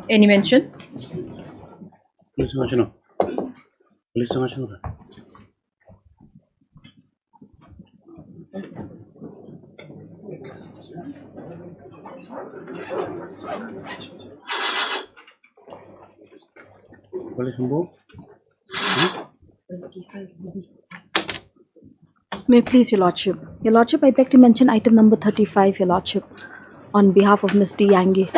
Any mention? Police mention. Police mention. May I please, Your Lordship? Your Lordship, I beg to mention item number 35, Your Lordship, on behalf of Ms. D. Yangi.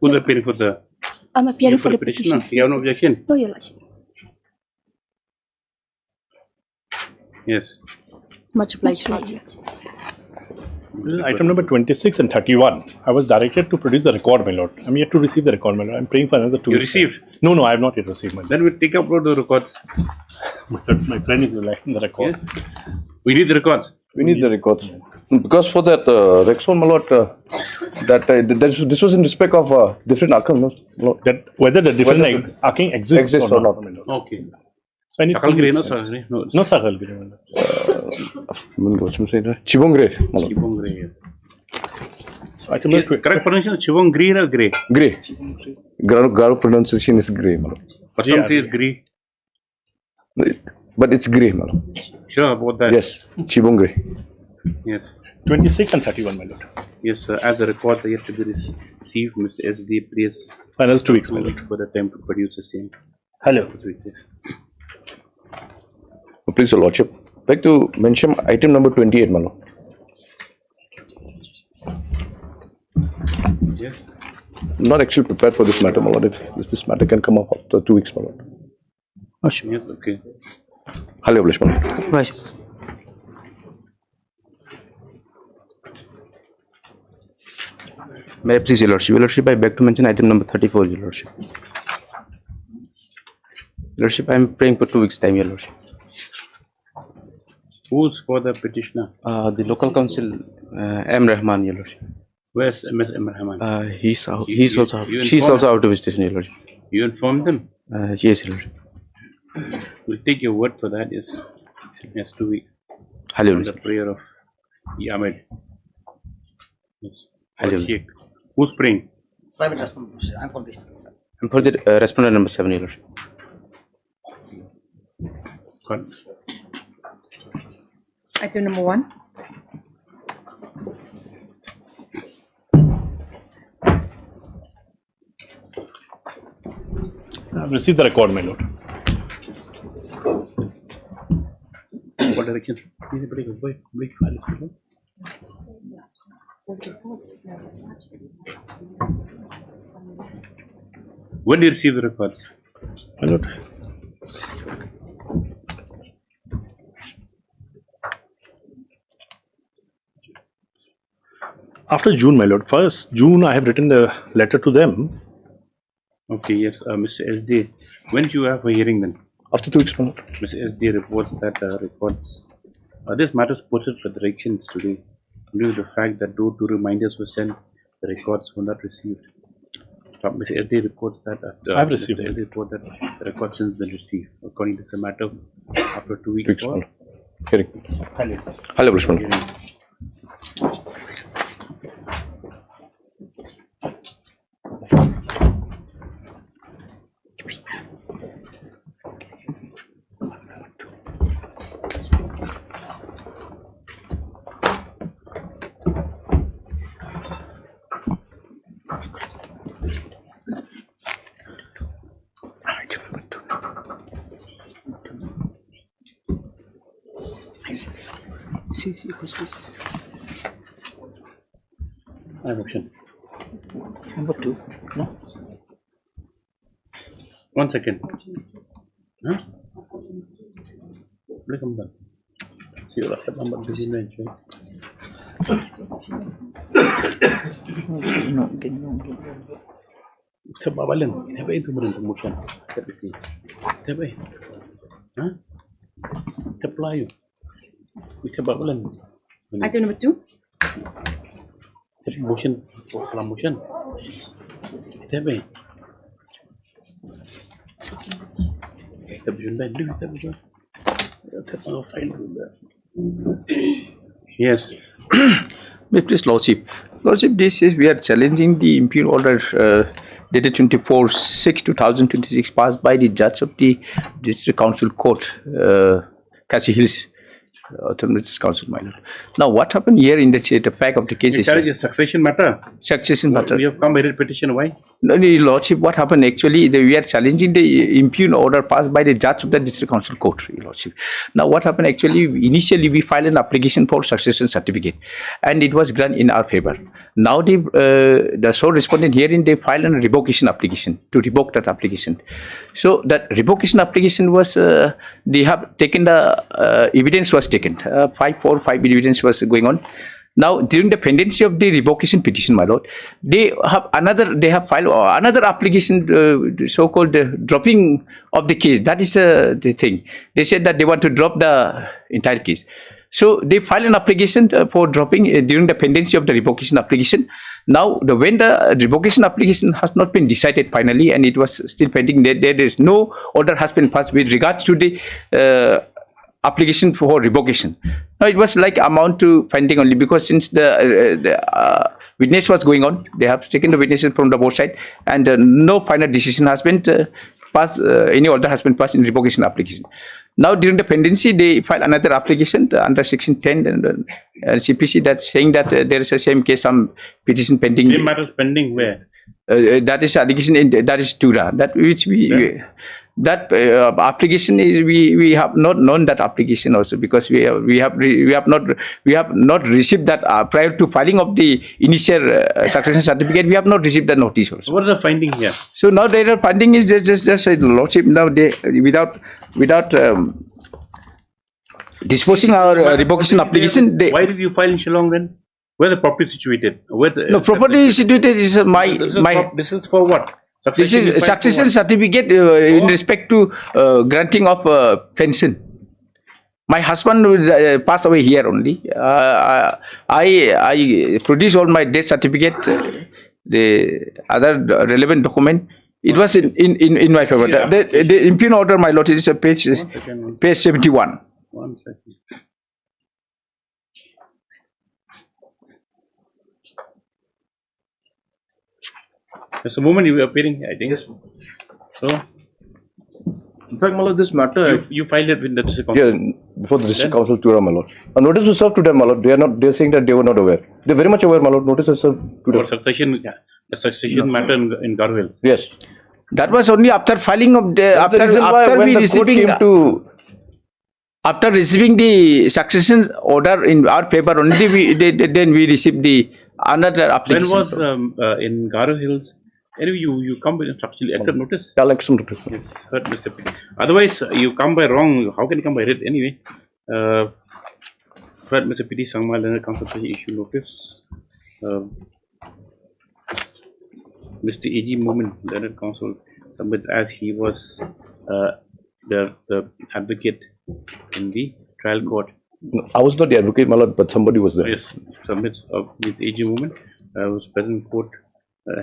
Who's appearing for the? I'm appearing for the petition. You have no objection? No, Your Lordship. Yes. Much obliged, Your Lordship. Item number 26 and 31. I was directed to produce the record, my lord. I'm yet to receive the record, my lord. I'm praying for another 2 You weeks. received? No, I have not yet received, my lord. Then we'll take up the records. My friend is relying on the record. Yes. We need the records. We need the records. Because for that Rexon, my lord, this was in respect of different outcomes, my lord. That whether the different arcing exists or not, my lord. Okay. So I need Sakal 2 Grey, weeks, no, my sir. lord. No. Not Sakal Grey, my lord. Chibong Grey, my lord. Chibong Grey. So item number Correct pronunciation is Chibong Green or Grey? Grey. Garu pronunciation is Grey, my lord. Or some say it's Grey. But it's Grey, my lord. Sure about that? Yes, Chibong Grey. Yes. 26 and 31, my lord. Yes, sir. As the records are yet to be received, Mr. SD, please. Final 2 weeks, my lord. For the time to produce the same. Hello. This week, yes. Please, your lordship. I'd like to mention item number 28, my lord. Yes. I'm not actually prepared for this matter, my lord. If this matter can come up after 2 weeks, my lord. Yes, okay. Highly obliged, my lord. Right. May I please, Your Lordship? Your Lordship, I beg to mention item number 34, Your Lordship. Your Lordship, I am praying for 2 weeks' time, Your Lordship. Who's for the petitioner? The local council, M. Rahman, Your Lordship. Where's Ms. M. Rahman? He's out. You- He's you- also out. you She's informed- also out of station, Your Lordship. You informed them? Yes, Your Lordship. We'll take your word for that. Yes. Yes, 2 weeks. Hello, On the Lordship. prayer of Ahmed. Yes. Hello. Or Sheikh. Who's praying? Private response. I'm for this. And for the respondent number 7, Your Lordship. God. Item number 1. I've received the record, my lord. What direction? When do you receive the records? My lord. After June, my lord. First June, I have written the letter to them. Okay, yes, Mr. SD. When do you have a hearing then? After 2 weeks, my lord. Mr. SD reports that records. This matter is posted for directions today due to the fact that though 2 reminders were sent, the records were not received. Mr. SD reports that I've received Mr. it. SD report that the records since been received. According to the matter, after 2 weeks. 2 weeks, my lord. Hearing. Hello. Highly obliged, my lord. See, who's this? I have option. Number 2. No. 1 second. Huh? Boleh kembang. Si orang step number di sini aja. Sebab balang, siapa itu beruntung motion? Siapa? Hah? Siapa you? Siapa balang? Item number 2. Motion, motion. Siapa? Yes. Please, Lordship. Lordship, this is we are challenging the impugn order dated 24/6/2026 passed by the judge of the District Council Court, Cassie Hills. Autonomous Council, my lord. Now, what happened here in the fact of the case is a succession matter. Succession matter. We have come by writ petition. Why? No, Lordship, what happened actually? We are challenging the impugn order passed by the judge of the District Council Court, Lordship. Now, what happened actually? Initially, we filed an application for succession certificate, and it was granted in our favor. Now, the sole respondent herein they filed a revocation application to revoke that application. So that revocation application was they have taken the evidence was taken. 545 evidence was going on. Now, during the pendency of the revocation petition, my lord, they have filed another application, so-called dropping of the case. That is the thing. They said that they want to drop the entire case. So they filed an application for dropping during the pendency of the revocation application. Now, when the revocation application has not been decided finally, and it was still pending, there is no order has been passed with regards to the application for revocation. Now, it was like amount to pending only because since the witness was going on, they have taken the witnesses from the both side, and no final decision has been passed. Any order has been passed in revocation application. Now, during the pendency, they filed another application under Section 10 and CPC that's saying that there is a same case, some petition pending. Same matters pending where? That is allegation in that is Tura. That which that application is we have not known that application also because we have not received that prior to filing of the initial succession certificate. We have not received the notice also. So what is the finding here? So now their finding is just a lordship. Now they without disposing our revocation application. Why did you file in Shillong then? Where the property situated? Where the, no property is situated is this is for what? This is succession certificate in respect to granting of pension. My husband passed away here only. I produced all my death certificate, the other relevant document. It was in my favor. The impugn order, my lord, it is a page 71. 1 second. That's the moment you were appearing, I think. Yes. So, in fact, my lord, this matter you filed it with the district council. Yeah, before the district council, Tura, my lord. A notice was served to them, my lord. They are not. They are saying that they were not aware. They are very much aware, my lord. Notice was served to them. Succession, the succession matter in Garwell. Yes. That was only after filing of the after receiving the succession order in our favor only. Then we received the another application. When was in Garo Hills? Anyway, you come by structurally accept notice. I'll accept notice. Yes, heard Mr. P. Otherwise, you come by wrong. How can you come by writ anyway? Heard Mr. P. Sangma Leonard Council issue notice. Mr. A.G. Moment, Leonard Council submits as he was the advocate in the trial court. No, I was not the advocate, my lord, but somebody was there. Yes, submits of Ms. A.G. Moment, was present in court.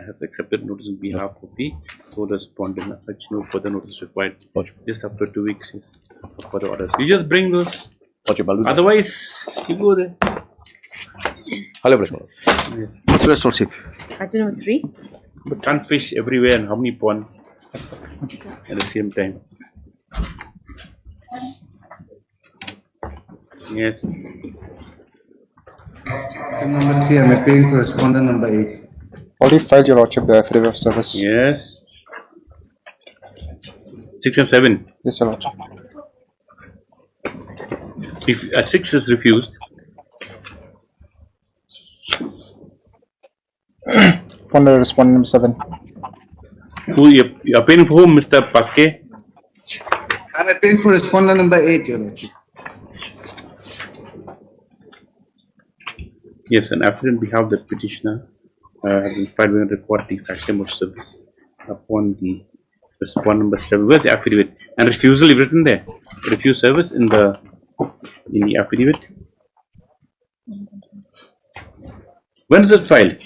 Has accepted notice on behalf of the co-respondent. As such, no further notice required. Just after 2 weeks, yes, for the orders. You just bring those. Otherwise, you go there. Hello, Yes. Item number 3. But can't fish everywhere and how many ponds at the same time? Yes. Item number 3, I'm appealing for respondent number 8. Already filed, your lordship, the affidavit of service. Yes. 6 and 7. Yes, your lordship. If 6 is refused, On the respondent number 7. who you are paying for whom, Mr. Paske? I'm appealing for respondent number 8, your lordship. Yes, an affidavit on behalf of the petitioner has been filed with a record the factum of service upon the respondent number 7. Where's the affidavit? And refusal is written there. Refuse service in the affidavit. When is it filed?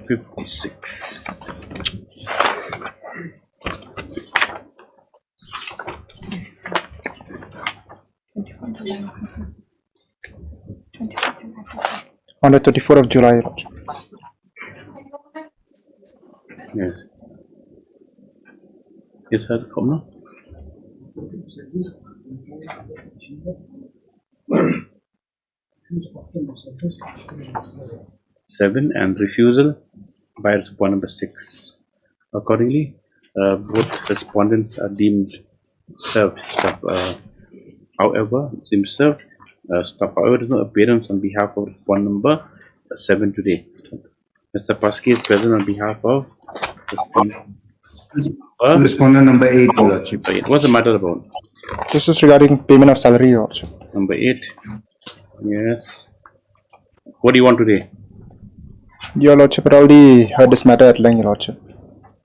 56. On the 24th of July, Your Lordship. Yes. Yes, sir. Come now. Seven and refusal by respondent number 6. Accordingly, both respondents are deemed served. However, deemed served. However, there is no appearance on behalf of respondent number 7 today. Mr. Paski is present on behalf of Respondent number 8, Your Lordship. What's the matter about? This is regarding payment of salary, Your Lordship. Number 8. Yes. What do you want today? Your Lordship, I already heard this matter at length, Your Lordship.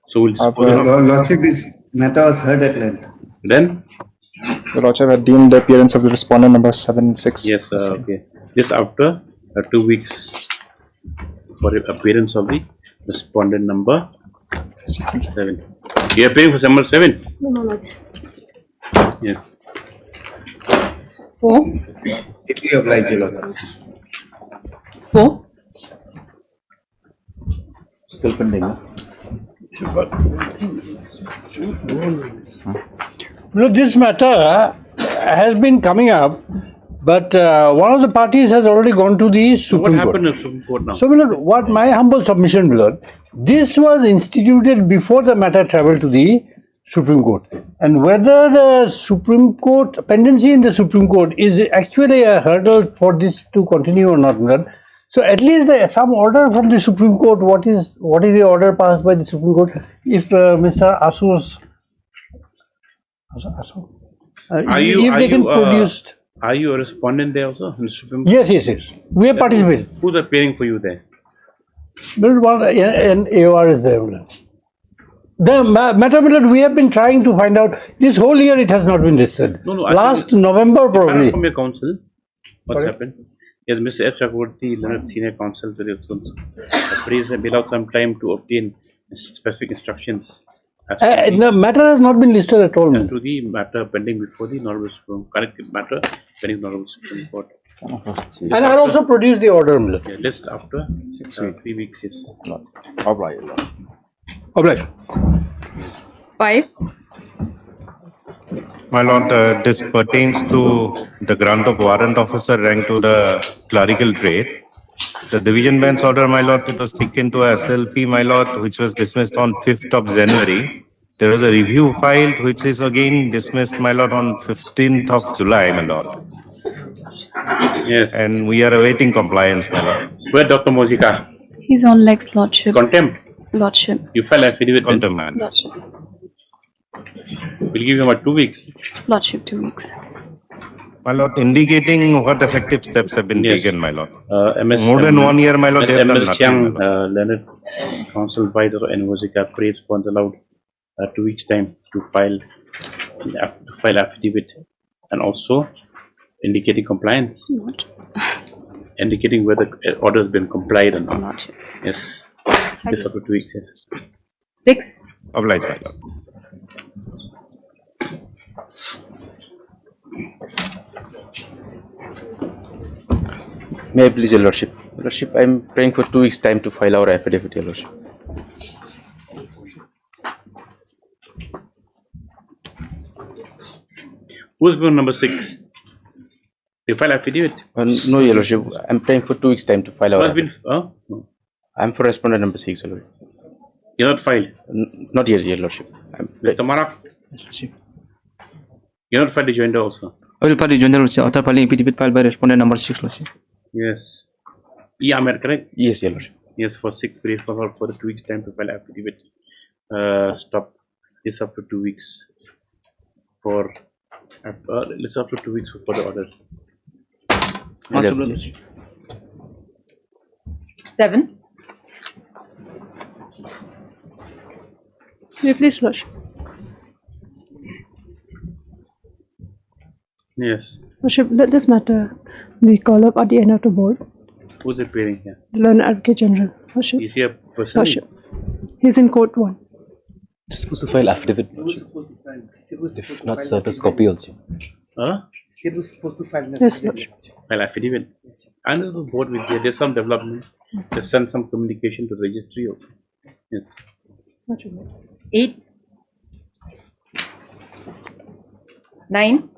So we'll dispose it of. Your Lordship, this matter was heard at length. Then? Your Lordship had deemed the appearance of the respondent number 7-6. Yes, okay. Just after 2 weeks for the appearance of the respondent number 7. You are paying for number 7? No. Yes. 4. If you oblige, Your Lordship. 4. Still pending. Look, this matter has been coming up, but one of the parties has already gone to the So what Supreme Court. happened in the Supreme Court now? So, my lord, what my humble submission, my lord, this was instituted before the matter travelled to the Supreme Court. And whether the Supreme Court, pendency in the Supreme Court is actually a hurdle for this to continue or not, my lord. So at least some order from the Supreme Court, what is the order passed by the Supreme Court? If Mr. Asu's, if they can produce. Are you a respondent there also in the Supreme Court? Yes. We have participated. Who's appearing for you there? And AOR is there. The matter that we have been trying to find out, this whole year it has not been listed. No, Last November probably. From your counsel, what happened? Yes, Mr. S. Chakraborty, learned senior counsel to the appraised and allowed some time to obtain specific instructions. The matter has not been listed at all. To the matter pending before the Honorable Supreme corrected matter pending Honorable Supreme Court. And I also produced the order. Yeah, list after 3 weeks. Yes. Obliged. 5. My lord, this pertains to the grant of warrant officer rank to the clerical trade. The division bench order, my lord, it was taken to SLP, my lord, which was dismissed on 5th of January. There was a review filed, which is again dismissed, my lord, on 15th of July, my lord. Yes. And we are awaiting compliance, my lord. Where Dr. Mosika? He's on legs, Lordship. Contempt. Lordship. You file affidavit. Contempt, man. Lordship. We'll give you about 2 weeks. Lordship, 2 weeks. My lord, indicating what effective steps have been taken, my lord. MS, More than 1 year, my lord, they have done nothing, Chiang, my lord. Leonard, counsel advisor and Mosika praised funds allowed 2 weeks time to file affidavit and also indicating compliance. What? Indicating whether the order has been complied or not. Lordship. Yes. This up to 2 weeks. Yes. 6. Obliged, my lord. May I please, Your Lordship? Your Lordship, I am praying for 2 weeks' time to file our affidavit, Your Lordship. Who's going number 6? You file affidavit? No, Your Lordship. I am praying for 2 weeks' time to file our affidavit. No. I am for respondent number 6, Your Lordship. You're not filed? Not yet, Your Lordship. Mr. Marak? You're not filed the joinder also? I will file the joinder after filing affidavit filed by respondent number 6, Lordship. Yes. Ahmed, correct? Yes, Your Lordship. Yes, for 6 days for the 2 weeks time to file affidavit. Stop this up to 2 weeks for let's up to 2 weeks for the orders. 7. May I please, Lordship? Yes. Lordship, let this matter be called up at the end of the board. Who's appearing here? The Learned Advocate General. Lordship. Is he a person? Lordship. He's in court 1. Supposed to file affidavit, Lordship. If not served as copy also. Huh? He was supposed to file an Yes, affidavit. File affidavit. I know the board will there's some development. Just send some communication to registry also. Yes. 8, 9,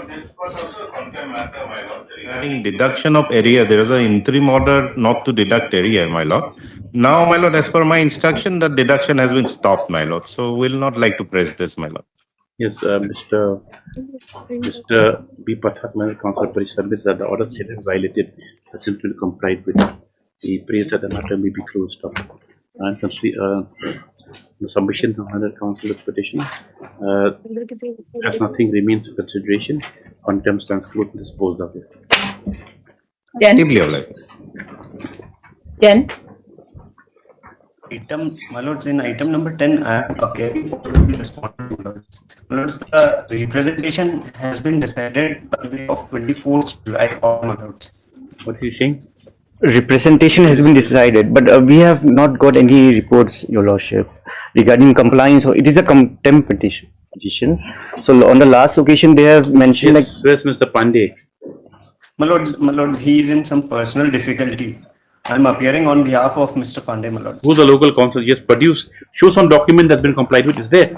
This was also a contempt matter, my lord. Regarding deduction of area, there is an interim order not to deduct area, my lord. Now, my lord, as per my instruction, the deduction has been stopped, my lord. So, we'll not like to press this, my lord. Yes, Mr. B. Pathak, my counsel for submits that the order stated violated has simply complied with. He prays that the matter may be closed up. And the submission of another counsel petition, as nothing remains for consideration, contempt stands closed and disposed of it. 10, Deeply obliged. 10, Item, my lords, in item number 10, I am appearing for the respondent, my lords. My lords, the representation has been decided by way of 24th July, my lords. What is he saying? Representation has been decided, but we have not got any reports, Your Lordship, regarding compliance. Or it is a contempt petition. So on the last occasion, they have mentioned Yes, where's Mr. Pandey? My lords, he is in some personal difficulty. I am appearing on behalf of Mr. Pandey, my lord. Who's the local counsel? Yes, produce. Show some document that's been complied with. Is there?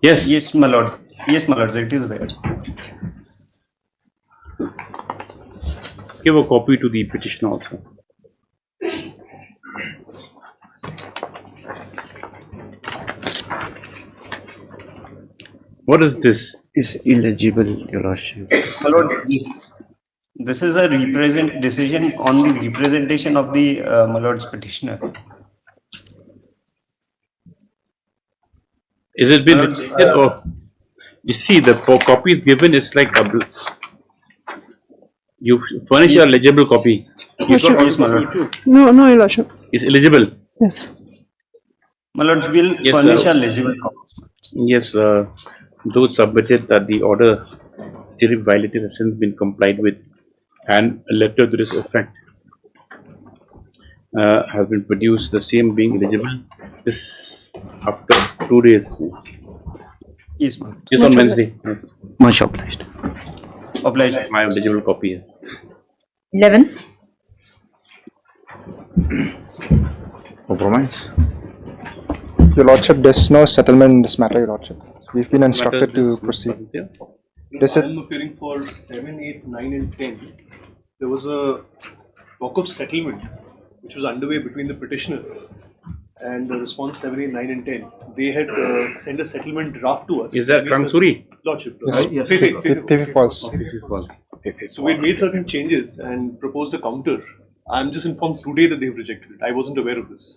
Yes. Yes, my lord. Yes, my lords, it is there. Give a copy to the petitioner also. What is this? Is illegible, Your Lordship. My lords, this is a decision on the representation of the my lord's petitioner. Is it been rejected or? You see, the copy is given. It's like a. You furnish a legible copy. You Sure. got my lord. No, Your Lordship. It's illegible. Yes. My lords, will Yes, furnish a legible copy. Yes, those submitted that the order still violated has since been complied with, and a letter to this effect has been produced, the same being eligible this after 2 days. Yes, my lord. Yes, on Wednesday. Yes. Much obliged. Obliged. My eligible copy. 11, Compromise. Your Lordship, there's no settlement in this matter, Your Lordship. We've been instructed to proceed. This is I'm appearing for 7, 8, 9 and 10. There was a talk of settlement which was underway between the petitioner and the response 7, 8, 9 and 10. They had sent a settlement draft to us. Is that Krangsuri? Lordship. Yes. Yes. Pepe Falls. So we made certain changes and proposed a counter. I'm just informed today that they've rejected it. I wasn't aware of this.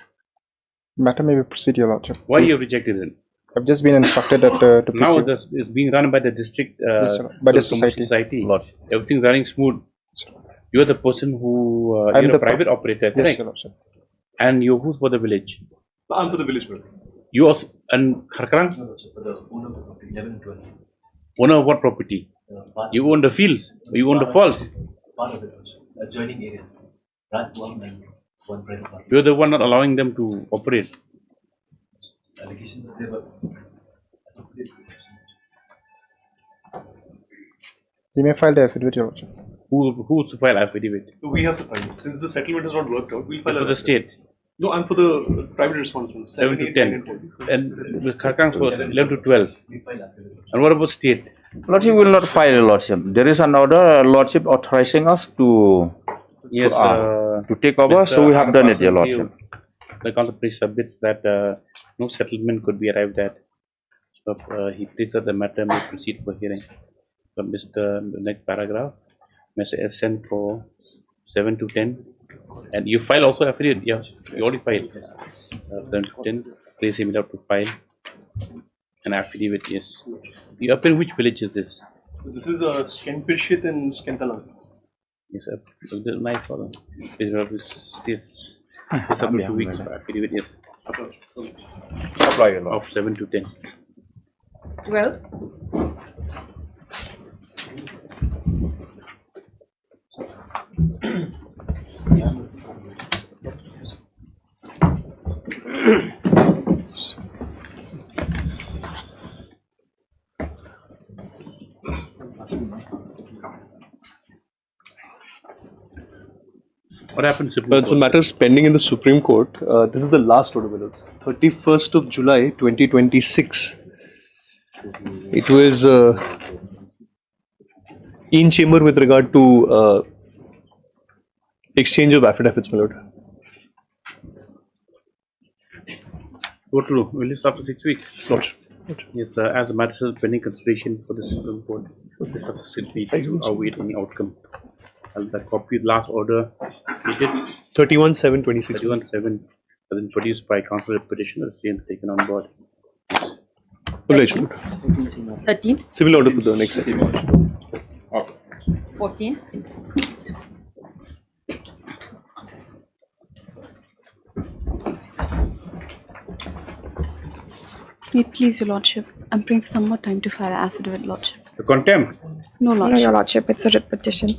Matter may be proceed, Your Lordship. Why you have rejected it? I've just been instructed that to Now proceed. this is being run by the district, Yes, sir. By the society. Everything's running smooth. You are the person who I'm you're the a private operator, Yes, correct? Your Lordship. And you who's for the village? I'm for the village, brother. You also and Kharkrang? Owner of what property? You own the fields. You own the falls. Part of it also. Adjoining areas. That one and one private party. You're the one not allowing them to operate. Allegation that they were associates. They may file the affidavit, Your Lordship. Who's to file affidavit? So we have to file it. Since the settlement has not worked out, we'll file For an the affidavit. state. No, I'm for the private responsible. 7 to 8, 10. 9 and 10. And the Kharkrang for 11 to 12. And what about state? Lordship will not file, Lordship. There is an order, Lordship, authorizing us to Yes, to take over, so we have done it, Your Lordship. The council please submits that no settlement could be arrived at. So he pleads that the matter may proceed for hearing. So Mr. The next paragraph, Mr. SN for 7 to 10. And you file also affidavit, yeah, you already filed. 7 to 10, please him up to file an affidavit, yes. You up in which village is this? This is Skenpirshit and Skentalang. Yes, sir. So this is my problem. This up to 2 weeks for affidavit, yes. Apply, Your Lord. Of 7 to 10. 12, What happened, Supreme Court? So matters pending in the Supreme Court. This is the last order, my lords. 31st of July 2026. It was in chamber with regard to exchange of affidavits, my lord. What to do? Will it after 6 weeks? Not. Yes, as a matter of pending consideration for the Supreme Court, this after 6 weeks to await any outcome. I'll copy the last order dated 31/7/26. 31/7 has been produced by Counsel Petitioner, same taken on board. Obliged. 13. Civil order for the next set. 14. May it please your lordship, I'm praying for some more time to file an affidavit, lordship. The contempt. No, No, lordship. your lordship, it's a writ petition.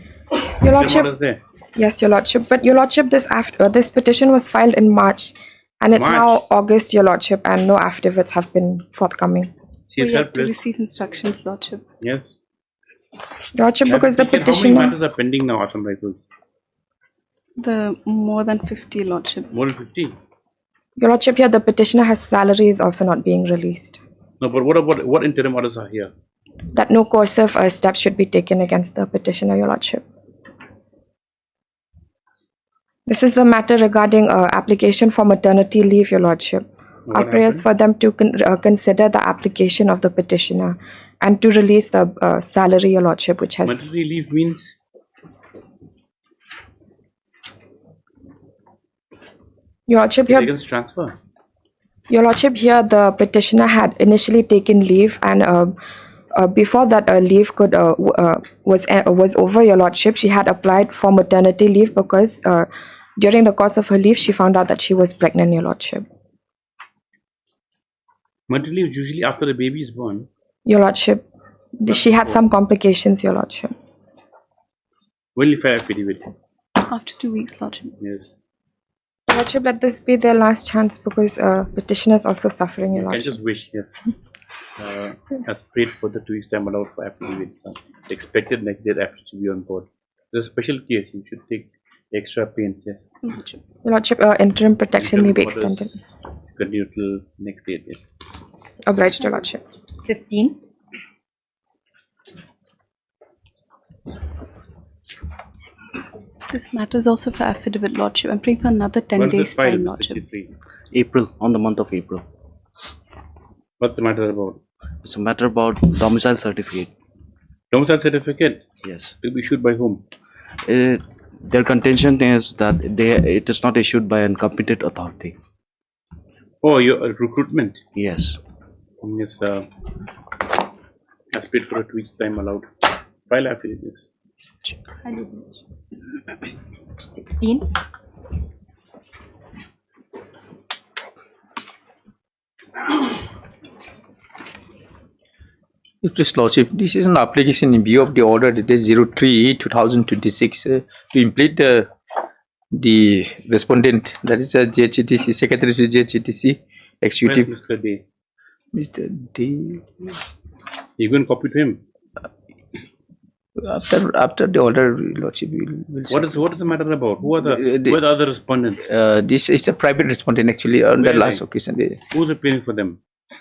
Your lordship, What is there? yes, your lordship, but your lordship, this petition was filed in March, and it's March? now August, your lordship, and no affidavits have been forthcoming. She is We have to helpless. receive instructions, lordship. Yes. Your lordship, because the How many petitioner, matters are pending now, Assam Rifles? The more than 50, lordship. More than 50? your lordship, here the petitioner has salary is also not being released. No, but what about what interim orders are here? That no coercive steps should be taken against the petitioner, your lordship. This is the matter regarding application for maternity leave, your lordship. What Our prayers for them to consider the application of the petitioner and to release the salary, your lordship, which has... Maternity leave means Your lordship, here, against transfer. your lordship, here the petitioner had initially taken leave, and before that leave was over, your lordship, she had applied for maternity leave because during the course of her leave, she found out that she was pregnant, your lordship. Maternity leave is usually after the baby is born. Your lordship, she had some complications, your lordship. Will you file affidavit? After 2 weeks, lordship. Yes. Your lordship, let this be their last chance because petitioner is also suffering, your You can lordship. just wish, yes. As prayed for the 2 weeks time allowed for affidavit. Expected next day after to be on board. It's a special case, you should take extra pains, yes. Lordship. Your lordship, interim protection may be Interim extended. orders continue till next day, yes. Obliged, your lordship. 15. This matter is also for affidavit, lordship. I'm praying for another 10 When is days it filed, time, Mr. lordship. Chitri? April, on the month of April. What's the matter about? It's a matter about domicile certificate. Domicile certificate? Yes. To be issued by whom? Their contention is that it is not issued by an competent authority. Oh, your recruitment? Yes. Yes, as paid for a 2 weeks time allowed. File affidavit. 16. Please, lordship, this is an application in view of the order dated 03/2026 to implement the respondent, that is JHTC, Secretary to JHTC, Executive. Where's Mr. Day? Mr. D. You going to copy to him? After the order, lordship, will What is the matter about? Who are the other respondents? this is a private respondent actually on the Where are last they? occasion. Who's appearing for them?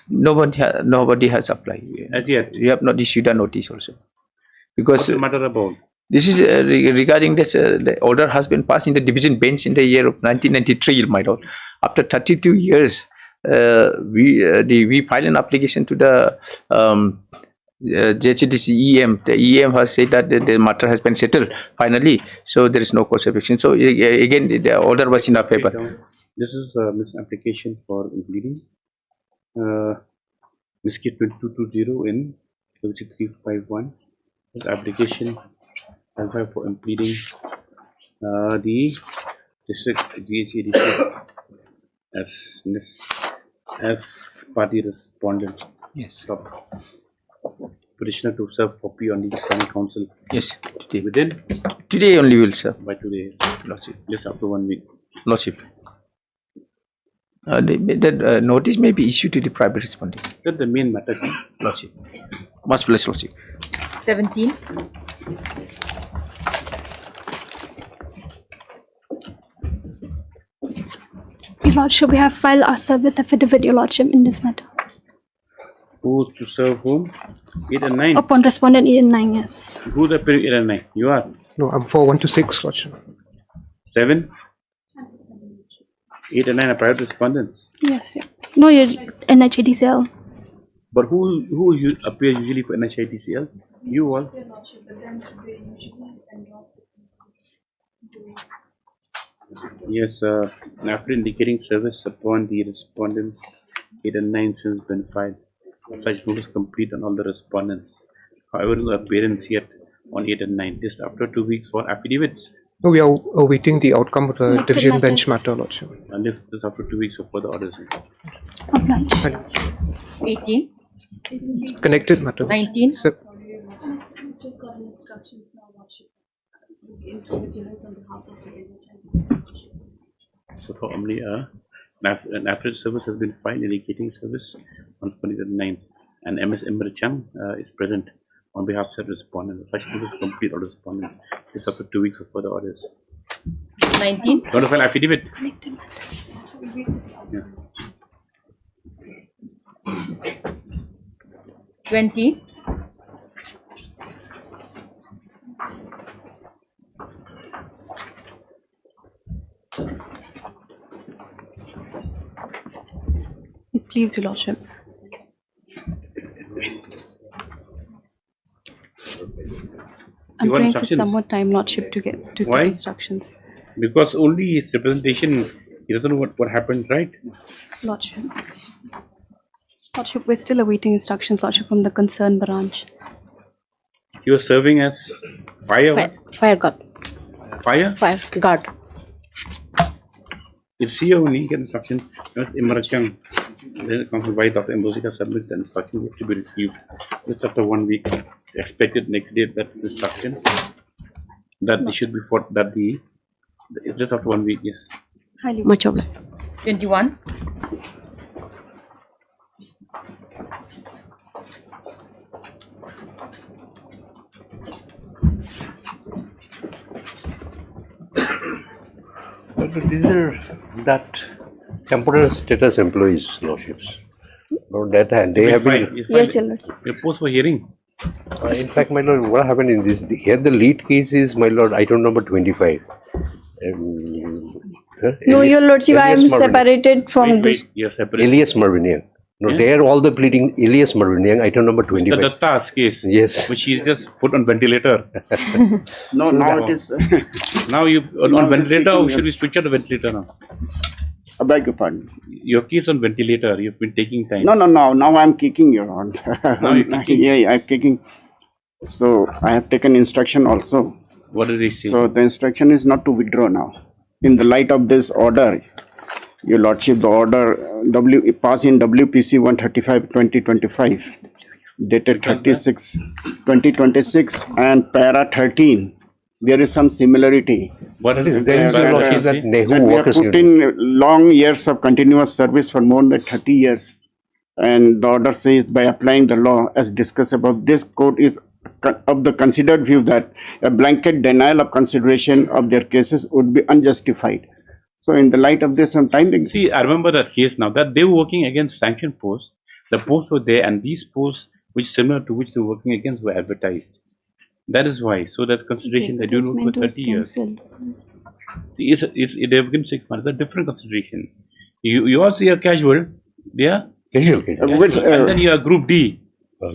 Nobody has applied. As yet? We have not issued a notice also. Because What's the matter about? this is regarding this, the order has been passed in the division bench in the year of 1993, my lord. After 32 years, we filed an application to the JHTC EM. The EM has said that the matter has been settled finally, so there is no cause of action. So again, the order was in our favor. This is Miss application for bleeding. Miss Case 2220 in 351. This application for impleading the district DHADC as party respondent. Yes. Petitioner to serve copy on the Assam Council. Yes. Today only will serve. By today. Lordship. Just after 1 week. Lordship. That notice may be issued to the private respondent. That's the main matter. Lordship. Much blessed, lordship. 17. Lordship, we have filed our service affidavit, Your Lordship, in this matter. Who's to serve whom? 8 and 9. Upon respondent 8 and 9, yes. Who's appearing 8 and 9? You are. No, I'm for 1 to 6, Lordship. 7. 8 and 9 are private respondents. Yes, yeah. No, you're NHADCL. But who appear usually for NHITCL? You all. Yes, after indicating service upon the respondents, 8 and 9 since been filed. Such notice complete on all the respondents. However, no appearance yet on 8 and 9. Just after 2 weeks for affidavits. No, we are awaiting the outcome of the division bench matter, Lordship. And if this after 2 weeks for the orders. 18. It's connected matter. 19. So, Just got instructions now, Lordship. So for only an affidavit service has been filed indicating service on 29th, and MS Imrachang is present on behalf of the respondent. Such notice complete or respondent is after 2 weeks of further orders. 19. Going to file affidavit. Yeah. 20. 2. Please, Your Lordship. I'm praying for some more time, Lordship, to get to Why? instructions. Because only his representation, he doesn't know what happened, right? Lordship. Lordship, we're still awaiting instructions, Lordship, from the concerned branch. You are serving as fire guard. Fire? Fire guard. If CEO only get instruction, Imrachang, then Council White of Embosika submits the instruction to be received. Just after 1 week, expected next day that instructions that they should be fought that the just after 1 week, yes. Highly much obliged. 21. But these are that temporary status employees, Lordships. No, that they have been. Yes, Your Lordship. Your post for hearing. In fact, my lord, what happened in this? Here, the lead case is, my lord, item number 25. No, Your Lordship, I am separated from this. You're separated. Elias Marvinian. No, Yeah. there all the pleading Elias Marvinian, item number 25. The Datta's case. Yes. Which he just put on ventilator. No, now it is. Now you Now on it is ventilator, or taking should we switch out the ventilator now? I beg your pardon. Your case on ventilator, you've been taking time. No. Now I'm kicking, Your Honor. Now you're kicking? Yeah, I'm kicking. So I have taken instruction also. What did they say? So the instruction is not to withdraw now. In the light of this order, Your Lordship, the order passed in WPC 135/2025, dated 36/2026, and para 13. There is some similarity. What is it? There is a Lordship that Nehu That we have workers put in long years of continuous service for more than 30 years. And the order says by applying the law as discussed above, this court is of the considered view that a blanket denial of consideration of their cases would be unjustified. So in the light of this, some time. See, I remember that case now, that they were working against sanctioned posts. The posts were there, and these posts, which similar to which they were working against, were advertised. That is why. So that's consideration. They do work for 30 years. They have given 6 months. That's a different consideration. You also are casual. They are casual. And then you are Group D.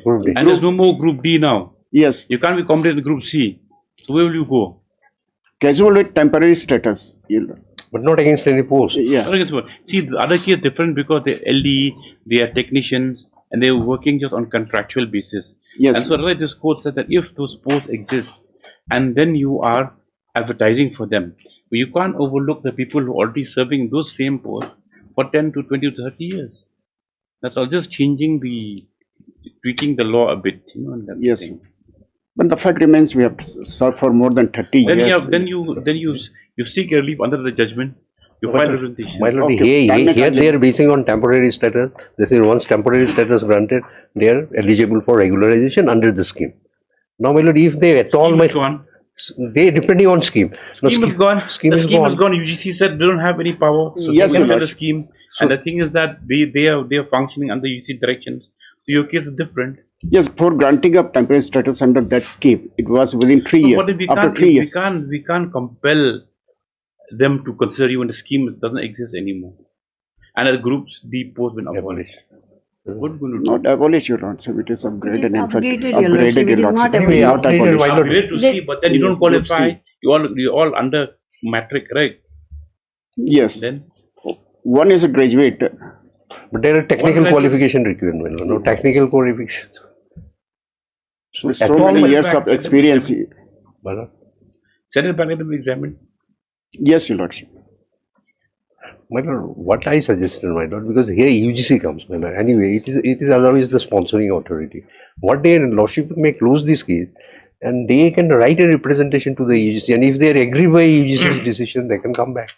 Group D. And there's no more Group D now. Yes. You can't be competent in Group C. So where will you go? Casual with temporary status. But not against any post. Yeah. Not against what? See, the other case is different because they're LD, they are technicians, and they're working just on contractual basis. Yes. And so that's why this court said that if those posts exist, and then you are advertising for them, you can't overlook the people who are already serving those same posts for 10 to 20 to 30 years. That's all, just tweaking the law a bit, and that Yes. thing. But the fact remains we have served for more than 30 Then years. you seek relief under the judgment. You file representation. My lord, here they are basing on temporary status. They say once temporary status granted, they are eligible for regularization under the scheme. Now, my lord, if they at all They depending on scheme. Scheme is gone. Scheme The is scheme is gone. gone. UGC said they don't have any power. So Yes, they Your can set the Lordship. scheme. And the thing is that they are functioning under UGC directions. So your case is different. Yes, for granting of temporary status under that scheme, it was within 3 years. But if After 3 years. we can't compel them to consider you when the scheme doesn't exist anymore. And the group's D post been abolished. What are we going to do? Not abolish, Your Lordship. It is upgraded. In fact, upgraded, Your Lordship. It is not Anyway, abolished. upgraded, why not? Upgrade to C, but then you don't qualify. You're all under matric, right? Yes. Then One is a graduate. But there are technical What qualification requirement. No technical qualification. With so many years of experience. send it back to be examined. Yes, Your Lordship. My lord, what I suggested, my lord, because here UGC comes, my lord. Anyway, it is otherwise the sponsoring authority. What their lordship may close this case, and they can write a representation to the UGC, and if they agree by UGC's decision, they can come back.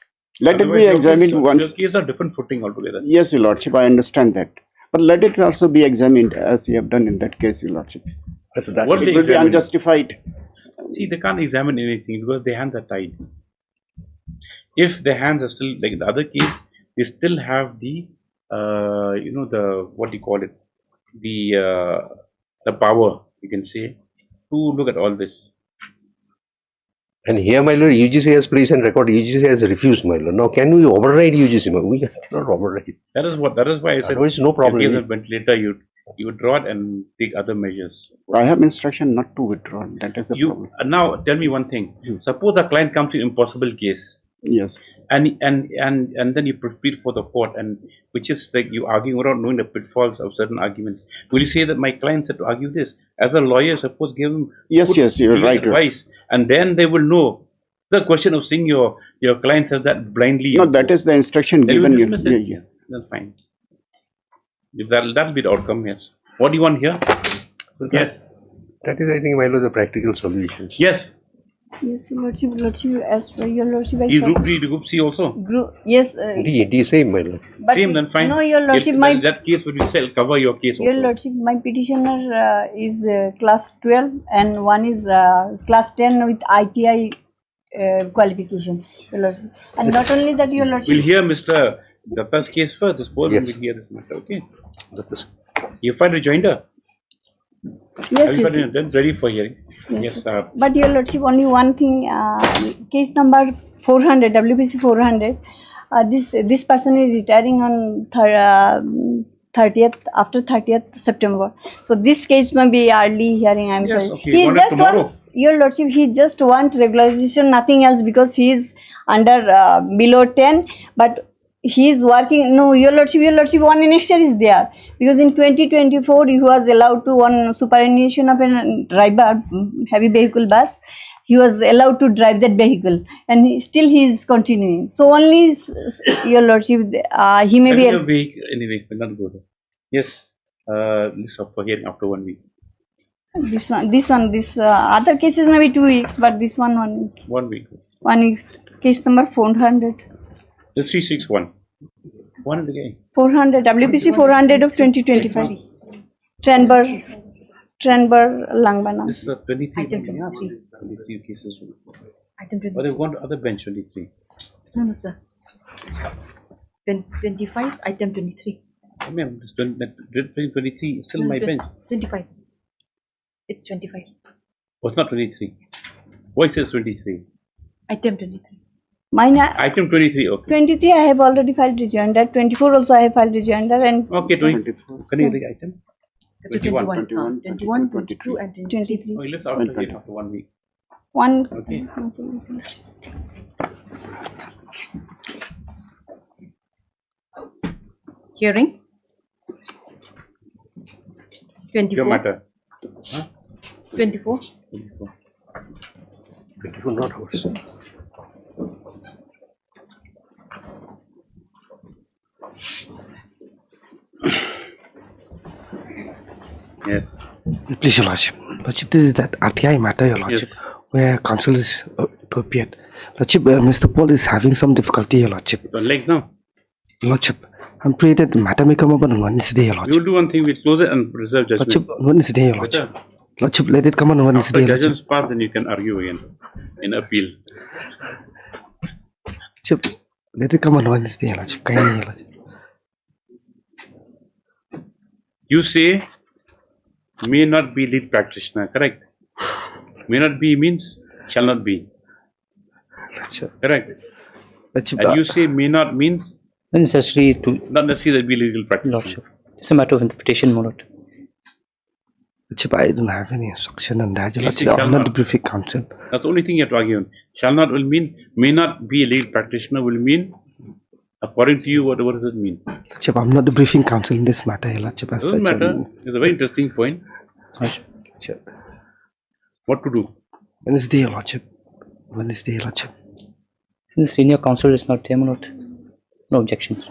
Let it be examined once. Your case are different footing altogether. Yes, Your Lordship, I understand that. But let it also be examined as you have done in that case, Your Lordship. That's It will be unjustified. See, they can't examine anything because their hands are tied. If their hands are still like the other case, they still have the the what do you call it, the power, you can say, to look at all this. And here, my lord, UGC has placed and record. UGC has refused, my lord. Now, can we override UGC? We cannot override. That is why I said otherwise no problem. If you have a ventilator, you withdraw it and take other measures. I have instruction not to withdraw. That is the problem. Now tell me one thing. Suppose the client comes to an impossible case. Yes. And then you proceed for the court, and which is like you arguing without knowing the pitfalls of certain arguments. Will you say that my client said to argue this? As a lawyer, suppose give him yes, you're right. Advice, and then they will know. The question of seeing your client says that blindly. No, that is the instruction given. Yeah, that's fine. That'll be the outcome. Yes. What do you want here? Yes. That is, I think, my lord, the practical solutions. Yes. Yes, Your Lordship, as per Your Lordship, I Is saw. Group C also? Yes. D same, my lord. But same, then fine. No, Your Lordship, that case would cover your case also. Your Lordship, my petitioner is class 12 and one is class 10 with ITI qualification, Your Lordship. And not only that, Your Lordship. We'll hear Mr. Datta's case first. This board will hear this matter, okay? You filed rejoinder? Yes, yes. Then ready for hearing. Yes, but Your Lordship, only one thing, case number 400, WPC 400, this person is retiring on 30th, after 30th September. So this case may be early hearing, I'm sorry. Okay. He just wants, Your Lordship, he just wants regularization, nothing else, because he is under below 10, but he is working. No, Your Lordship, one in extra is there, because in 2024 he was allowed to, on superannuation of a driver, heavy vehicle bus, he was allowed to drive that vehicle, and still he is continuing. So only, Your Lordship, he may be. Anyway, we'll not go there. Yes, this up for hearing after 1 week. This other cases maybe 2 weeks, but this one 1 week. 1 week. 1 week. Case number 400. The 361. 100 again. 400, WPC 400 of 2025. Trenber Langbana. This is a 23. 23 cases. Item 23. Or they want other bench 23. No, sir. 25, item 23. I mean, 23 is still my bench. 25. It's 25. Oh, it's not 23. Why it says 23? Item 23. Mine, Item 23, okay. 23 I have already filed rejoinder. 24 also I have filed rejoinder, and okay, 24. Can you read the item? 21, 22, and 23. Oh, let's after 1 week. One. Okay. Hearing. 24. Your matter. Huh? 24. 24 not ours. Yes. Please, Your Lordship. Lordship, this is that RTI matter, Your Lordship, where counsel is appropriate. Lordship, Mr. Paul is having some difficulty, Your Lordship. Your legs now? Lordship, I'm afraid that the matter may come up on Wednesday, Your Lordship. We'll do one thing, we'll close it and reserve judgment. Lordship, Wednesday, Your Lordship. Lordship, let it come on Wednesday. After judgment's passed, then you can argue again in appeal. Lordship, let it come on Wednesday. Lordship, kindly, Lordship. You say may not be lead practitioner, correct? May not be means shall not be. Lordship. Correct. Lordship, and you say may not means necessary to not necessary to be legal practitioner. Lordship. It's a matter of interpretation, my lord. Lordship, I don't have any instruction on that. You Lordship, say I'm shall not not. the briefing counsel. That's the only thing you have to argue on. Shall not will mean may not be a legal practitioner will mean according to you what does it mean? Lordship, I'm not the briefing counsel in this matter. Lordship, as Doesn't such, matter. It's a very interesting point. Lordship. What to do? Wednesday, Lordship. Wednesday, Lordship. Since senior counsel is not there, my lord, no objections.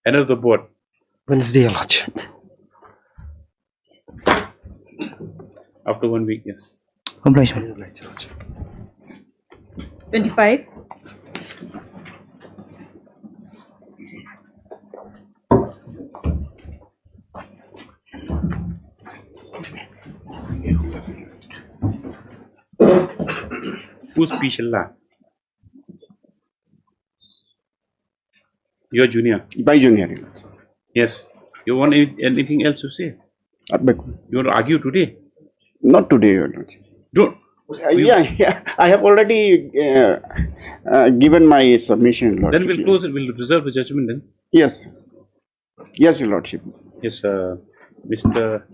End of the board. Wednesday, Lordship. After 1 week, yes. Obliged. 25. Who's Pishala? You're junior. By junior. Yes. You want anything else to say? You want to argue today? Not today, Your Lordship. Don't. Yeah. I have already given my submission, Your Then Lordship. we'll close it. We'll reserve the judgment then. Yes. Yes, Your Lordship. Yes, Mr.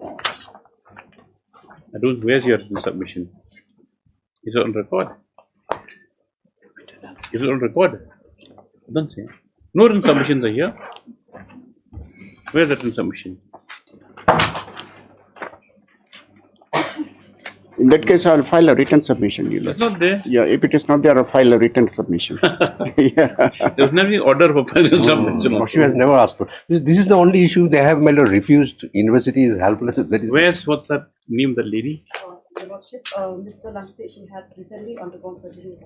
I don't. Where's your submission? Is it on record? Is it on record? Don't say. No written submissions are here. Where's the written submission? In that case, I'll file a written submission, Your It's Lordship. not there. Yeah, if it is not there, I'll file a written submission. Yeah. There's never order for filing submission. Lordship has never asked for. This is the only issue they have refused. University is helpless. That is. What's that name, the lady? Your Lordship, Mr. Lamte, she had recently undergone surgery,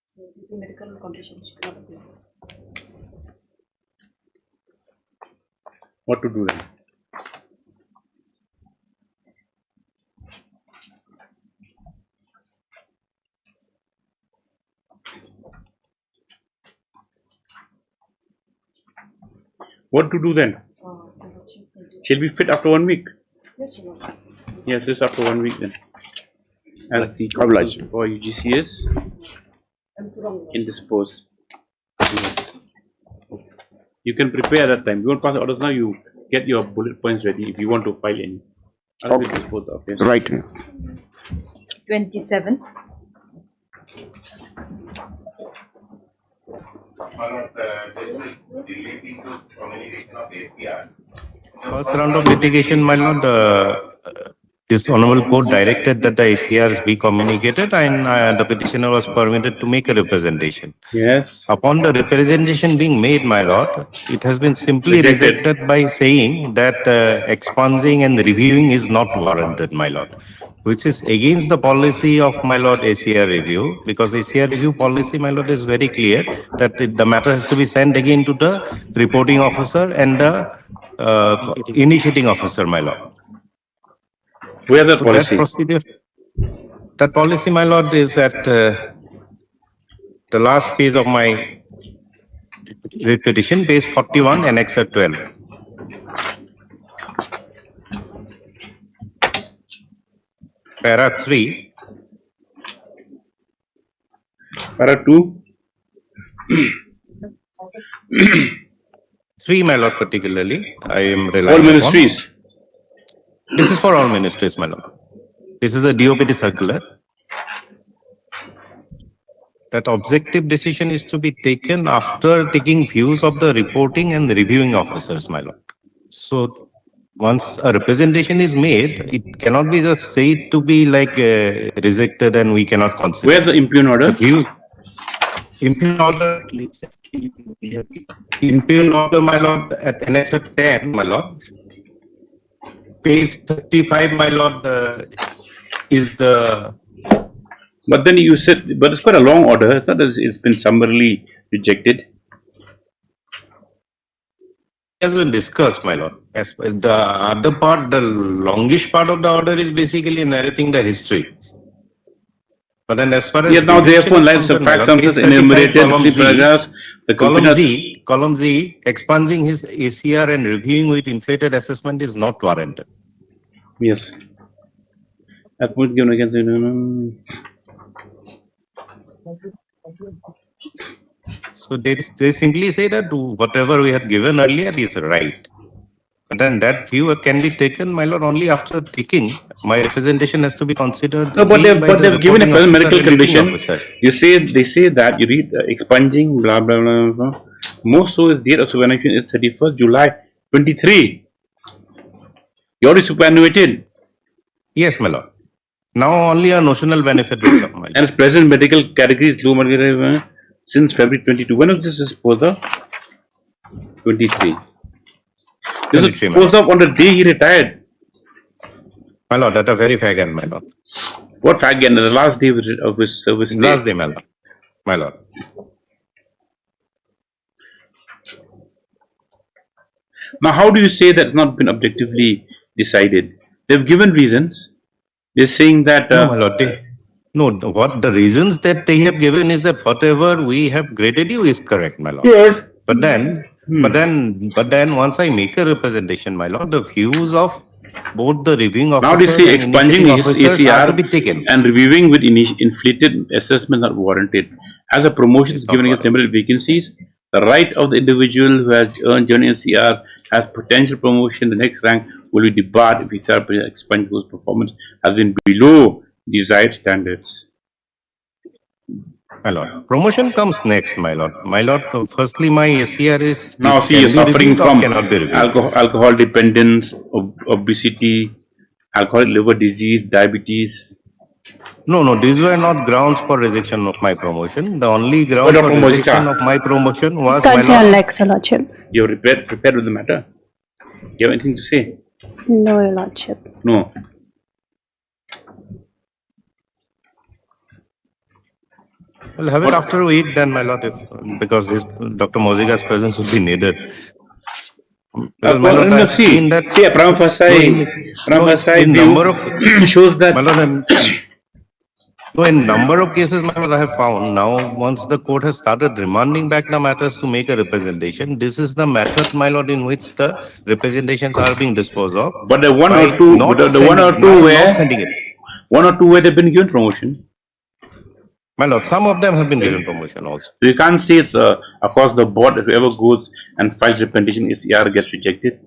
so due to medical condition, she cannot appear. What to do then? What to do then? She'll be fit after 1 week. Yes, Your Lordship. Yes, just after 1 week then. As the Obliged. counsel for UGC is indisposed. Yes. You can prepare that time. You won't pass the orders now. You get your bullet points ready if you want to file any. I'll be disposed of. Yes. Right. 27. This is relating to communication of ACR. First round of litigation, my lord, this honorable court directed that the ACRs be communicated and the petitioner was permitted to make a representation. Yes. Upon the representation being made, my lord, it has been simply rejected by saying that expunging and reviewing is not warranted, my lord, which is against the policy of my lord ACR review, because ACR review policy, my lord, is very clear that the matter has to be sent again to the reporting officer and the initiating officer, my lord. Where's that policy? That policy, my lord, is at the last page of my writ petition, page 41, annex 12. Para 3. Para 2. 3, my lord, particularly, I am relying All upon. ministries. This is for all ministries, my lord. This is a DOPT circular. That objective decision is to be taken after taking views of the reporting and the reviewing officers, my lord. So, once a representation is made, it cannot be just said to be like rejected and we cannot consider. Where's the impugn order? Impugn order, my lord, at annex 10, my lord. Page 35, my lord, is the. But then you said, but it's quite a long order. It's not that it's been summarily rejected. has been discussed, my lord. As the other part, the longish part of the order is basically narrating the history. But then as far as Yes, now therefore, in light of the concerned, my facts lord, and page such 35, enumerated column three Z, paragraphs, the column Z, expunging his ACR and reviewing with inflated assessment is not warranted. Yes. At point given against So they simply say that whatever we had given earlier is right. But then that view can be taken, my lord, only after taking my representation has to be considered. no, but again by the they've given a reporting present officer medical and reviewing condition. officer. They say that you read expunging blah blah blah blah. Most so is date of superannuation is 31st July 23. You already superannuated. Yes, my lord. Now only a notional benefit will come. And its present medical category is low medical since February 22. When was this disposed of? 23. This was disposed of on the day he retired. My lord, that a very fag end, my lord. What fag end? The last day of his service. Last day, my lord. My lord. Now, how do you say that's not been objectively decided? They've given reasons. They're saying that. No, my lord. What the reasons that they have given is that whatever we have graded you is correct, my lord. Yes. But then, once I make a representation, my lord, the views of both the reviewing officer Now they say and expunging his officers are to ACR be taken. and reviewing with inflated assessment not warranted. As a promotion is given against limited vacancies, the right of the individual who has earned journey ACR has potential promotion. The next rank will be debarred if his expunged whose performance has been below desired standards. My lord, promotion comes next, my lord. My lord, firstly, my ACR is Now see, you're can be suffering reviewed or from cannot be reviewed. alcohol dependence, obesity, alcoholic liver disease, diabetes. No, these were not grounds for rejection of my promotion. The only ground for rejection of my promotion was my Continue lord. next, Your Lordship. You're prepared with the matter? You have anything to say? No, Your Lordship. No. We'll have it after we eat then, my lord, because Dr. Moziga's presence would be needed. Because, my lord, I've seen that. See, a prima facie number of shows that. My lord, so in number of cases, my lord, I have found now once the court has started remanding back the matters to make a representation, this is the method, my lord, in which the representations are being disposed of. But the one or two, one or two where they've been given promotion. My lord, some of them have been given promotion also. You can't say it's across the board. If whoever goes and files representation ACR gets rejected.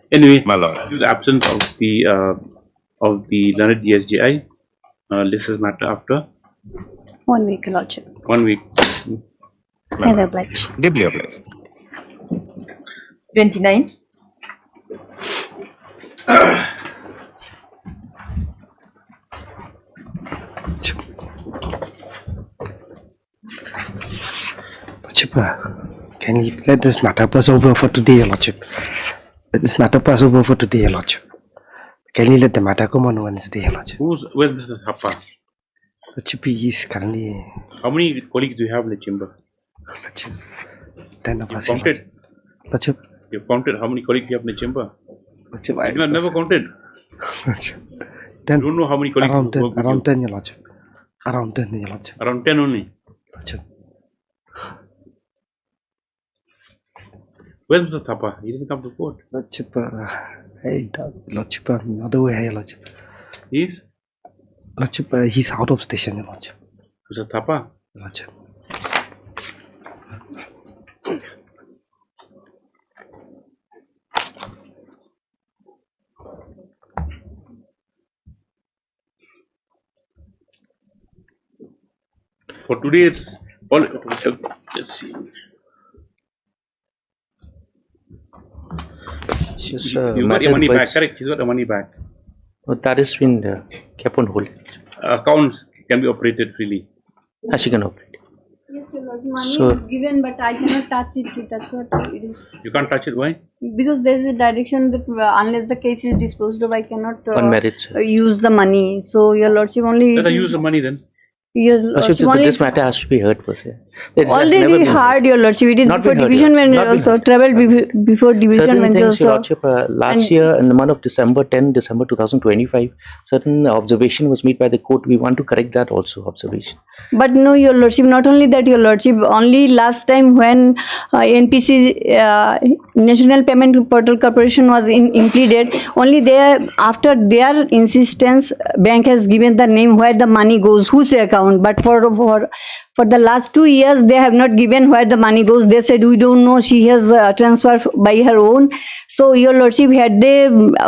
Anyway, my lord, due to the absence of the learned DSGI, this is matter after 1 week, Your Lordship. 1 week. Never obliged. Deeply obliged. 29. Lordship, can you let this matter pass over for today, Your Lordship? Let this matter pass over for today, Your Lordship. Can you let the matter come on Wednesday, Your Lordship? Where's Mr. Thapa? Lordship, he is currently... How many colleagues do you have in the chamber? Lordship, 10 of us. Counted? Lordship. You've counted how many colleagues you have in the chamber? Lordship, you have never counted. Lordship. You don't know how many colleagues around 10, work with around you. 10, Your Lordship. Around 10, Your Lordship. Around 10 only? Lordship. Where's Mr. Thapa? He didn't come to court. Lordship, Lordship, another way here, Lordship. He's? Lordship, he's out of station, Your Lordship. Mr. Thapa? Lordship. For today, it's all. Let's see. You got your money back, correct? You got the money back. But that has been kept on hold. Accounts can be operated freely. She can operate. Yes, money So- is given, but I cannot touch it. That's what it is. You can't touch it. Why? Because there is a direction that unless the case is disposed of, I cannot On merits. use the money. So, Your Lordship only. Let us use the money then. Your Lordship, Lordship, but only this matter has to be heard per se. It has never already been heard, Your Lordship. It is Not before been heard, division Your bench Lordship. Not been also, heard. travelled before division Certain bench things, Your also. Lordship, last And- year in the month of December, 10 December 2025, certain observation was made by the court. We want to correct that also, observation. But no, Your Lordship, not only that, Your Lordship, only last time when NPC, National Payment Portal Corporation was implemented, only there, after their insistence, bank has given the name where the money goes, whose account. But for the last 2 years, they have not given where the money goes. They said, we don't know, she has transferred by her own. So, Your Lordship, had they, had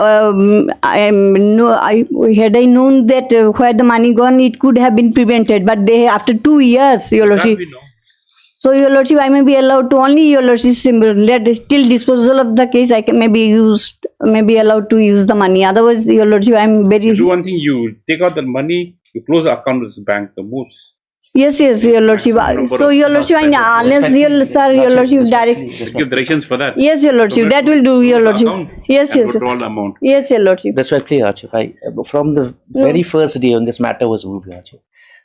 I known that where the money gone, it could have been prevented. But they, after 2 years, Your Lordship. So, Your Lordship, I may be allowed to only, Your Lordship, till disposal of the case, I can maybe allowed to use the money. Otherwise, Your Lordship, I am very. You do one thing, you take out the money, you close the account with the bank, the most. Yes, Your Lordship. So, Your Lordship, unless Your Lordship direct. Give directions for that. Yes, Your Lordship, that will do, Your Lordship. Yes, And yes. withdraw the amount. Yes, Your Lordship. That's why, clear, Lordship. From the very first day when this matter was moved, Lordship,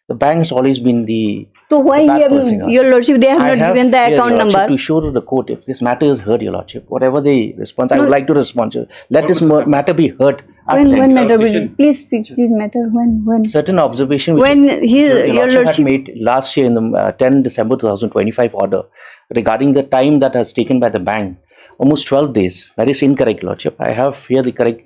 the bank has always been the. So, why bad here, person, Your Lordship, they have I not given the here, account Your Lordship, number? to show to the court if this matter is heard, Your Lordship. Whatever they respond, I No. would like to respond to. Let this matter be heard. at When length. matter will you please fix this matter? When? Certain observation which When which Your Your Lordship Lordship. had made last year in the 10 December 2025 order regarding the time that has taken by the bank, almost 12 days. That is incorrect, Lordship. I have here the correct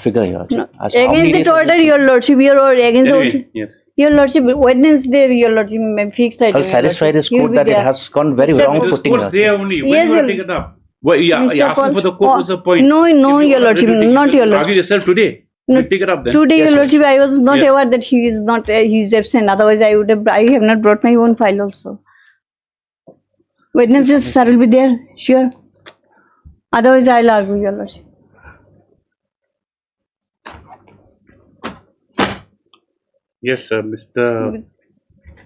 figure, Your Lordship. As to how many Against days that it order, has Your Lordship, against Anyway, order. yes. Your Lordship, Wednesday, Your Lordship, fixed item. I'll Your satisfy Lordship. this He will court be that it there. has gone very Mr. wrong Paul. footing, Court's there Lordship. only. When Yes, you Your want to take it up? Well, you're Mr. asking Paul. for the court, what's the point? No, If Your you Lordship, already not Your argue Lordship. yourself today. No. You take it up then. Today, Yes, Your Lordship, I was not Yes. aware that he is not, he is absent. Otherwise, I have not brought my own file also. Wednesday, sir will be there, sure. Otherwise, I'll argue, Your Lordship. Yes, Mr.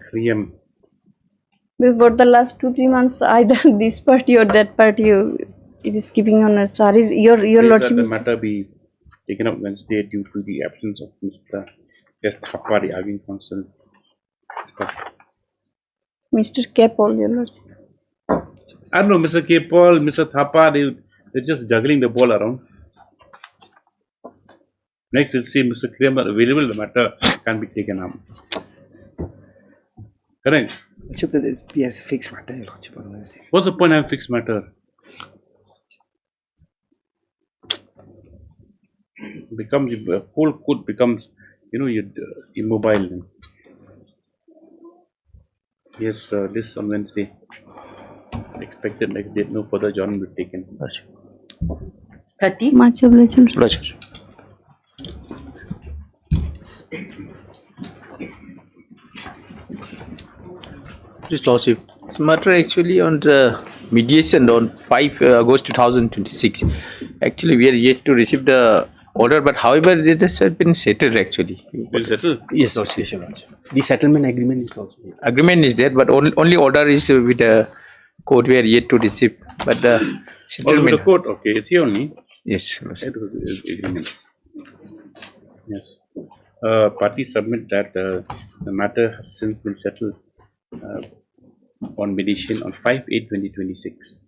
Kriyam. For the last 2-3 months, either this party or that party, it is keeping on. Sorry, Your Please Lordship. that the matter be taken up Wednesday due to the absence of Mr. S. Thapa, the arguing counsel. Mr. Capol, Your Lordship. I don't know, Mr. K. Paul, Mr. Thapa, they're just juggling the ball around. Next, we'll see Mr. Kriyam are available, the matter can be taken up. Correct? Yes, fixed matter, Your Lordship. What's the point of fixed matter? Becomes the whole court becomes, you're immobile. Then. Yes, this on Wednesday. Expected next date. No further adjournment will be taken. 30. Much obliged. Lordship. This Lordship, this matter actually on the mediation on 5 August 2026. Actually, we are yet to receive the order, but however, it has been settled actually. Will settle? Yes, Lordship. The settlement agreement is also here. agreement is there, but only order is with the court. We are yet to receive, but the Also settlement. the court, okay, it's here only. Yes, Lordship. That was the agreement. Yes. Parties submit that the matter has since been settled on mediation on 5/8/2026.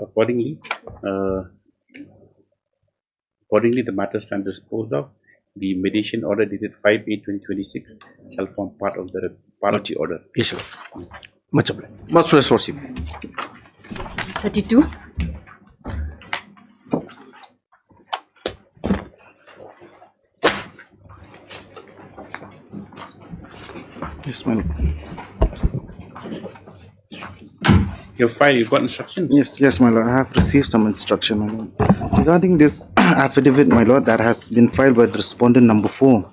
Accordingly, the matter stands disposed of. The mediation order dated 5/8/2026 shall form part of the order. Yes, sir. Much obliged. Much less, Lordship. 32. Yes, my lord. Your file, you got instructions? Yes, my lord. I have received some instruction, my lord. Regarding this affidavit, my lord, that has been filed by the respondent number 4.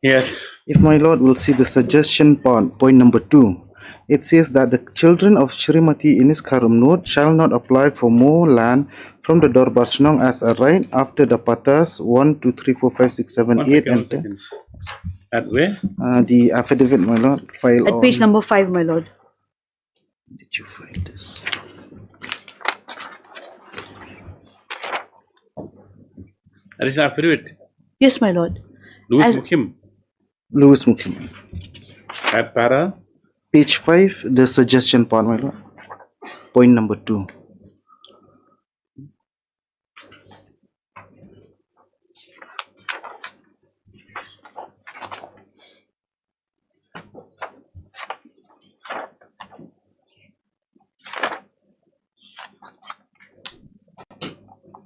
Yes. If my lord will see the suggestion part, point number 2, it says that the children of Shrimati Inis Karumnod shall not apply for more land from the Dor Barsnong as a right after the patas 1, 2, 3, 4, 5, 6, 7, 8 and 10. At where? The affidavit, my lord, file At page number 5, my lord. Did you find this? That is affidavit. Yes, my lord. Louis As- Mukim. Louis Mukim. At para? Page 5, the suggestion part, my lord. Point number 2.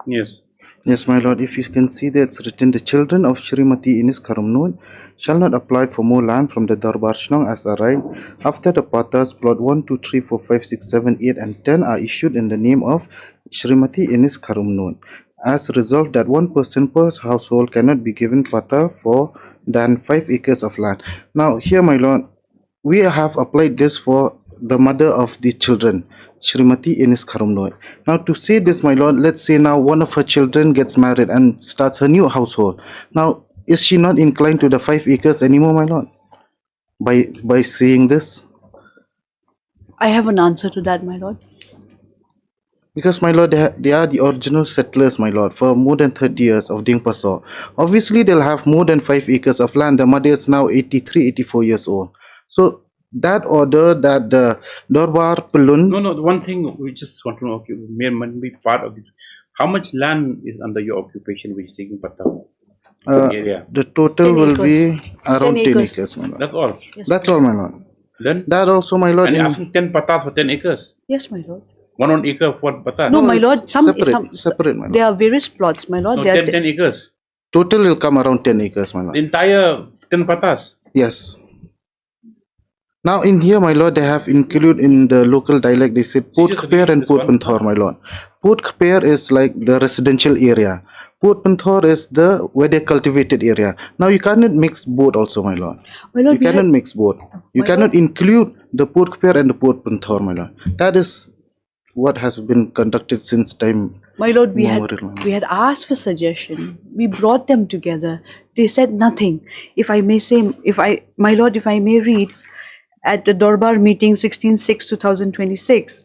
Yes. Yes, my lord, if you can see that it's written, the children of Shrimati Ines Karumnoon shall not apply for more land from the Darbar Shnong as a right after the patas plot 1, 2, 3, 4, 5, 6, 7, 8 and 10 are issued in the name of Shrimati Ines Karumnoon. As resolved that one person per household cannot be given pata for than 5 acres of land. Now here, my lord, we have applied this for the mother of the children, Shrimati Ines Karumnoy. Now to say this, my lord, let's say now one of her children gets married and starts her new household. Now, is she not inclined to the 5 acres anymore, my lord? By saying this? I have an answer to that, my lord. Because, my lord, they are the original settlers, my lord, for more than 30 years of Ding Paso. Obviously, they'll have more than 5 acres of land. The mother is now 83, 84 years old. So, that order that the Dorbar Pelun... No, the one thing we just want to know, okay, may be part of it. How much land is under your occupation which is taking pata? Area? The total will be around 10 acres, my lord. That's all? Yes, That's all, my lord. Then? That also, my lord. And you're asking 10 patas for 10 acres? Yes, my lord. 1 acre for 1 pata? No, my lord, separate, my lord. There are various plots, my lord. No, There 10 acres? Total will come around 10 acres, my lord. The entire 10 patas? Yes. Now in here, my lord, they have included in the local dialect, they said Port Khaper and Port Panthor, my lord. Port Khaper is like the residential area. Port Panthor is the where they cultivated area. Now you cannot mix both also, my lord. My lord, you cannot mix both. You cannot include the Port Khaper and the Port Panthor, my lord. That is what has been conducted since time. My lord, we had asked for suggestion. We brought them together. They said nothing. If I may say, my lord, if I may read, at the Dorbar meeting 16/6/2026,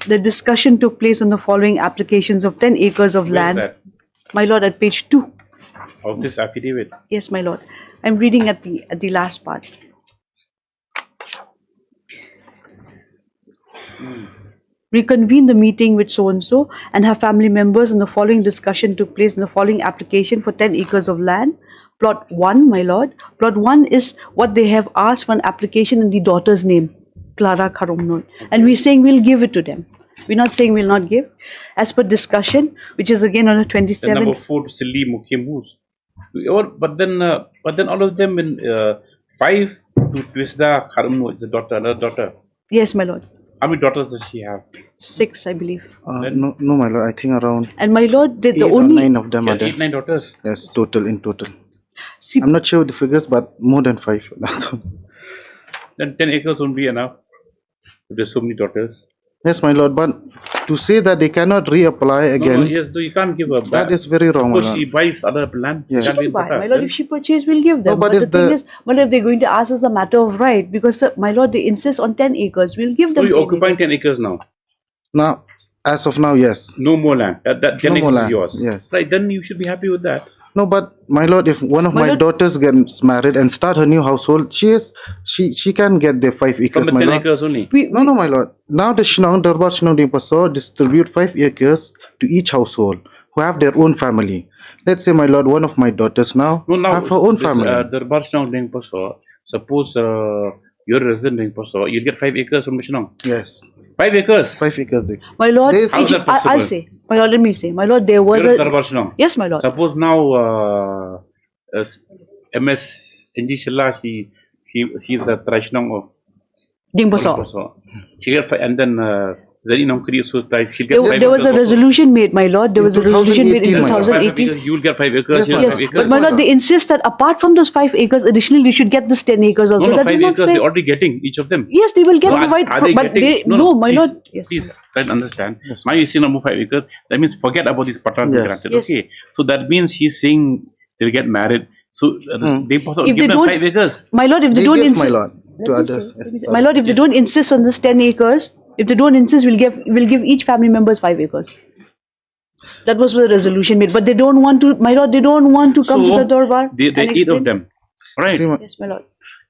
the discussion took place on the following applications of 10 acres of land. Where is that? My lord, at page 2. Of this affidavit? Yes, my lord. I'm reading at the last part. Reconvene the meeting with so-and-so and her family members, and the following discussion took place in the following application for 10 acres of land. Plot 1, my lord. Plot 1 is what they have asked for an application in the daughter's name, Clara Karumnoy. And we're saying we'll give it to them. We're not saying we'll not give. As per discussion, which is again on the 27th. Number 4, Silly Mukhimus. But then all of them in 5 to Twisda Karumnoy, the daughter, another daughter. Yes, my lord. How many daughters does she have? 6, I believe. No, my lord, I think around. And my lord, the 8 only or 9 of them are there. 8, 9 daughters? Yes, in total. I'm not sure the figures, but more than 5. That's all. Then 10 acres won't be enough. If there's so many daughters. Yes, my lord, but to say that they cannot reapply again. No, yes, you can't give up. That is very wrong, my Because lord. she buys other land. Yes. She can buy, my lord. If she purchase, we'll give them. No, but the it's thing is, my lord, if they're going to ask us a matter of right, because my lord, they insist on 10 acres, we'll give them. So you're occupying 10 acres now? Now, as of now, yes. No more land. That 10 No more acres is land, yours. yes. Right, then you should be happy with that. No, but my lord, if one of my daughters gets married and start her new household, she can get the 5 acres. From the my 10 lord. acres only? No, my lord. Now the Darbar Shnong Dimpaso distribute 5 acres to each household who have their own family. Let's say, my lord, one of my daughters now have her own family. Darbar Shnong Ding Paso, suppose you're a resident in Paso, you get 5 acres from Shnong. Yes. 5 acres? 5 acres. My lord, How is that possible? I'll say. My lord, let me say. My lord, there was You're a Darbar Shnong. Yes, my lord. Suppose now MS NG Shilla, she's the Trashnong of Ding Paso. She get and then Zari Namkri so type she'll get 5 acres. There was a resolution made, my lord. There was a resolution made in 2018. You will get 5 acres. Yes, but my lord, they insist that apart from those 5 acres, additionally, you should get this 10 acres also. No, that 5 is not acres fair. they're already getting, each of them. Yes, they will get No, provided, are they but getting? they No, my please, lord. Yes. Please try to understand. Now you see number 5 acres. That means forget about this patan Yes. granted. Yes. Okay, so that means he's saying they'll get married. So they possibly If give they them don't, 5 acres. my lord, if they don't insist, my lord, to others. my lord, if they don't insist on this 10 acres, if they don't insist, we'll give each family members 5 acres. That was the resolution made, but they don't want to, my lord, they don't want to come to the Dorbar. They and 8 of explain. them, right? Yes, my lord.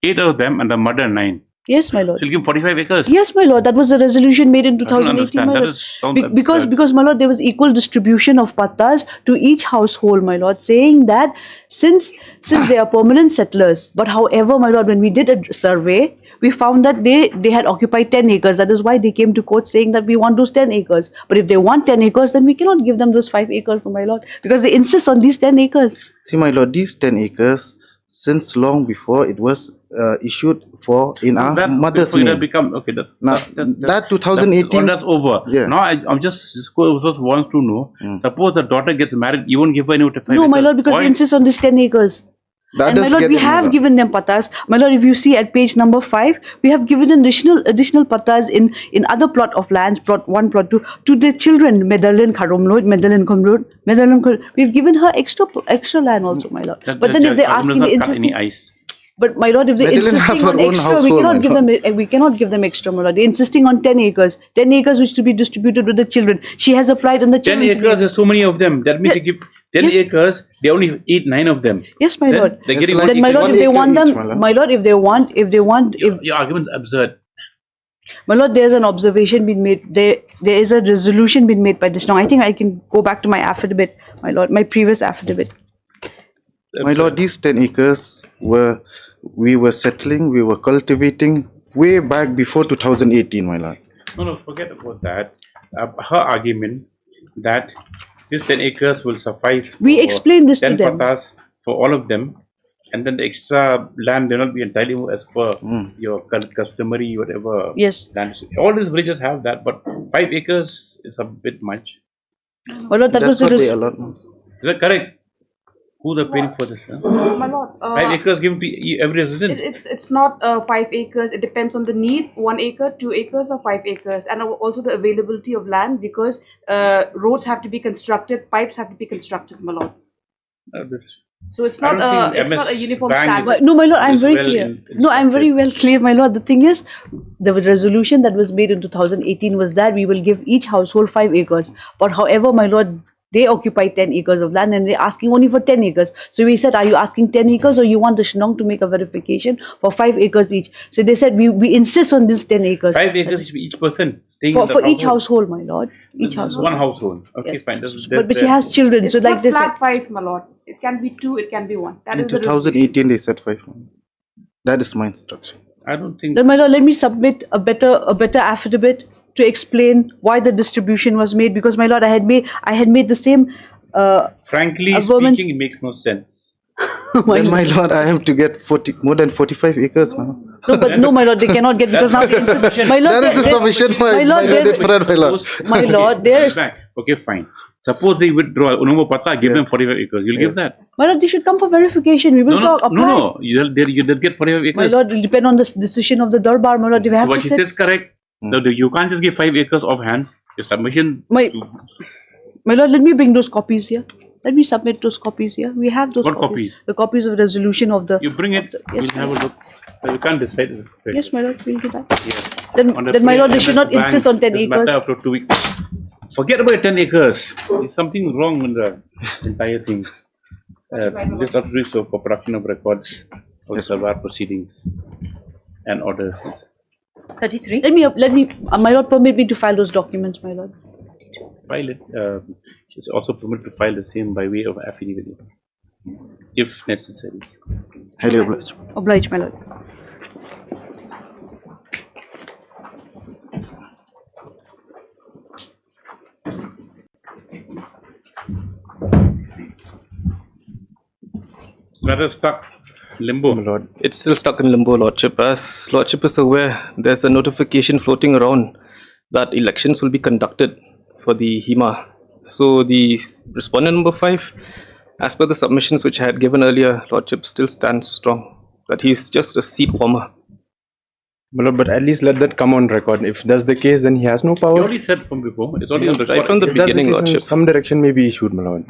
8 of them and the murder 9. Yes, my lord. So you'll give 45 acres. Yes, my lord. That was a resolution made in 2018, my That lord. is sounds Because my lord, there was equal distribution of pattas to each household, my lord, saying that since they are permanent settlers, but however, my lord, when we did a survey, we found that they had occupied 10 acres. That is why they came to court saying that we want those 10 acres. But if they want 10 acres, then we cannot give them those 5 acres, my lord, because they insist on these 10 acres. See, my lord, these 10 acres, since long before it was issued for in our mother's name. That become okay. That 2018. That's over. Yeah. Now I'm just want to know. Suppose the daughter gets married, you won't give her any 5 No, my acres. lord, because Why? they insist on this 10 acres. That And my lord, we have given them pattas. My lord, if you see at page number 5, we have given additional pattas in other plot of lands, plot 1, plot 2, to the children, Medallion Karomlod, Medallion Komlod, Medallion. We've given her extra land also, my lord. But then if they're asking, they insisting. But my lord, if they're Medallion have insisting her on own extra, household, we cannot give them extra, my lord. They're insisting on 10 acres. 10 acres which to be distributed with the children. She has applied on the 10 children's acres, there's so many of them. That means they give 10 Yes. acres, they only eat 9 of them. Yes, my Then lord. they're getting Then, my lord, if they want them, my lord, if they want, Your argument's absurd. my lord, there's an observation being made. There is a resolution being made by this. Now, I think I can go back to my affidavit, my lord, my previous affidavit. My lord, these 10 acres we were settling, we were cultivating way back before 2018, my lord. No, forget about that. Her argument that this 10 acres will suffice. We explained this to 10 them. pattas for all of them, and then the extra land will not be entirely as per your customary whatever. Yes. Land. All these villages have that, but 5 acres is a bit much. My lord, that That's was what they a allot. Is that correct? Who's the paying for this? Huh? My lord, 5 acres given to every resident. it's not 5 acres. It depends on the need. 1 acre, 2 acres, or 5 acres, and also the availability of land, because roads have to be constructed, pipes have to be constructed, my lord. So it's not a uniform standard. No, my lord, I'm very clear. No, I'm very well clear, my lord. The thing is, the resolution that was made in 2018 was that we will give each household 5 acres. But however, my lord, they occupy 10 acres of land and they're asking only for 10 acres. So we said, are you asking 10 acres or you want the Shnong to make a verification for 5 acres each? So they said, we insist on this 10 acres. 5 acres for each person staying in the For each household, my lord. Each This is household. one household. Okay, Yes. fine. But she has children, It's so like not this. flat 5, my lord. It can be 2, it can be 1. That In is the 2018, they said 5. That is my instruction. I don't think. Then, my lord, let me submit a better affidavit to explain why the distribution was made, because my lord, I had made the same. Frankly government- speaking, it makes no sense. Then, my lord, I have to get more than 45 acres now. No, but no, my lord, they cannot get, because now they insist. My lord, That is the submission my lord different, my lord. My lord, there is. Okay, fine. Suppose they withdraw Unomo Pata, give them 45 acres. You'll give that? My lord, they should come for verification. We will talk. Apply. No. You'll get 45 acres. My lord, it will depend on the decision of the Darbar. My lord, they have So what to she sit. says correct. No, you can't just give 5 acres offhand. Your submission. My lord, let me bring those copies here. Let me submit those copies here. We have those What copies? The copies of resolution of the. You bring it. We'll have a look. You can't decide. Yes, my lord, we'll do that. Yes. Then my lord, they should not MS insist on 10 this acres. matter after 2 weeks. Forget about 10 acres. There's something wrong in the entire thing. This authorities for production of records of Sarwar proceedings and orders. 33. Let me. My lord, permit me to file those documents, my lord. File it. She's also permitted to file the same by way of affidavit, if necessary. Highly obliged. Oblige, my lord. Matter stuck limbo. Lord, it's still stuck in limbo, Lordship. As Lordship is aware, there's a notification floating around that elections will be conducted for the HEMA. So the respondent number 5, as per the submissions which I had given earlier, Lordship still stands strong that he's just a seat warmer. My lord, but at least let that come on record. If that's the case, then he has no power. You already said from before. It's already on the Right from the If that's beginning, case, then Lordship. some direction may be issued, my lord.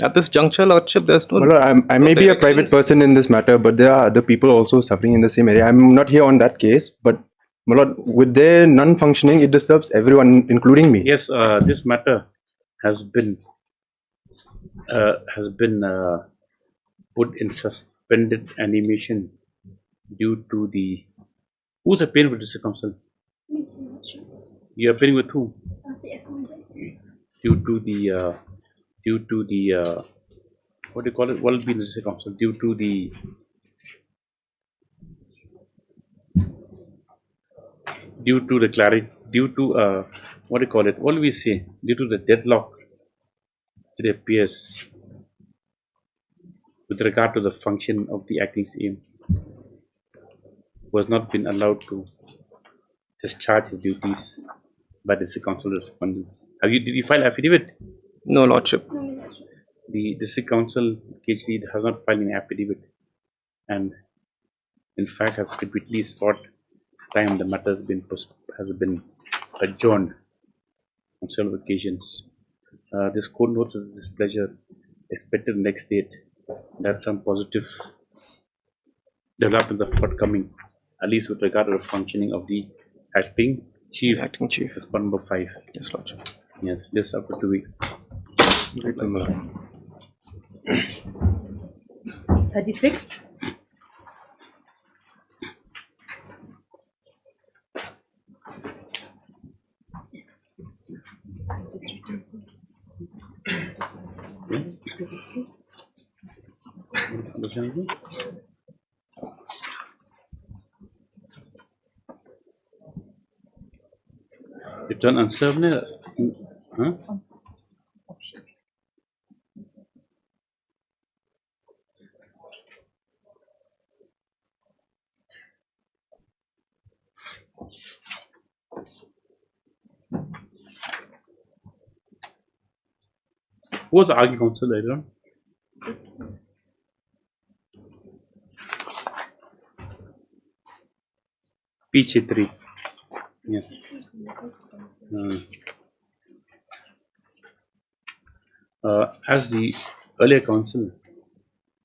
At this juncture, Lordship, there's no. My lord, I may be a private person in this matter, but there are other people also suffering in the same area. I'm not here on that case, but my lord, with their non-functioning, it disturbs everyone, including me. Yes, this matter has been put in suspended animation due to the who's appearing with district council? You're appearing with whom? Due to the what do you call it? What will be in the district council? Due to the clarity, due to what do you call it? What do we say? Due to the deadlock, it appears with regard to the function of the acting CM, who has not been allowed to discharge his duties by the district council respondents. Did you file affidavit? No, Lordship. The district council KC has not filed an affidavit, and in fact has repeatedly sought time the matter has been adjourned on several occasions. This court notes its displeasure expected next date that some positive developments are forthcoming, at least with regard to the functioning of the acting chief. Acting chief. That's point number 5. Yes, Lordship. Yes, this after 2 weeks. 36. Return unserved, huh? Who was the arguing counsel later on? P3. Yes. As the earlier counsel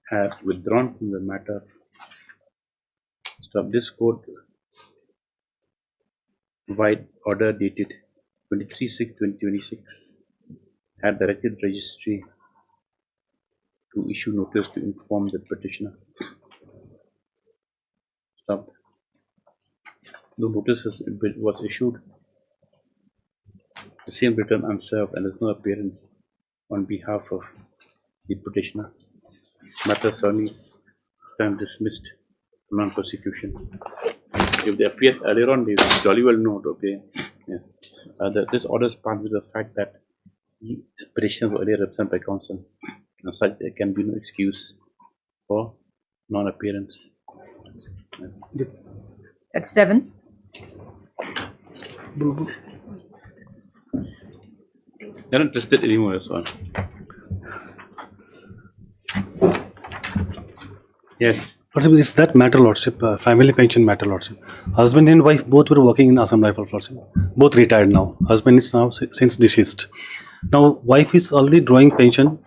had withdrawn from the matter, so this court wide order dated 23/6/2026 had directed registry to issue notice to inform the petitioner. Stop. The notice was issued, the same returned unserved, and there is no appearance on behalf of the petitioner. Matter certainly stand dismissed for non-prosecution. If they appeared earlier on, they jolly well know. Okay, yeah. This order is part with the fact that the petitioner was earlier represented by counsel, and such there can be no excuse for non-appearance. Yes. That's 7. They're not listed anymore as well. Yes. Lordship, is that matter, Lordship, family pension matter, Lordship. Husband and wife both were working in Assam Rifles, Lordship. Both retired now. Husband is now since deceased. Now, wife is already drawing pension,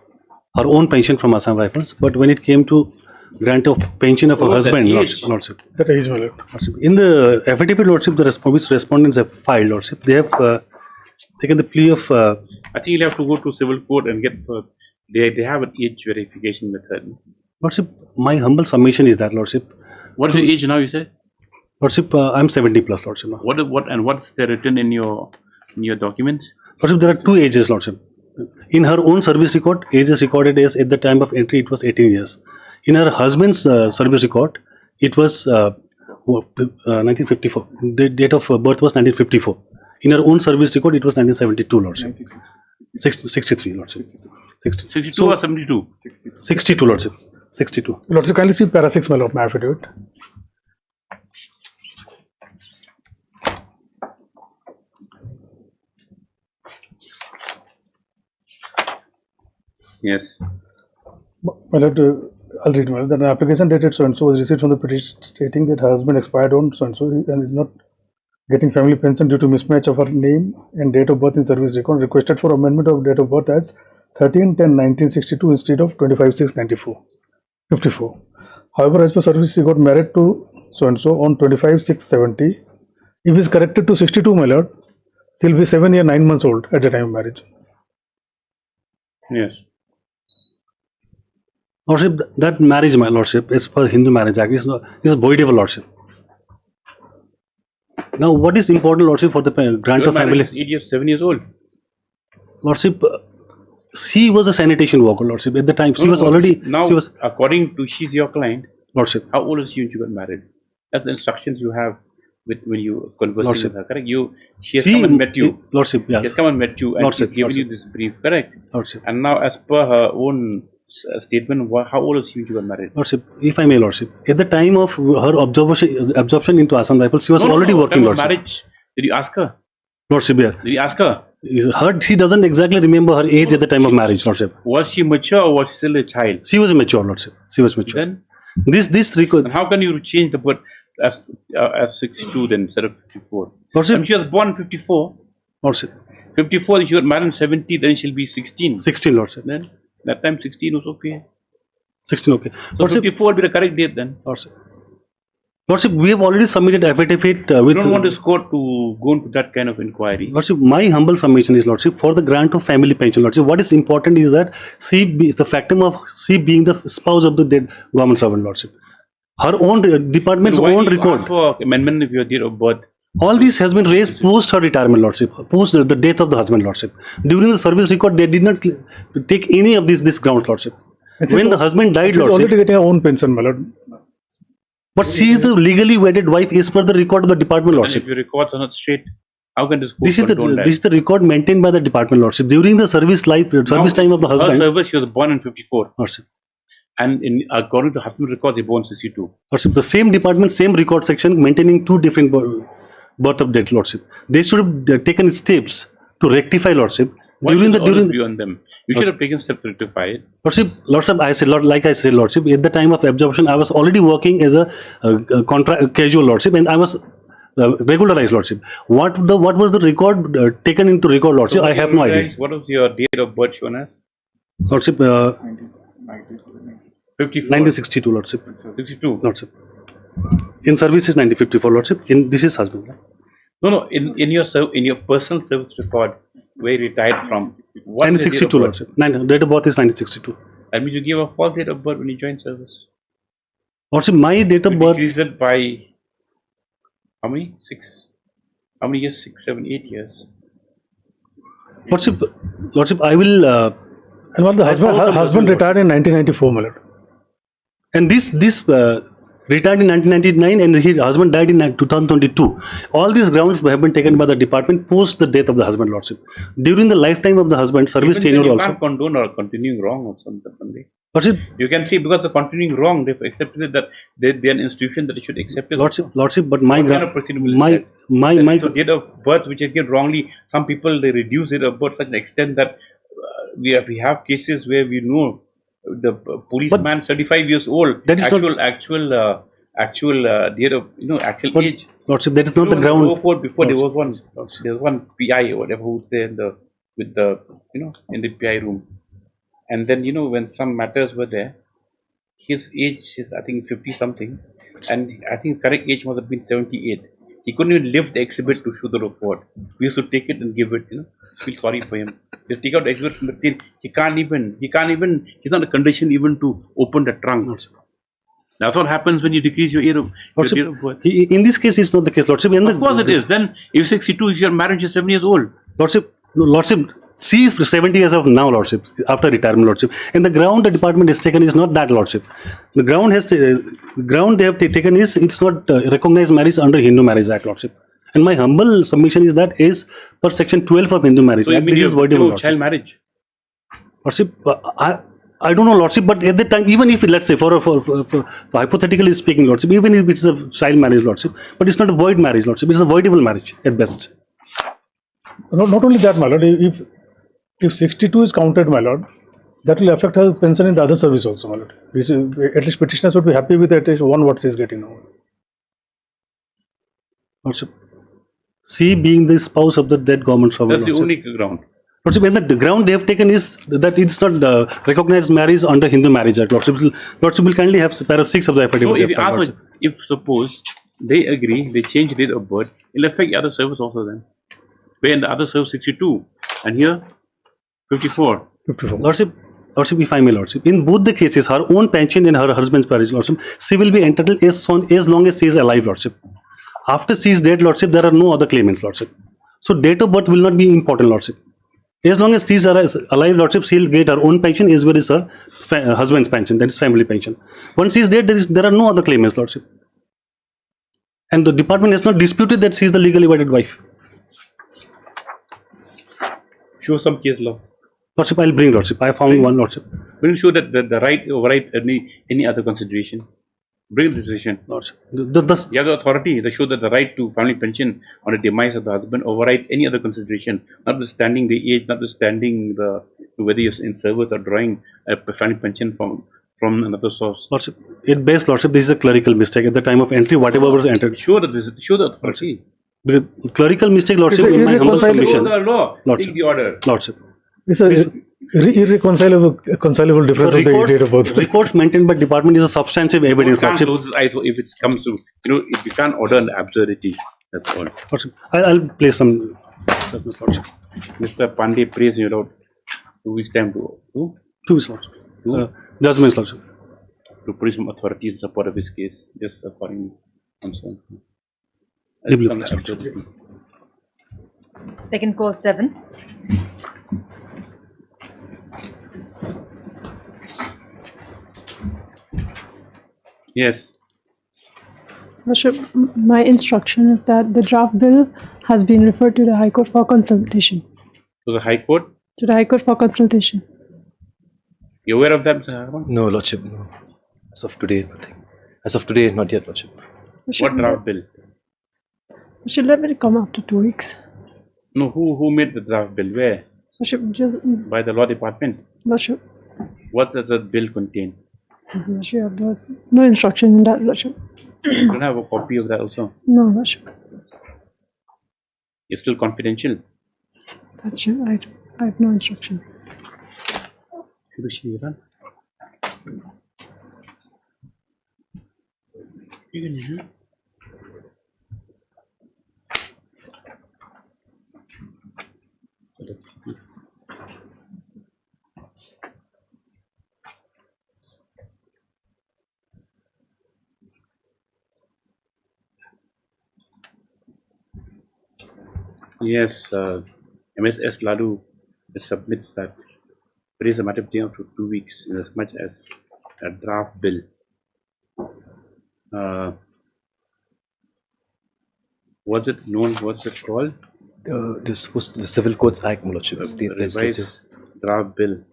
her own pension from Assam Rifles, but when it came to grant of pension of her husband, Lordship. That age, my lord. Lordship. In the affidavit, Lordship, which respondents have filed, Lordship, they have taken the plea of. I think you'll have to go to civil court and get. They have an age verification method. Lordship, my humble submission is that, Lordship. What is your age now? You say? Lordship, I'm 70 plus, Lordship. Now. What's there written in your documents? Lordship, there are 2 ages, Lordship. In her own service record, age is recorded as at the time of entry it was 18 years. In her husband's service record, it was 1954. The date of birth was 1954. In her own service record, it was 1972, Lordship. 63, Lordship. 62 or 72? 62, Lordship. 62. Lordship, kindly see para 6, my lord, my affidavit. Yes. My lord, I'll read, my lord. That an application dated so and so was received from the petitioner stating that her husband expired on so and so and is not getting family pension due to mismatch of her name and date of birth in service record. Requested for amendment of date of birth as 13/10/1962 instead of 25/6/54. However, as per service record, married to so and so on 25/6/70. If he is corrected to 62, my lord, she will be 7 years 9 months old at the time of marriage. Yes. Lordship, that marriage, my lordship, is per Hindu Marriage Act, is voidable, lordship. Now, what is important, lordship, for the grant Your of marriage family? is 8 years, 7 years old. Lordship, she was a sanitation worker, lordship. At the time, she No, was no, already. now, She was, according to she's your client. lordship. How old is she when she got married? That's the instructions you have with when you conversing Lordship. with her. Correct? She has come and met you. Lordship, yes. She has come and met you, and Lordship, she's given lordship. you this brief. Correct? Lordship. And now, as per her own statement, how old is she when she got married? Lordship, if I may, lordship, at the time of her absorption into Assam Rifles, she was already working, Time of lordship. marriage. Did you ask her? Lordship, yeah. Did you ask her? She doesn't exactly remember her age at the time of marriage, lordship. Was she mature or was she still a child? She was mature, lordship. She was mature. Then? This record. And how can you change the birth as 62 then instead of 54? Lordship. She was born 54. Lordship. 54, she was married in 70, then she'll be 16. 16, lordship. Then that time 16 was okay. 16, okay. So 54 will be the correct date then. Lordship. Lordship, we have already submitted affidavit with. You don't want this court to go into that kind of inquiry. Lordship, my humble submission is, lordship, for the grant of family pension, lordship, what is important is that the factum of she being the spouse of the dead government servant, lordship. Her own department's Why own do you record. ask for amendment if your date of birth? All this has been raised post her retirement, lordship, post the death of the husband, lordship. During the service record, they did not take any of this grounds, lordship. When the husband died, She's lordship. already getting her own pension, my lord. But she is the legally wedded wife as per the record of the department, And lordship. if your records are not straight, how can this court This is condone that? the record maintained by the department, lordship. During the service time of the Her husband. service, she was born in 54. Lordship. And according to husband records, he born 62. Lordship, the same department, same record section maintaining two different birth of death, lordship. They should have taken steps to rectify, lordship. Why should the onus be on them? You should have taken steps to rectify it. Lordship, I said, like I said, lordship, at the time of absorption, I was already working as a casual, lordship, and I was regularized, lordship. What was the record taken into record, lordship? So I have no idea. What was your date of birth shown as? Lordship, 54. 1962, lordship. 62. Lordship. In service is 1954, lordship. This is husband. No. In your personal service record, where you retired from, what is the date of 1962, birth? lordship. Date of birth is 1962. That means you gave a false date of birth when you joined service. Lordship, my date of birth. Increased it by how many? 6. How many years? 6, 7, 8 years. Lordship, I will. And while the husband retired in 1994, my lord. And this retired in 1999 and his husband died in 2022. All these grounds have been taken by the department post the death of the husband, lordship. During the lifetime of the husband, service tenure you also. can't condone or continuing wrong or something. Lordship, you can see because of continuing wrong, they've accepted it that they're an institution that they should accept it. Lordship, but my so date of birth which is given wrongly, some people they reduce it of birth to such an extent that we have cases where we know the policeman 35 years old. That is actual date of actual age. Lordship, that is not the ground. Before there was one PI or whatever who's there in the PI room, and then when some matters were there, his age is I think 50 something, and I think correct age must have been 78. He couldn't even lift the exhibit to show the report. We used to take it and give it. Feel sorry for him. Just take out the exhibit from the tin. He can't even. He's not in a condition even to open the trunk. That's what happens when you decrease your date of birth. In this case, it's not the case, lordship. Of course it is. Then if 62, if your marriage is 7 years old. Lordship, she is 70 years of now, lordship, after retirement, lordship. And the ground the department has taken is not that, lordship. The ground they have taken is it's not recognized marriage under Hindu Marriage Act, lordship. And my humble submission is that is per section 12 of Hindu Marriage Act. This is voidable, lordship. Child marriage. Lordship, I don't know, lordship, but at the time, even if let's say for hypothetically speaking, lordship, even if it's a child marriage, lordship, but it's not a void marriage, lordship. It's a voidable marriage at best. Not only that, my lord. If 62 is counted, my lord, that will affect her pension in the other service also, my lord. At least petitioners would be happy with at least what she is getting now. Lordship, she being the spouse of the dead government servant. That's the only ground. Lordship, and the ground they have taken is that it's not recognized marriage under Hindu Marriage Act. Lordship will kindly have para 6 of the affidavit. So if suppose they agree, they change date of birth, it'll affect the other service also then. Where in the other service 62 and here 54. Lordship, Lordship, if I may, Lordship, in both the cases, her own pension and her husband's marriage, Lordship, she will be entitled as long as she is alive, Lordship. After she is dead, Lordship, there are no other claimants, Lordship. So date of birth will not be important, Lordship. As long as she is alive, Lordship, she will get her own pension as well as her husband's pension, that is family pension. Once she is dead, there are no other claimants, Lordship. And the department has not disputed that she is the legally wedded wife. Show some case law. Lordship, I'll bring, Lordship. I found one, Lordship. Will you show that the right overrides any other consideration? Bring the decision. Lordship. You have the authority to show that the right to family pension on the demise of the husband overrides any other consideration, notwithstanding the age, notwithstanding whether you're in service or drawing a family pension from another source. Lordship, at best, Lordship, this is a clerical mistake. At the time of entry, whatever was entered. Show the authority. Clerical mistake, Lordship, in my humble submission. Show the law. Lordship. Take the order. Lordship. It's a irreconcilable difference of the date of birth. Records maintained by department is a substantive evidence, Lordship. If it comes to, if you can't order an absurdity, that's all. Lordship, I'll place some. Lordship. Mr. Pandey prays you out 2 weeks time to 2 weeks, Lordship. Judgments, Lordship. To produce some authorities in support of his case, just according concern. Second call 7. Yes. Lordship, my instruction is that the draft bill has been referred to the High Court for consultation. To the High Court? To the High Court for consultation. You aware of that, Mr. Harman? No, Lordship, no. As of today, nothing. As of today, not yet, Lordship. What draft bill? Lordship, let me come after 2 weeks. No, who made the draft bill? Where? Lordship, just... By the law department. Lordship. What does that bill contain? Lordship, there's no instruction in that, Lordship. You don't have a copy of that also? No, Lordship. It's still confidential? Lordship, I have no instruction. Yes, MSS Ladu submits that it is a matter of day after 2 weeks in as much as a draft bill. Was it known? What's it called? This was the Civil Codes Act, my Lordship. State legislature. Revised draft bill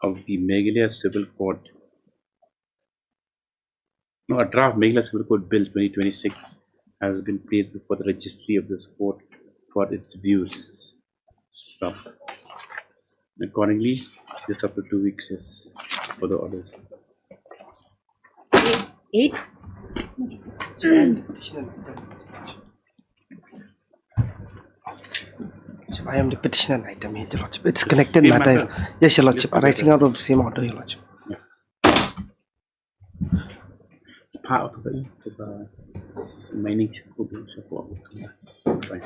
of the Meghalaya Civil Code. No, a draft Meghalaya Civil Code Bill 2026 has been placed before the registry of this court for its views. Stop. Accordingly, this up to 2 weeks is for the orders. 8. I am the petitioner item here, Your Lordship. It's connected matter. Yes, Your Lordship. Arising out of the same order, Your Lordship. Part of the mining support. Fine.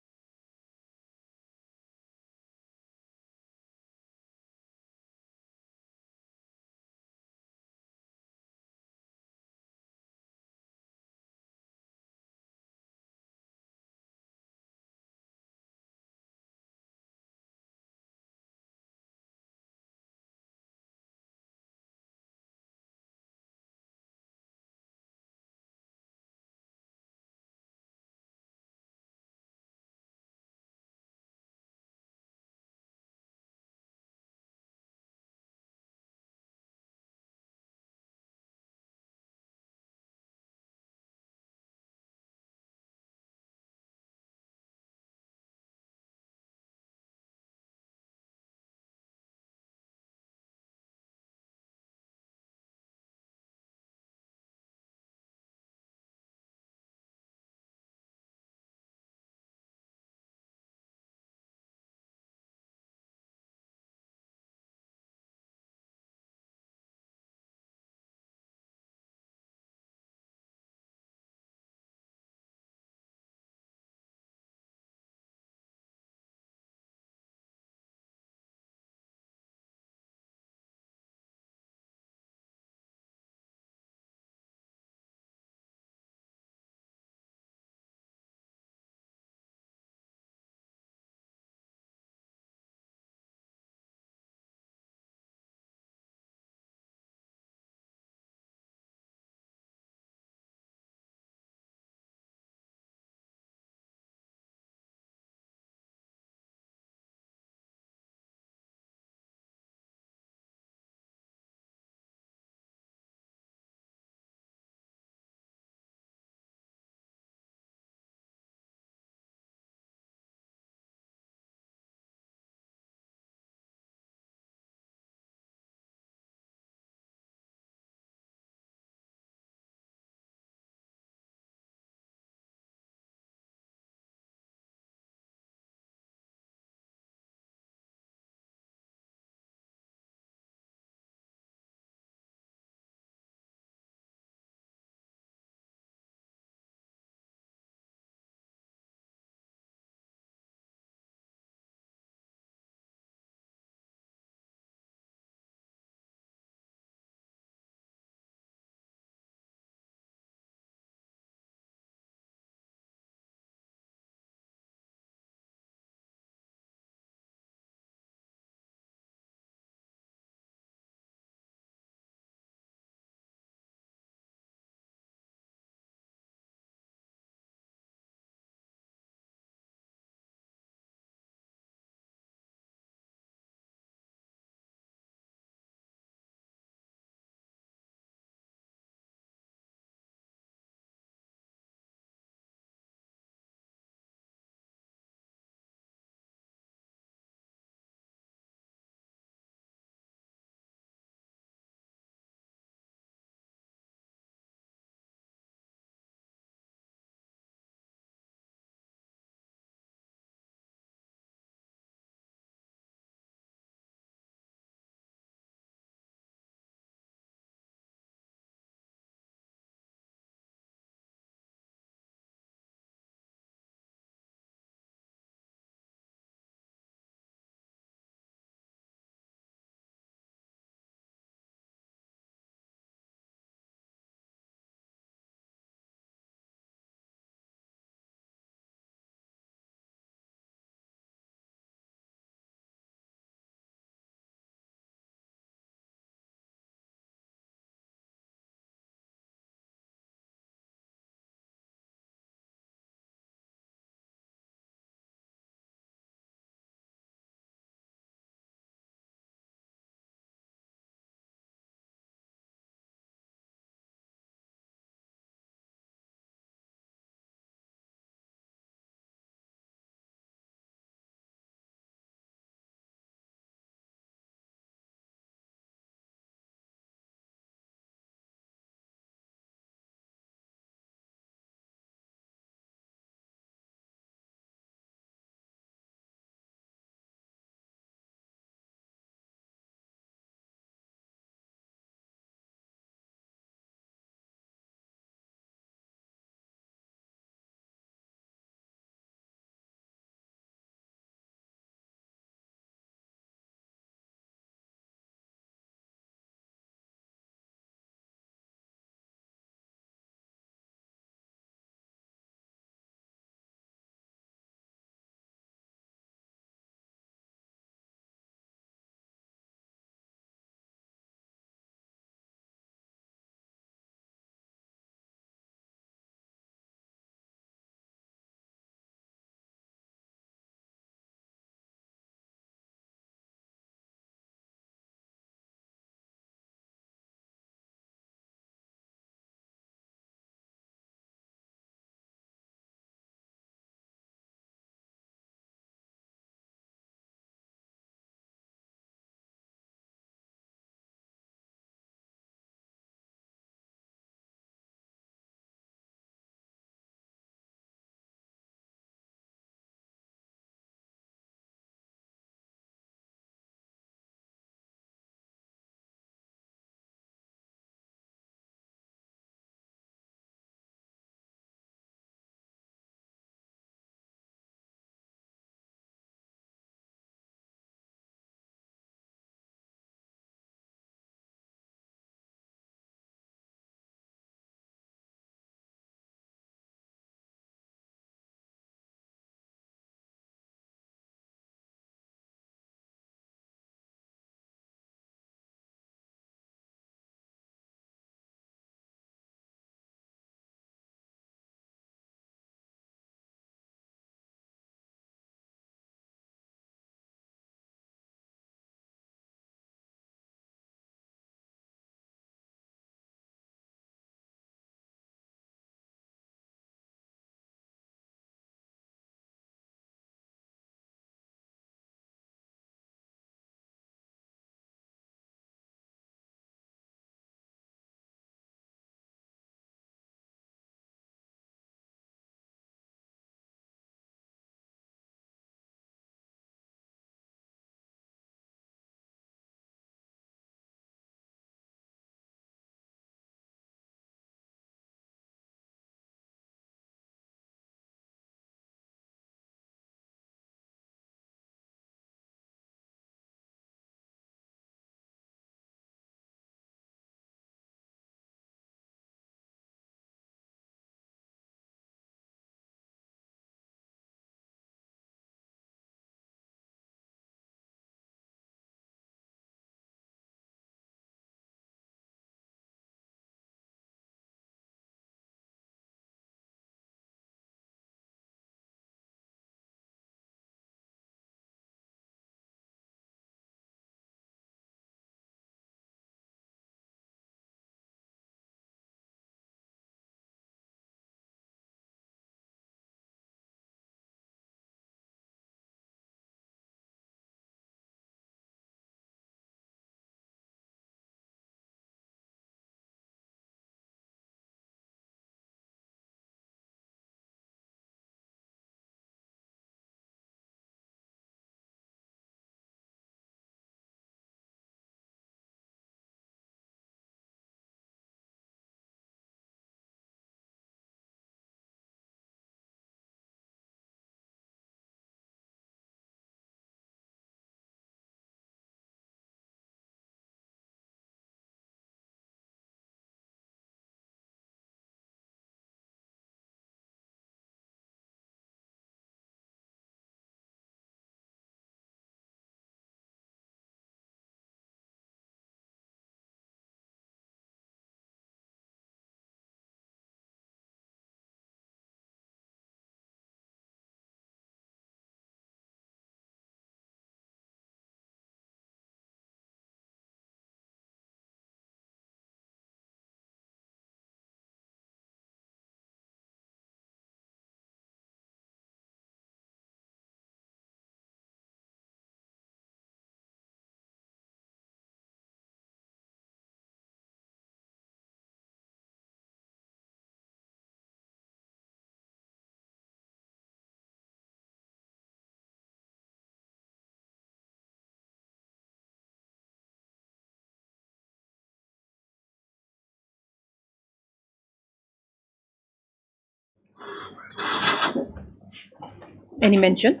Any mention?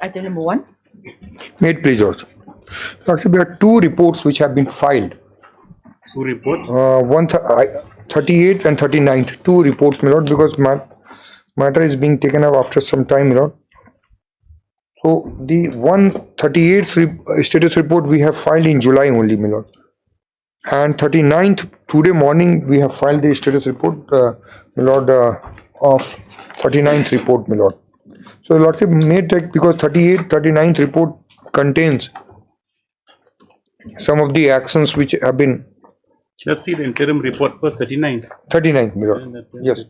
Item number 1. May it please also. Lordship, there are 2 reports which have been filed. 2 reports? 38 and 39th. 2 reports, my lord, because matter is being taken up after some time, my lord. So the 138th status report we have filed in July only, my lord. And 39th, today morning, we have filed the status report, my lord, of 39th report, my lord. So lordship may take, because 39th report contains some of the actions which have been. Let's see the interim report for 39th. 39th, my lord. Yes.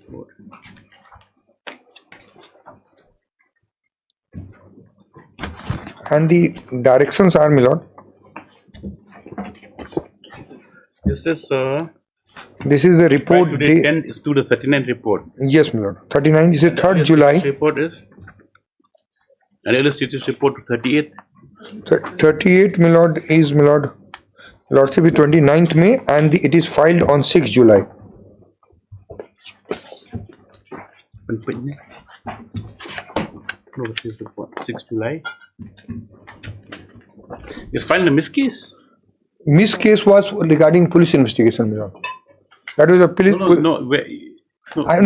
And the directions are, my lord. This is the report. Today 10 is to the 39th report. Yes, my lord. 39 is the 3rd July. Report is an earlier status report to 38th. 38, my lord, is, my lord, lordship is 29th May, and it is filed on 6th July. No, this is report 6th July. It's filed in a miss case. Miss case was regarding police investigation, my lord. That was a police.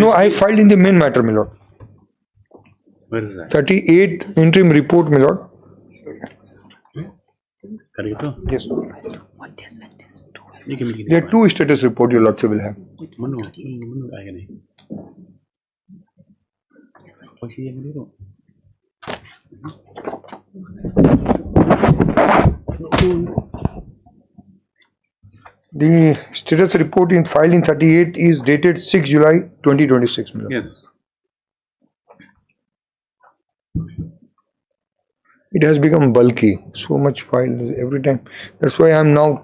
I filed in the main matter, my lord. Where is that? 38 interim report, my lord. Yes. There are 2 status reports your lordship will have. The status report in file in 38 is dated 6 July 2026. Yes. It has become bulky, so much file every time. That's why I am now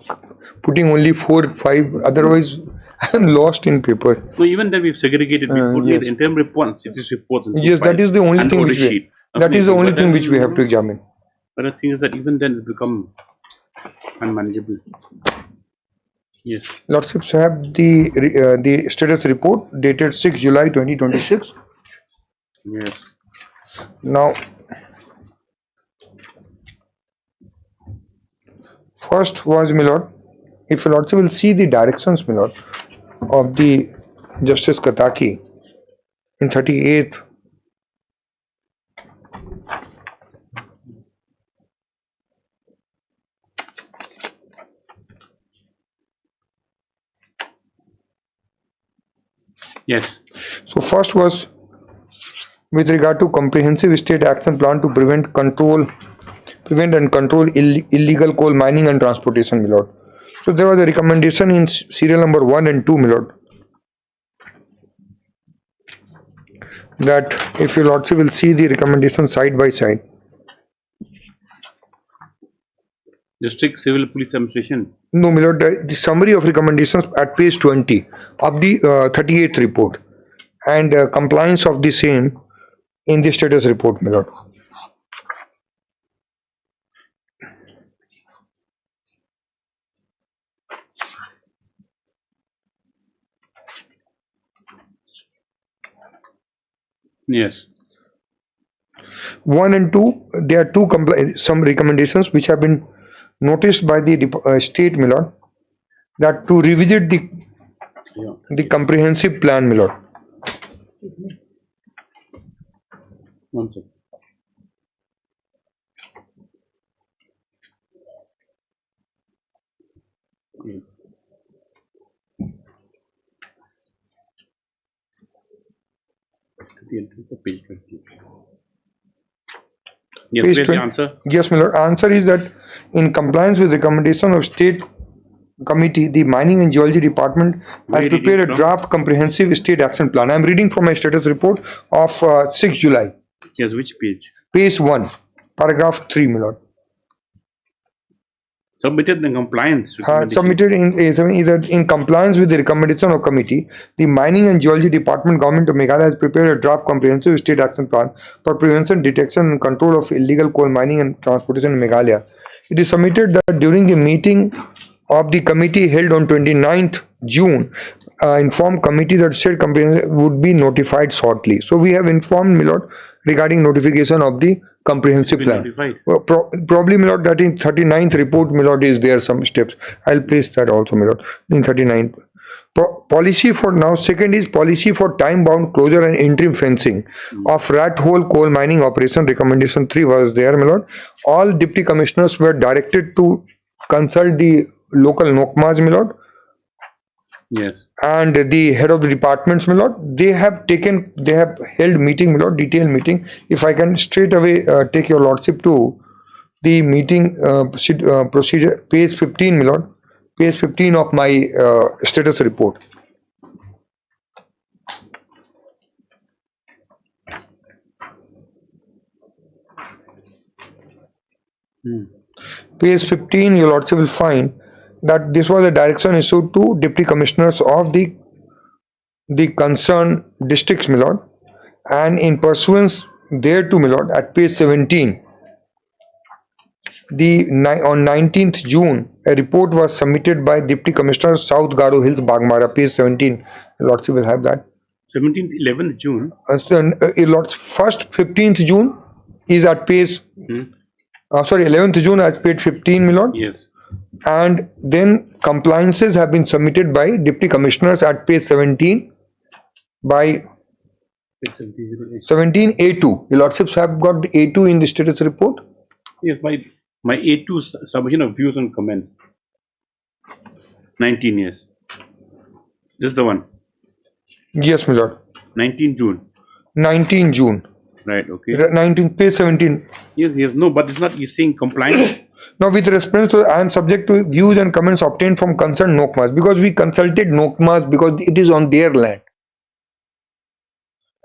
putting only 4, 5. Otherwise, I am lost in paper. No, even then we've segregated. We put yes. the interim report, status reports. Yes, that is the only thing which we. That is the only thing which we have to examine. But the thing is that even then it become unmanageable. Yes. Lordships have the status report dated 6 July 2026. Yes. Now, first was, my lord, if your lordship will see the directions, my lord, of the Justice Kataki in 38th. Yes. So first was with regard to comprehensive state action plan to prevent and control illegal coal mining and transportation, my lord. So there was a recommendation in serial number 1 and 2, my lord, that if your lordship will see the recommendation side by side. District Civil Police Administration. No, my lord, the summary of recommendations at page 20 of the 38th report, and compliance of the same in the status report, my lord. Yes. 1 and 2, there are some recommendations which have been noticed by the state, my lord, that to revisit the comprehensive plan, my lord. One second. Page 20. Yes, Page where's 20. the answer? Yes, my lord. Answer is that in compliance with recommendation of state committee, the mining and geology department has prepared a draft comprehensive state action plan. I am reading from my status report of 6 July. Yes, which page? Page 1, paragraph 3, my lord. Submitted in compliance. Submitted in compliance with the recommendation of committee, the Mining and Geology Department, Government of Meghalaya has prepared a draft comprehensive state action plan for prevention, detection and control of illegal coal mining and transportation in Meghalaya. It is submitted that during the meeting of the committee held on 29th June, informed committee that state comprehensive would be notified shortly. So we have informed Milord regarding notification of the comprehensive plan. Notified. Well, probably Milord that in 39th report Milord is there some steps. I'll place that also Milord in 39th. Policy for now, second is policy for time-bound closure and interim fencing of rat hole coal mining operation. Recommendation 3 was there, my lord. All deputy commissioners were directed to consult the local NOCMAs, my lord. Yes. And the head of the departments, my lord. They have held meeting, my lord, detailed meeting. If I can straight away take your lordship to the meeting procedure, page 15, my lord. Page 15 of my status report. Page 15, your lordship will find that this was a direction issued to deputy commissioners of the concerned districts, my lord, and in pursuance thereto, my lord, at page 17. On 19th June, a report was submitted by Deputy Commissioner South Garo Hills, Bagmara, page 17. Lordship will have that. 17th, 11th June. First 15th June is at page. Sorry, 11th June at page 15, my lord. Yes. And then compliances have been submitted by Deputy Commissioners at page 17 by 17 A2. The lordships have got the A2 in the status report. Yes, my A2 submission of views and comments. 19 years. This is the one. Yes, my lord. 19 June. 19 June. Right, okay. 19, page 17. Yes, no, but it's not, you're saying compliance. Now, with reference to, I am subject to views and comments obtained from concerned NOCMAs, because we consulted NOCMAs because it is on their land.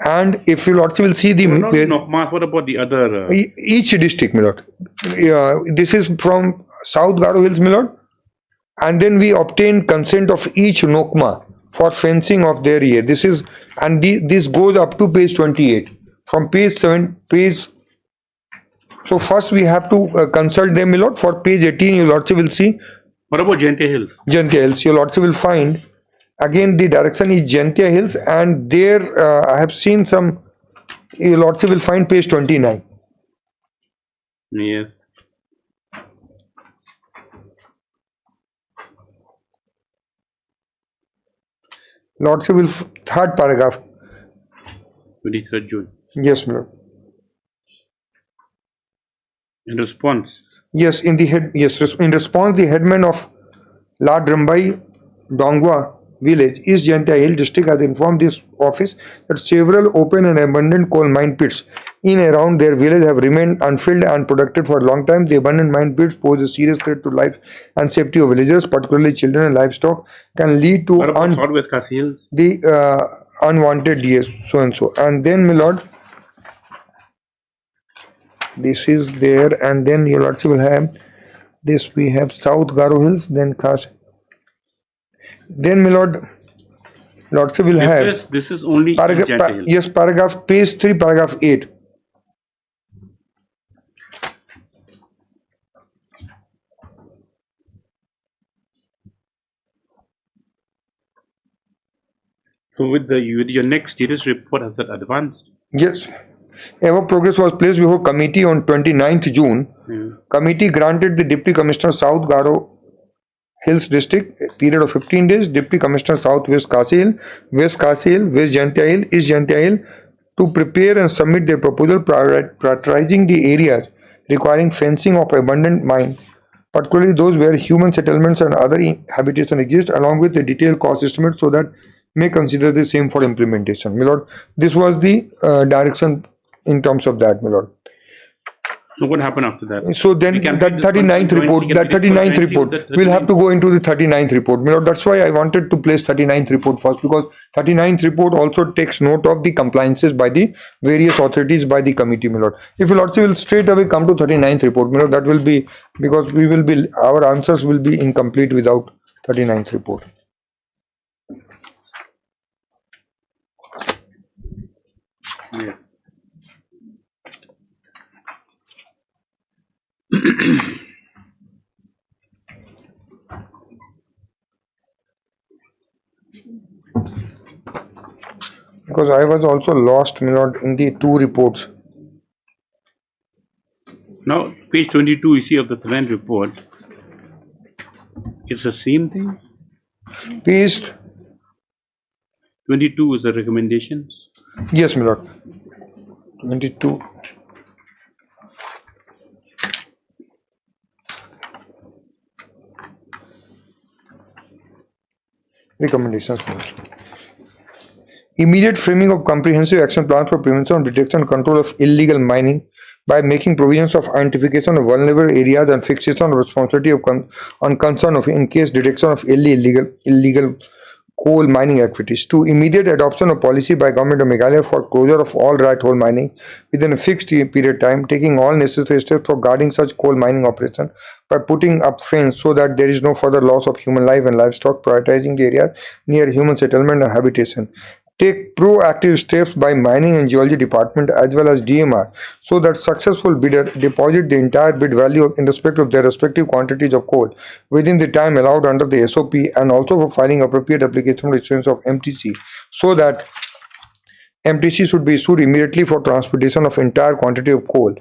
And if you lordship will see the NOCMAs, what about the other? Each district, my lord. This is from South Garo Hills, my lord. And then we obtained consent of each NOCMA for fencing of their area. This is, and this goes up to page 28. From page 7, so first we have to consult them, my lord. For page 18, your lordship will see. What about Jaintia Hills? Jaintia Hills, your lordship will find. Again, the direction is Jaintia Hills, and there I have seen some. Your lordship will find page 29. Yes. Lordship will third paragraph. 23rd June. Yes, my lord. In response. Yes, in the head. Yes, in response, the headman of La Drambai Dongwa village, East Jaintia Hill district, has informed this office that several open and abandoned coal mine pits in and around their village have remained unfilled and protected for a long time. The abandoned mine pits pose a serious threat to life and safety of villagers, particularly children and livestock, can lead to Southwest Khasi Hills? The unwanted, yes, so and so. And then, my lord, this is there, and then your lordship will have this. We have South Garo Hills, then Khas. Then, my lord, lordship will have. This is only paragraph. Yes, paragraph page 3, paragraph 8. So with your next status report, has that advanced? Yes. Ever progress was placed before committee on 29th June. Committee granted the Deputy Commissioner South Garo Hills District a period of 15 days. Deputy Commissioner South West Khasi Hill, West Khasi Hill, West Jaintia Hill, East Jaintia Hill to prepare and submit their proposal prioritizing the areas requiring fencing of abandoned mine, particularly those where human settlements and other habitation exist, along with a detailed cost estimate so that may consider the same for implementation. My lord, this was the direction in terms of that, my lord. So what happened after that? So then that 39th report, will have to go into the 39th report. My lord, that's why I wanted to place 39th report first, because 39th report also takes note of the compliances by the various authorities by the committee, my lord. If you lordship will straight away come to 39th report, my lord, that will be, because we will be, our answers will be incomplete without 39th report. Yeah. because I was also lost, my lord, in the two reports. Now, page 22, you see of the Thailand report, it's the same thing. Page 22 is the recommendations. yes, my lord. 22. Recommendations. Immediate framing of comprehensive action plans for prevention, detection, and control of illegal mining by making provisions of identification of vulnerable areas and fixation of responsibility of on concern of in case detection of illegal coal mining activities. 2. Immediate adoption of policy by Government of Meghalaya for closure of all right hole mining within a fixed period time, taking all necessary steps for guarding such coal mining operation by putting up fence so that there is no further loss of human life and livestock, prioritizing the areas near human settlement and habitation. Take proactive steps by Mining and Geology Department as well as DMR so that successful bidder deposit the entire bid value in respect of their respective quantities of coal within the time allowed under the SOP, and also for filing appropriate application for issuance of MTC so that MTC should be issued immediately for transportation of entire quantity of coal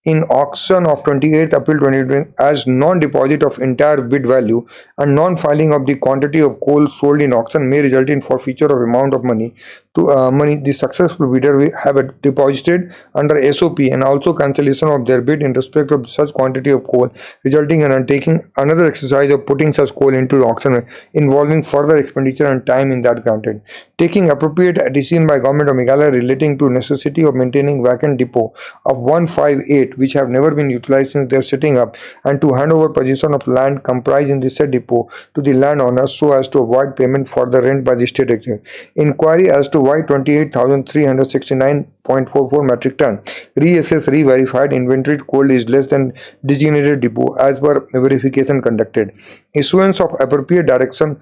in auction of 28th April 2020 as non-deposit of entire bid value and non-filing of the quantity of coal sold in auction may result in forfeiture of amount of money the successful bidder will have deposited under SOP, and also cancellation of their bid in respect of such quantity of coal, resulting in undertaking another exercise of putting such coal into auction involving further expenditure and time in that granted. Taking appropriate decision by Government of Meghalaya relating to necessity of maintaining vacant depot of 158 which have never been utilized since their setting up, and to hand over possession of land comprised in the said depot to the landowners so as to avoid payment for the rent by the state executive. Inquiry as to why 28,369.44 metric ton reassessed re-verified inventory coal is less than designated depot as per verification conducted. Issuance of appropriate direction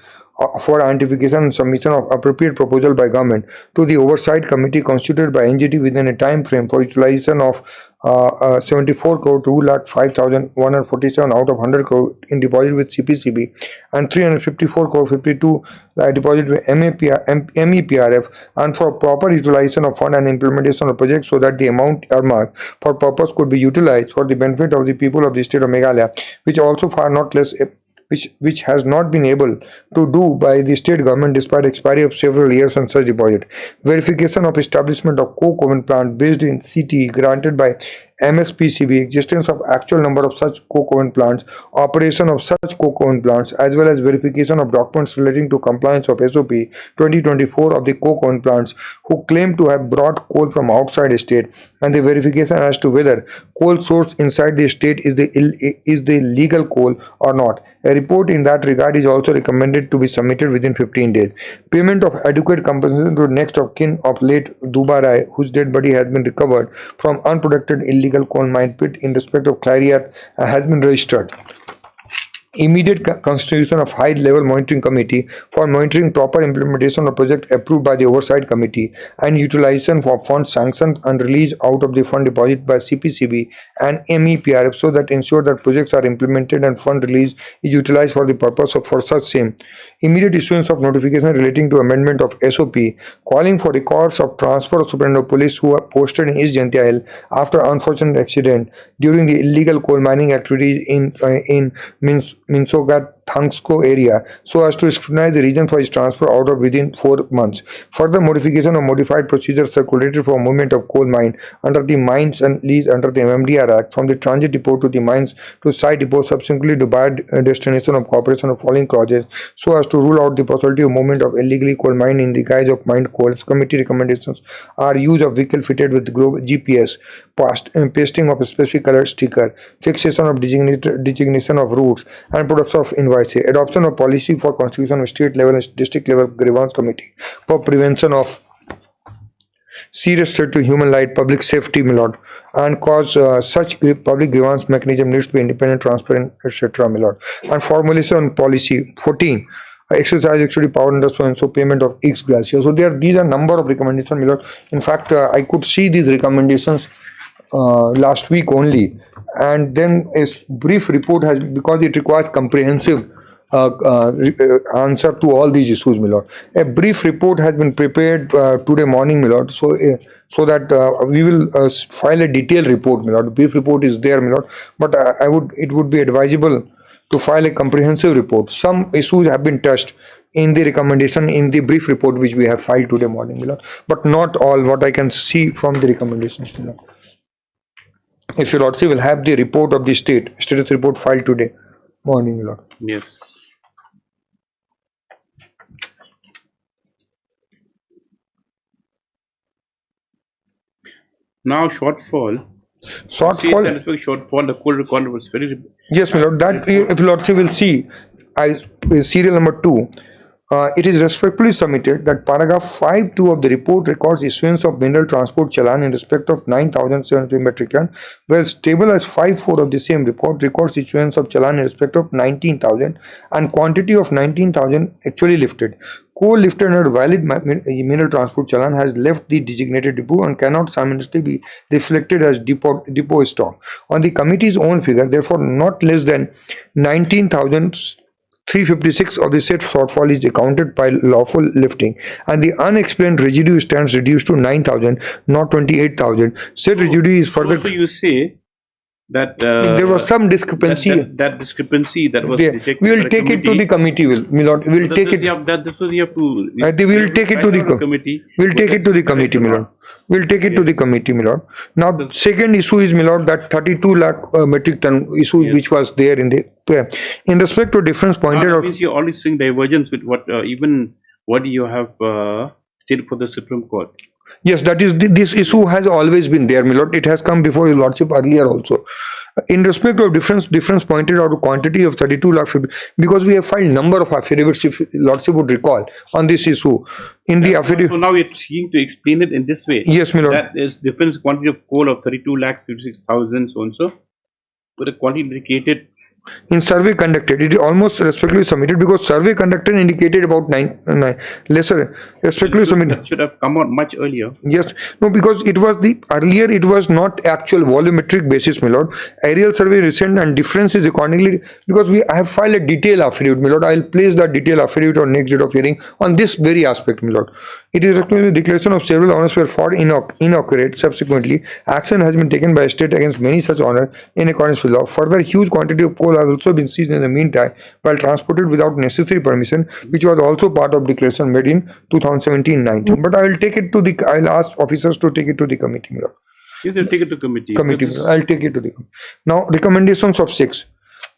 for identification and submission of appropriate proposal by government to the oversight committee constituted by NGT within a time frame for utilization of 74 crore 2,05,147 out of 100 crore in deposit with CPCB and 354 crore 52 deposit with MEPRF, and for proper utilization of fund and implementation of project so that the amount earmarked for purpose could be utilized for the benefit of the people of the state of Meghalaya, which also far not less which has not been able to do by the state government despite expiry of several years on such deposit. Verification of establishment of coke oven plant based in CT granted by MSPCB, existence of actual number of such coke oven plants, operation of such coke oven plants, as well as verification of documents relating to compliance of SOP 2024 of the coke oven plants who claim to have brought coal from outside state, and the verification as to whether coal source inside the state is the legal coal or not. A report in that regard is also recommended to be submitted within 15 days. Payment of adequate compensation to next of kin of late Duba Rai, whose dead body has been recovered from unprotected illegal coal mine pit in respect of Clariat, has been registered. Immediate constitution of high-level monitoring committee for monitoring proper implementation of project approved by the oversight committee and utilization for funds sanctioned and released out of the fund deposit by CPCB and MEPRF so that ensure that projects are implemented and fund release is utilized for the purpose of for such same. Immediate issuance of notification relating to amendment of SOP, calling for records of transfer of superintendent of police who are posted in East Jantial after unfortunate accident during the illegal coal mining activities in Minsogat Thangsko area so as to scrutinize the reason for its transfer out of within 4 months. Further modification of modified procedures circulated for movement of coal mine under the Mines and Lease under the MMDR Act from the transit depot to the mines to site depot subsequently to buyer destination of cooperation of following clauses so as to rule out the possibility of movement of illegally coal mine in the guise of mined coal. Committee recommendations are use of vehicle fitted with GPS, pasting of a specific color sticker, fixation of designation of routes and products of invoices, adoption of policy for constitution of state level and district level grievance committee for prevention of serious threat to human life, public safety, my lord, and cause such public grievance mechanism needs to be independent, transparent, etc., my lord, and formulation policy 14. Exercise actually power under so and so payment of X gratia. So these are number of recommendations, my lord. In fact, I could see these recommendations last week only, and then a brief report has, because it requires comprehensive answer to all these issues, my lord. A brief report has been prepared today morning, my lord, so so that we will file a detailed report, my lord. Brief report is there, my lord, but it would be advisable to file a comprehensive report. Some issues have been touched in the recommendation in the brief report which we have filed today morning, my lord, but not all what I can see from the recommendations, my lord. If your lordship will have the report of the status report filed today morning, my lord. Yes. Now shortfall. Shortfall. Shortfall. The court record was very. Yes, my lord. That if your lordship will see, serial number 2. It is respectfully submitted that paragraph 5.2 of the report records issuance of mineral transport challan in respect of 9,700 metric ton, whereas table as 5.4 of the same report records issuance of challan in respect of 19,000 and quantity of 19,000 actually lifted. Coal lifted under valid mineral transport challan has left the designated depot and cannot simultaneously be reflected as depot stock. On the committee's own figure, therefore, not less than 19,356 of the said shortfall is accounted by lawful lifting, and the unexplained residue stands reduced to 9,000, not 28,000. Said residue is further. So you say that there was some discrepancy. That discrepancy that was detected. We will take it to the committee. We will take it. This was you have to. We will take it to the committee. We will take it to the committee, my lord. We will take it to the committee, my lord. Now, the second issue is, my lord, that 32 lakh metric ton issue which was there in the in respect to difference pointed out. Means you're always seeing divergence with what even what you have stated for the Supreme Court. Yes, that is this issue has always been there, my lord. It has come before your lordship earlier also. In respect of difference pointed out quantity of 32 lakh, because we have filed number of affidavits, if lordship would recall, on this issue. In the affidavit. So now you're seeking to explain it in this way. Yes, my lord. That is difference quantity of coal of 32 lakh 56,000 so and so, with a quantity indicated. In survey conducted, it is almost respectively submitted because survey conducted indicated about 9 lesser respectively submitted. That should have come out much earlier. Yes, no, because it was the earlier it was not actual volumetric basis, my lord. Aerial survey recent and difference is accordingly because I have filed a detailed affidavit, my lord. I will place the detailed affidavit on next date of hearing on this very aspect, my lord. It is actually declaration of several honors were found inaccurate. Subsequently, action has been taken by state against many such honors in accordance with law. Further, huge quantity of coal has also been seized in the meantime while transported without necessary permission, which was also part of declaration made in 2017-19. But I will take it to the. I will ask officers to take it to the committee. You can take it to committee. I will take it to the committee. Now, recommendations of 6.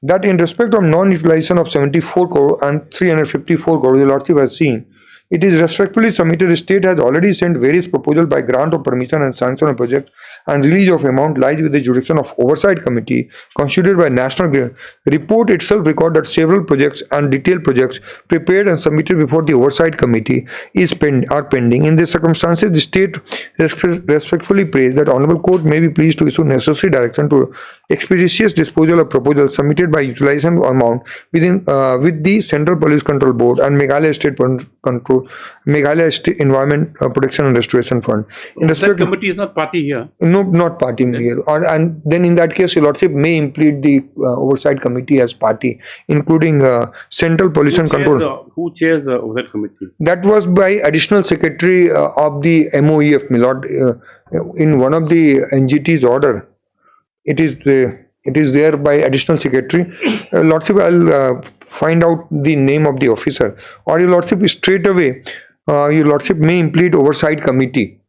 That in respect of non-utilization of 74 crore and 354 crore, the lordship has seen. It is respectfully submitted. The state has already sent various proposals by grant of permission and sanction of project, and release of amount lies with the jurisdiction of oversight committee constituted by national grid. Report itself record that several projects and detailed projects prepared and submitted before the oversight committee are pending. In these circumstances, the state respectfully prays that honorable court may be pleased to issue necessary direction to expeditious disposal of proposals submitted by utilization amount within with the Central Police Control Board and Meghalaya State Meghalaya State Environment Protection and Restoration Fund. In that committee is not party here. No, not party here. And then in that case, your lordship may implead the oversight committee as party, including Central Pollution Control. Who chairs the oversight committee? That was by additional secretary of the MOEF, my lord, in one of the NGT's order. It is there by additional secretary. Lordship, I'll find out the name of the officer, or your lordship straight away. Your lordship may implead oversight committee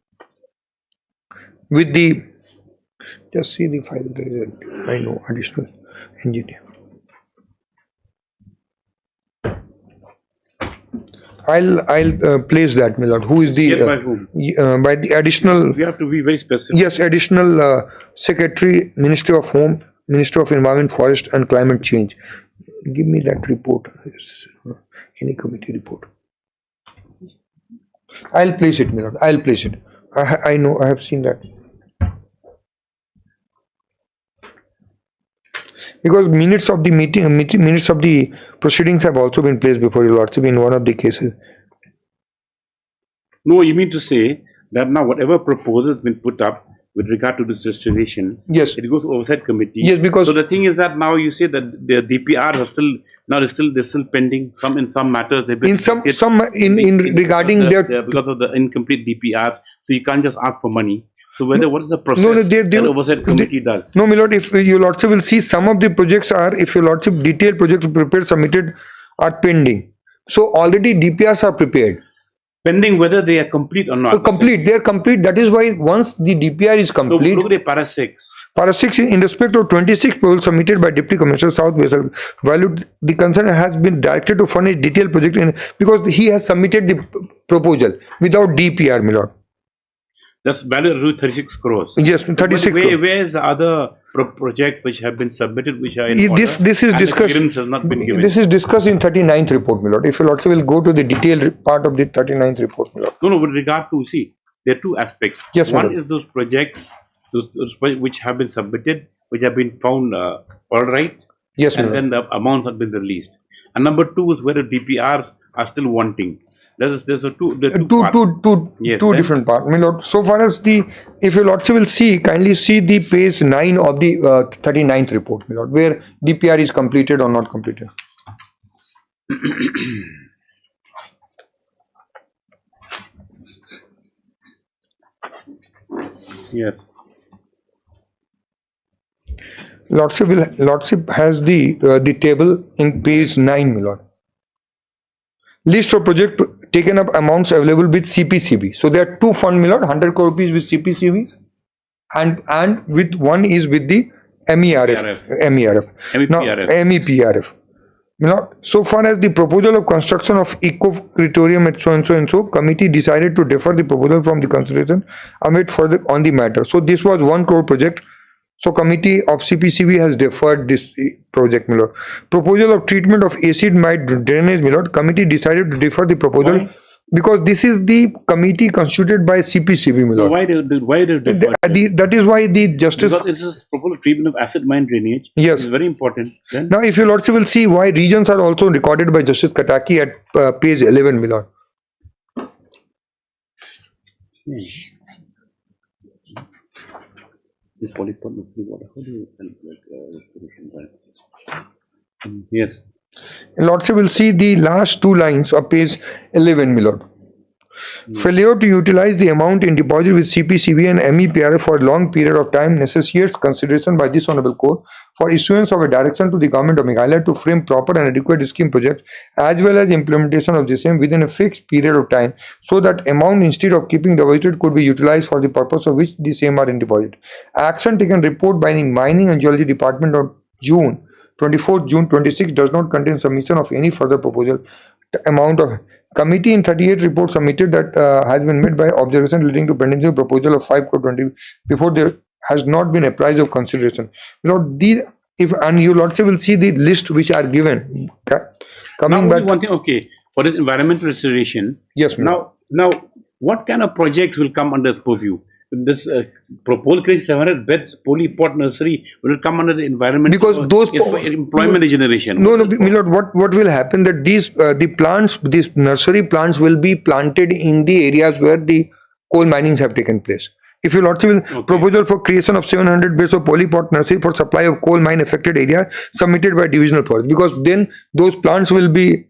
with the. Just see the file. I know additional NGT. I'll place that, my lord. Who is the? Yes, by whom? By the additional. We have to be very specific. Yes, additional secretary, Ministry of Home, Ministry of Environment, Forest and Climate Change. Give me that report. Any committee report. I'll place it, my lord. I'll place it. I know. I have seen that. Because minutes of the minutes of the proceedings have also been placed before your lordship in one of the cases. No, you mean to say that now whatever proposal has been put up, with regard to this restoration, yes, it goes to oversight committee. Yes, because so the thing is that now you say that the DPRs are still they're still pending. Some in some matters they've been in some regarding their because of the incomplete DPRs. So you can't just ask for money. So what is the process no, that oversight committee does? No, my lord, if your lordship will see, some of the projects are, if your lordship detailed projects prepared, submitted, are pending. So already DPRs are prepared. Pending whether they are complete or not. Complete, they are complete. That is why once the DPR is complete. Look at para 6. Para 6 in respect of 26 proposals submitted by Deputy Commissioner South West, valued the concern has been directed to furnish detailed project because he has submitted the proposal without DPR, my lord. That's value 36 crores. Yes, 36 crores. Where is the other projects which have been submitted, which are in this order, is and discussed. The clearance has not been given. This is discussed in 39th report, my lord. If you also will go to the detailed part of the 39th report, my lord. No, with regard to, see, there are two aspects. Yes, one is those projects those which have been submitted, which have been found all right. Yes, and then the amounts have been released. And number two is where the DPRs are still wanting. There's two different parts. My lord, so far as the, if your lordship will see, kindly see the page 9 of the 39th report, my lord, where DPR is completed or not completed. Yes. Lordship has the table in page 9, my lord. List of project taken up, amounts available with CPCB. So there are two funds, my lord, 100 crore rupees with CPCB and with one is with the MEPRF. Now, so far as the proposal of construction of eco-criterium at so and so, committee decided to defer the proposal from the consideration amid further on the matter. So this was 1 crore project. So committee of CPCB has deferred this project, my lord. Proposal of treatment of acid mine drainage, my lord. Committee decided to defer the proposal. Why? Because this is the committee constituted by CPCB, my lord. So why did defer? That is why the justice. Because this is proposal treatment of acid mine drainage. Yes, it's very important. Then now, if your lordship will see why regions are also recorded by Justice Kataki at page 11, my lord. Yes. Lordship will see the last 2 lines of page 11, my lord. Failure to utilize the amount in deposit with CPCB and MEPRF for a long period of time necessitates consideration by this honorable court for issuance of a direction to the government of Meghalaya to frame proper and adequate scheme projects as well as implementation of the same within a fixed period of time, so that amount instead of keeping deposited could be utilized for the purpose of which the same are in deposit. Action taken report by the Mining and Geology Department on June 24th, June 26 does not contain submission of any further proposal. The amount of committee in 38 report submitted that has been made by observation leading to pending proposal of 5 crore 20 before there has not been apprised of consideration. You know, these, if and your lordship will see the list which are given. Coming now, back. One thing, okay, for this environmental restoration. Yes, ma'am. Now, what kind of projects will come under this purview? This proposed 700 beds polypot nursery will come under the environment because those for employment generation. No, my lord. What will happen that these the plants, these nursery plants will be planted in the areas where the coal minings have taken place. If your lordship will proposal for creation of 700 beds of polypot nursery for supply of coal mine affected area submitted by divisional forest, because then those plants will be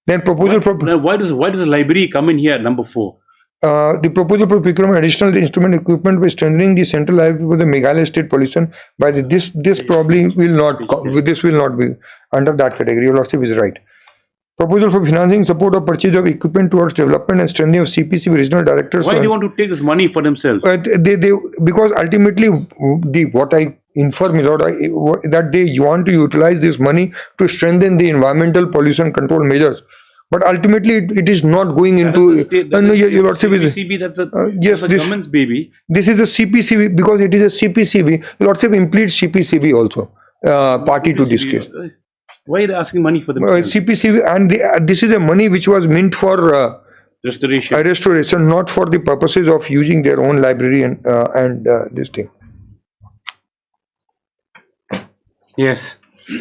then proposal for. Now why does the library come in here? Number 4. The proposal for procurement additional instrument equipment by strengthening the central library for the Meghalaya state pollution by the, this probably will not this will not be under that category. Your lordship is right. Proposal for financing support of purchase of equipment towards development and strengthening of CPC regional directors. Why do you want to take this money for themselves? Because ultimately what I infer, my lord, that they want to utilize this money to strengthen the environmental pollution control measures. But ultimately, it is not going into. Your lordship is. CPCB, that's a government's baby. This is a CPCB because it is a CPCB. Your lordship implies CPCB also party to this case. Why are they asking money for the CPCB? And this is a money which was meant for restoration, not for the purposes of using their own library and this thing. Yes.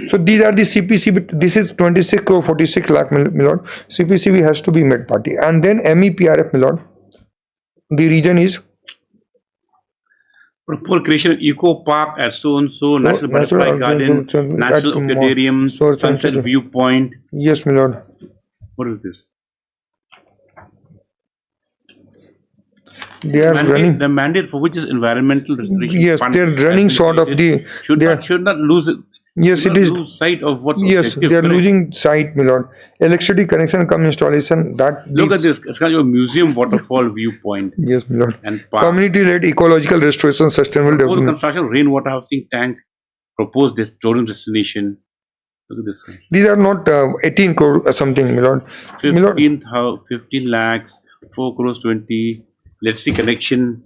So these are the CPCB. This is 26 crore 46 lakh, my lord. CPCB has to be met party, and then MEPRF, my lord. The region is Proposed creation of eco park at so and so, national butterfly garden, national orchidarium, sunset viewpoint. Yes, my lord. What is this? They are running. The mandate for which is environmental restrictions. Yes, they are running short of the. Should not lose it. Yes, it is. Lose sight of what. Yes, they are losing sight, my lord. Electricity connection come installation. That. Look at this. It's kind of a museum waterfall viewpoint. Yes, my lord. And park. Community-led ecological restoration, sustainable Proposed development. construction rainwater housing tank. Proposed this tourism destination. Look at this. These are not 18 crore or something, my lord. 15 lakhs, 4 crores 20. Let's see connection.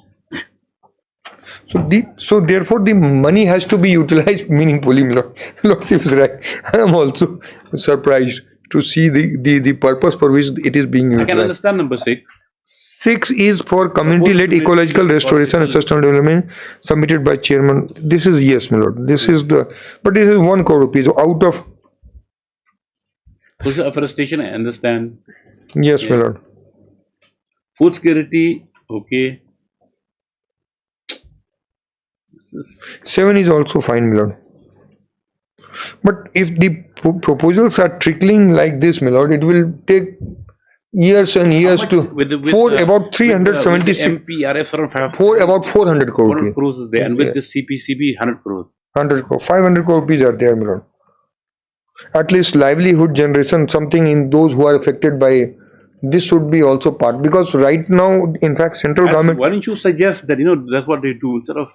So therefore the money has to be utilized meaningfully, my lord. Lordship is right. I am also surprised to see the purpose for which it is being utilized. I can understand number 6. 6 is for community-led ecological restoration and sustainable development submitted by chairman. This is yes, my lord. This is but this is 1 crore rupees out of. Social afforestation, I understand. Yes, my lord. Food security, okay. 7 is also fine, my lord. But if the proposals are trickling like this, my lord, it will take years and years to about 376 for about 400 crore 400 crores is there, and with the CPCB 100 crores. 100 crore, 500 crore rupees are there, my lord. At least livelihood generation, something in those who are affected by this should be also part, because right now, in fact, central government. Why don't you suggest that that's what they do instead of.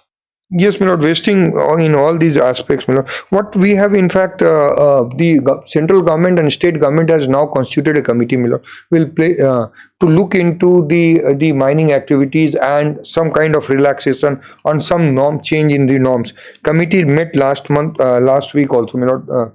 Yes, my lord, wasting in all these aspects, my lord. What we have, in fact, the central government and state government has now constituted a committee, my lord, will play to look into the mining activities and some kind of relaxation on some norm change in the norms. Committee met last week also, my lord,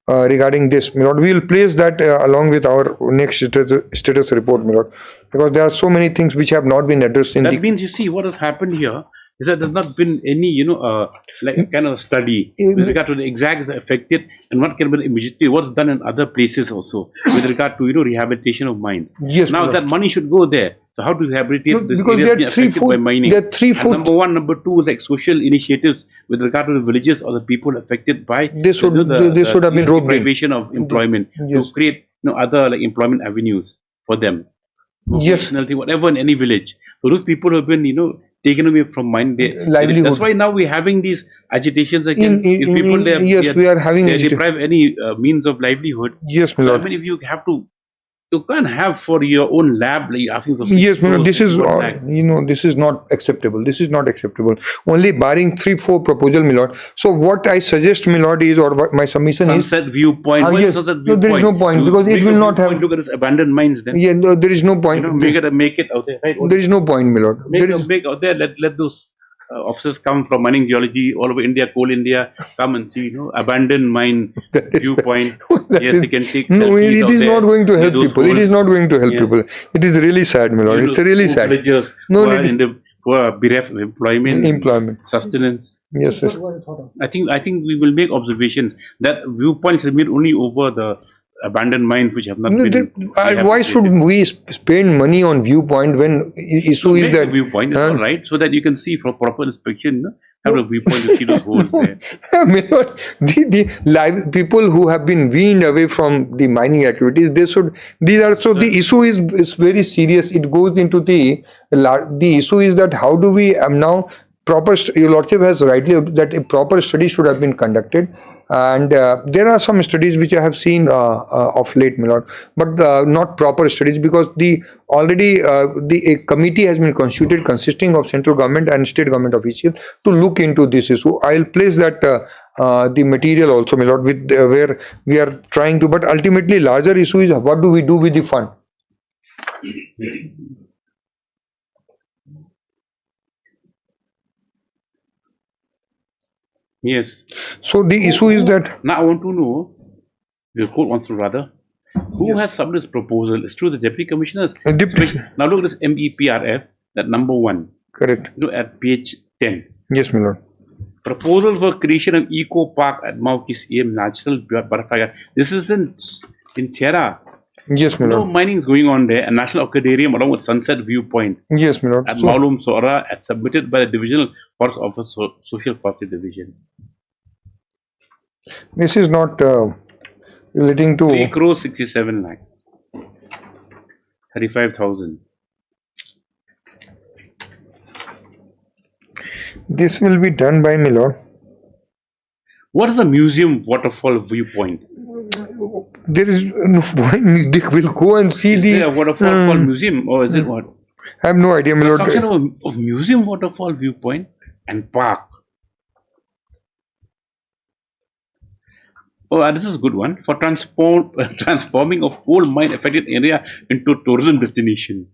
regarding this, my lord. We will place that along with our next status report, my lord, because there are so many things which have not been addressed in that means, you see, what has happened here is that there's not been any, like a kind of study with regard to the exact affected and what can be immediately what's done in other places also with regard to rehabilitation of mines. Yes, now that money should go there. So how to rehabilitate this because area affected by mining? There are 3 and number 1, number 2 is like social initiatives with regard to the villages or the people affected by this should have been roped in. Deprivation of employment to create other like employment avenues for them. Yes, whatever in any village. So those people who have been taken away from mine. Livelihood. That's why now we're having these agitations again. We are having. They deprive any means of livelihood. Yes, my lord. I mean, if you have to, you can't have for your own lab like asking for. Yes, my lord. This is this is not acceptable. This is not acceptable. Only barring 3-4 proposal, my lord. So what I suggest, my lord, is or what my submission sunset is. Viewpoint. Yes. No, there is no point because it will not have. Look at this abandoned mines. Then. Yeah, no, there is no point. Make it out there, right? There is no point, my lord. Make out there. Let those officers come from mining geology all over India, coal India, come and see, abandoned mine viewpoint. Yes, they can take. No, it is not going to help people. It is not going to help people. It is really sad, my lord. It's really sad. Villagers who are bereft of employment, sustenance. Yes, sir. I think we will make observations that viewpoints are made only over the abandoned mines which have not been. Why should we spend money on viewpoint when issue is that viewpoint is all right, so that you can see for proper inspection. Have a viewpoint to see those holes there. The live people who have been weaned away from the mining activities, they should. These are so. The issue is very serious. It goes into the issue is that how do we now proper. Your lordship has rightly that a proper study should have been conducted. And there are some studies which I have seen of late, my lord, but not proper studies because a committee has been constituted consisting of central government and state government officials to look into this issue. I will place that the material also, my lord, with where we are trying to. But ultimately, larger issue is what do we do with the fund? Yes. So the issue is that now I want to know, the court wants to rather, who has submitted this proposal? It's true the deputy commissioners. Now look at this MEPRF, that number 1. Correct. At page 10. Yes, my lord. Proposal for creation of eco park at Maukis AM Natural Butterfly Garden. This is in Sierra. Yes, my No lord. mining is going on there. A national aquarium along with Sunset Viewpoint Yes, my lord. at So, Malum Sora and submitted by the Divisional Forest Office Social Forestry Division. this is not relating 3 to. crores 67 lakhs. 35,000. This will be done by my lord. What is a museum waterfall viewpoint? There is no point. They will go and see Is the. there a waterfall called museum or is it what? I have no idea, my lord. Construction of museum waterfall viewpoint and park. Oh, this is a good one. For transforming a coal mine affected area into tourism destination.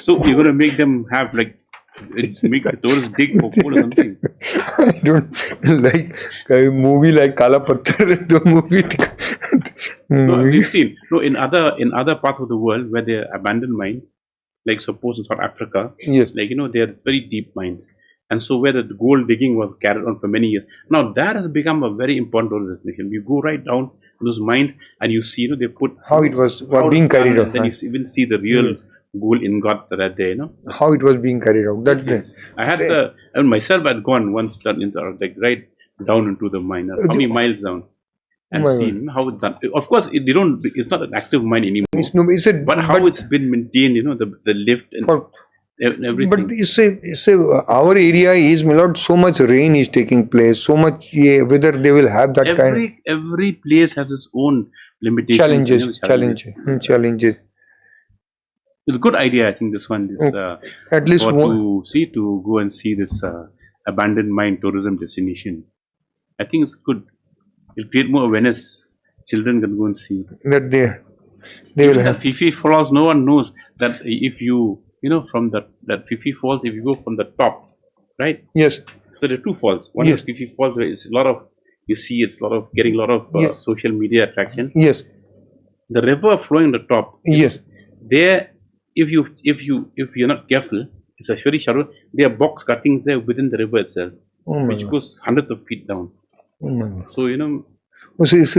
So you're going to make them have make the tourists dig for coal or something. I don't like a movie like Kala Patthar. The movie. No, we've seen in other parts of the world where they're abandoned mines, like suppose in South Africa, yes, like they're very deep mines, and so where the gold digging was carried on for many years. Now that has become a very important tourist destination. You go right down to those mines and you see they put how it was being carried out. And then you even see the real gold ingot that are there. How it was being carried out. I had myself had gone once done into right down into the mine, how many miles down, and seen how it's done. Of course, they don't. It's not an active mine anymore. But how it's been maintained, the lift and everything. But our area is, my lord, so much rain is taking place, so much whether they will have that kind. Every place has its own limitations. Challenges. It's a good idea. I think this one is at least to go and see this abandoned mine tourism destination. I think it's good. It'll create more awareness. Children can go and see that they even will the have. Fifi Falls. No one knows that if you from that Fifi Falls, if you go from the top, right? Yes. So there are two falls. One Yes. is Fifi Falls, where it's a lot of getting a lot of Yes. social media attraction. Yes. The river flowing on the top. Yes. There, if you're not careful, it's a very shallow. There are box cuttings there within the river itself, Oh my which God. goes hundreds of feet down. Oh my God. So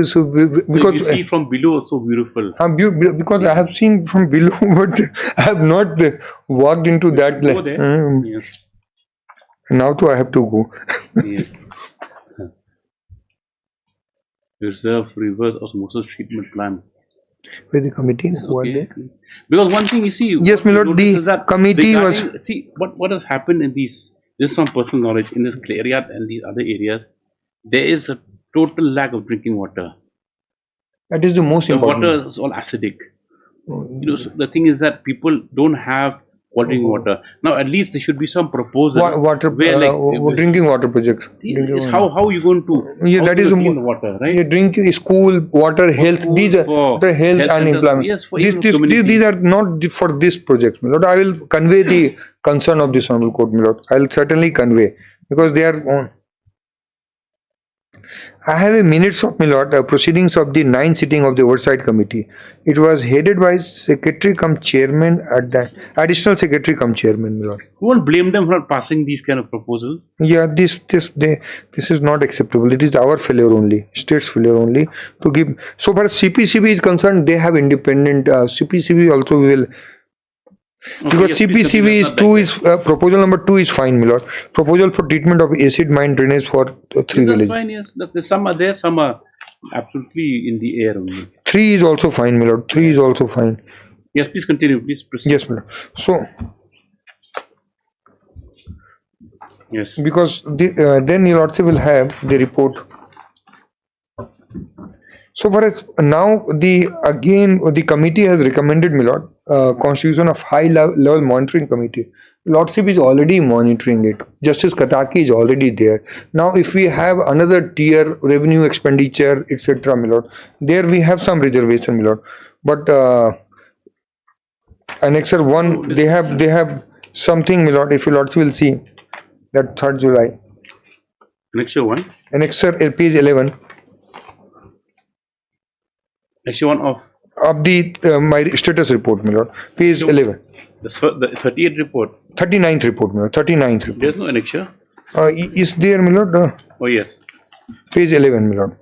So because you see from below, so beautiful. because I have seen from below, but I have not walked into that. Go there. Yes. Now too, I have to go. Yes. Reserve reverse osmosis treatment plant. With the committee, who are there? Because one thing you see, Yes, my lord, the committee was. See what has happened in these. This is some personal knowledge in this area and these other areas. There is a total lack of drinking water. That is the most The important. water is all acidic. So the thing is that people don't have quality water. Now at least there should be some proposal Water, where drinking water project. it's how you going to That is clean the water, right? drinking, school, water, health. These are the health and centers, employment. yes, for even These are not for this project, my lord. I will convey the concern of this honorable court, my lord. I will certainly convey because they are on. I have a minutes of, my lord, proceedings of the 9th sitting of the oversight committee. It was headed by secretary cum chairman at that additional secretary cum chairman, my lord. Who won't blame them for not passing these kind of proposals? Yeah, this is not acceptable. It is our failure only, state's failure only to give. So far as CPCB is concerned, they have independent. CPCB also will. Because yes, CPCB is proposal number 2 is fine, my lord. Proposal for treatment of acid mine drainage for 3 That's villages. fine, yes. Some are there, some are absolutely in the air only. 3 is also fine, my lord. 3 is also fine. Yes, please continue. Please proceed. Yes, my lord. So, yes. because then your lordship will have the report. So far as now the committee has recommended, my lord, constitution of high level monitoring committee. Lordship is already monitoring it. Justice Kataki is already there. Now if we have another tier, revenue expenditure, etc., my lord, there we have some reservation, my lord. But Annexer 1, they have something, my lord, if your lordship will see that 3rd July. Annexure 1? Annexer page 11. Annexure 1 of the my status report, my lord. Page 11. the 38th report. 39th report, my lord. 39th report. There's no annexure. Is there, my lord? Oh yes. Page 11, my lord.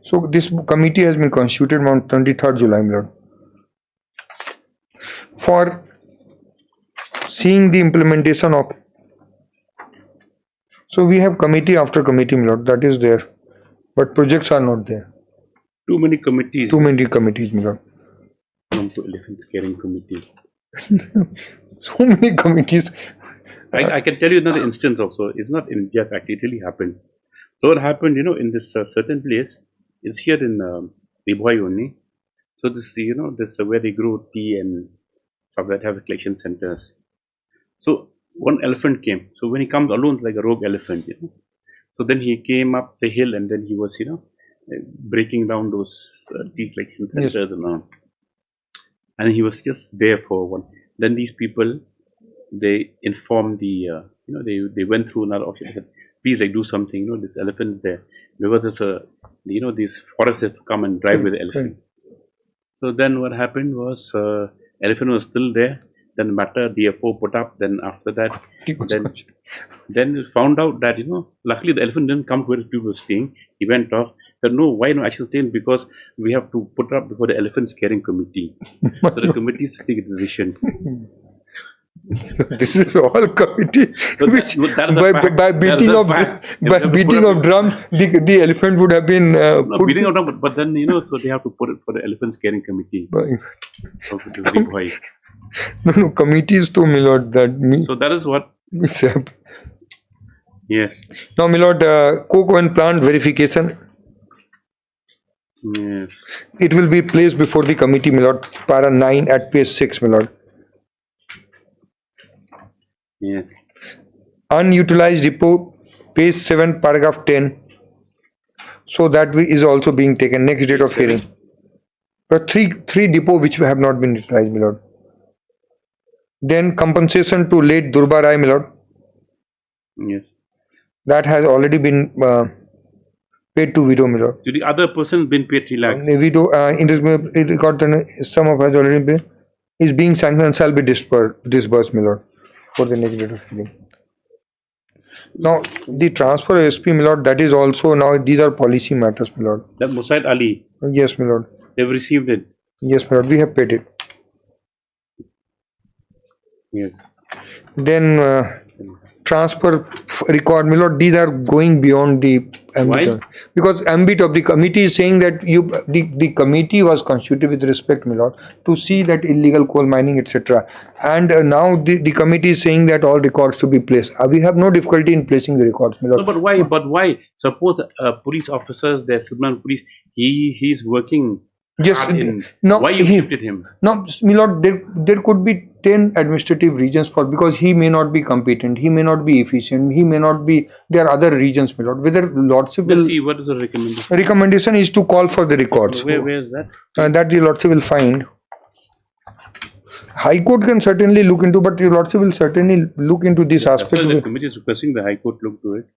So this committee has been constituted on 23rd July, my lord, for seeing the implementation of. So we have committee after committee, my lord, that is there, but projects are not there. Too many committees. Too many committees, my lord. Come to elephant scaring committee. So many committees. I can tell you another instance also. It's not in India, fact, it really happened. So what happened, in this certain place, it's here in Ribhoi only. So this, this where they grow tea and stuff that have collection centers. So one elephant came. So when he comes alone, it's like a rogue elephant, So then he came up the hill and then he was, breaking down those tea collection centers and all. And he was just there for one. Then these people, they informed the, they went through another option. They said, please, do something. This elephant's there because there's these forests have come and drive with the elephant. So then what happened was, elephant was still there. Then matter DFO put up. Then after that, then we found out that luckily the elephant didn't come to where people were staying. He went off. Said, no, why no action taken? Because we have to put up before the elephant scaring committee. So the committee take a decision. So this is all committee. So Which by beating of drum, the elephant would have been put. Beating of drum, but then so they have to put it for the elephant scaring committee. So it is big why. No, committees too, my lord. That means. So that is what. Yes. Now, my lord, cocoa and plant verification. Yes. It will be placed before the committee, my lord. Para 9 at page 6, my lord. Yes. Unutilized depot, page 7, paragraph 10. So that is also being taken. Next date of hearing. But three depot which have not been utilized, my lord. Then compensation to late Durba Rai, my lord. Yes. That has already been paid to widow, my lord. To the other person been paid 3 lakhs. The widow, it got some of has already been is being sanctioned and shall be disbursed, my lord, for the next date of hearing. Now the transfer of SP, my lord, that is also now these are policy matters, my lord. That Musaid Ali. Yes, my lord. They've received it. Yes, my lord. We have paid it. Yes. Then transfer record, my lord, these are going beyond the ambit. Because ambit of the committee is saying that the committee was constituted with respect, my lord, to see that illegal coal mining, etc. And now the committee is saying that all records to be placed. We have no difficulty in placing the records, my lord. No, but why? But why? Suppose police officers, the Supreme Police, he's working. Yes, no. Why you shifted him? No, my lord, there could be 10 administrative reasons for, because he may not be competent, he may not be efficient, he may not be. There are other reasons, my lord. Whether lordship will. Let's see, what is the recommendation? Recommendation is to call for the records. Where is that? That the lordship will find. High Court can certainly look into, but the lordship will certainly look into this aspect. So the committee is requesting the High Court look to it.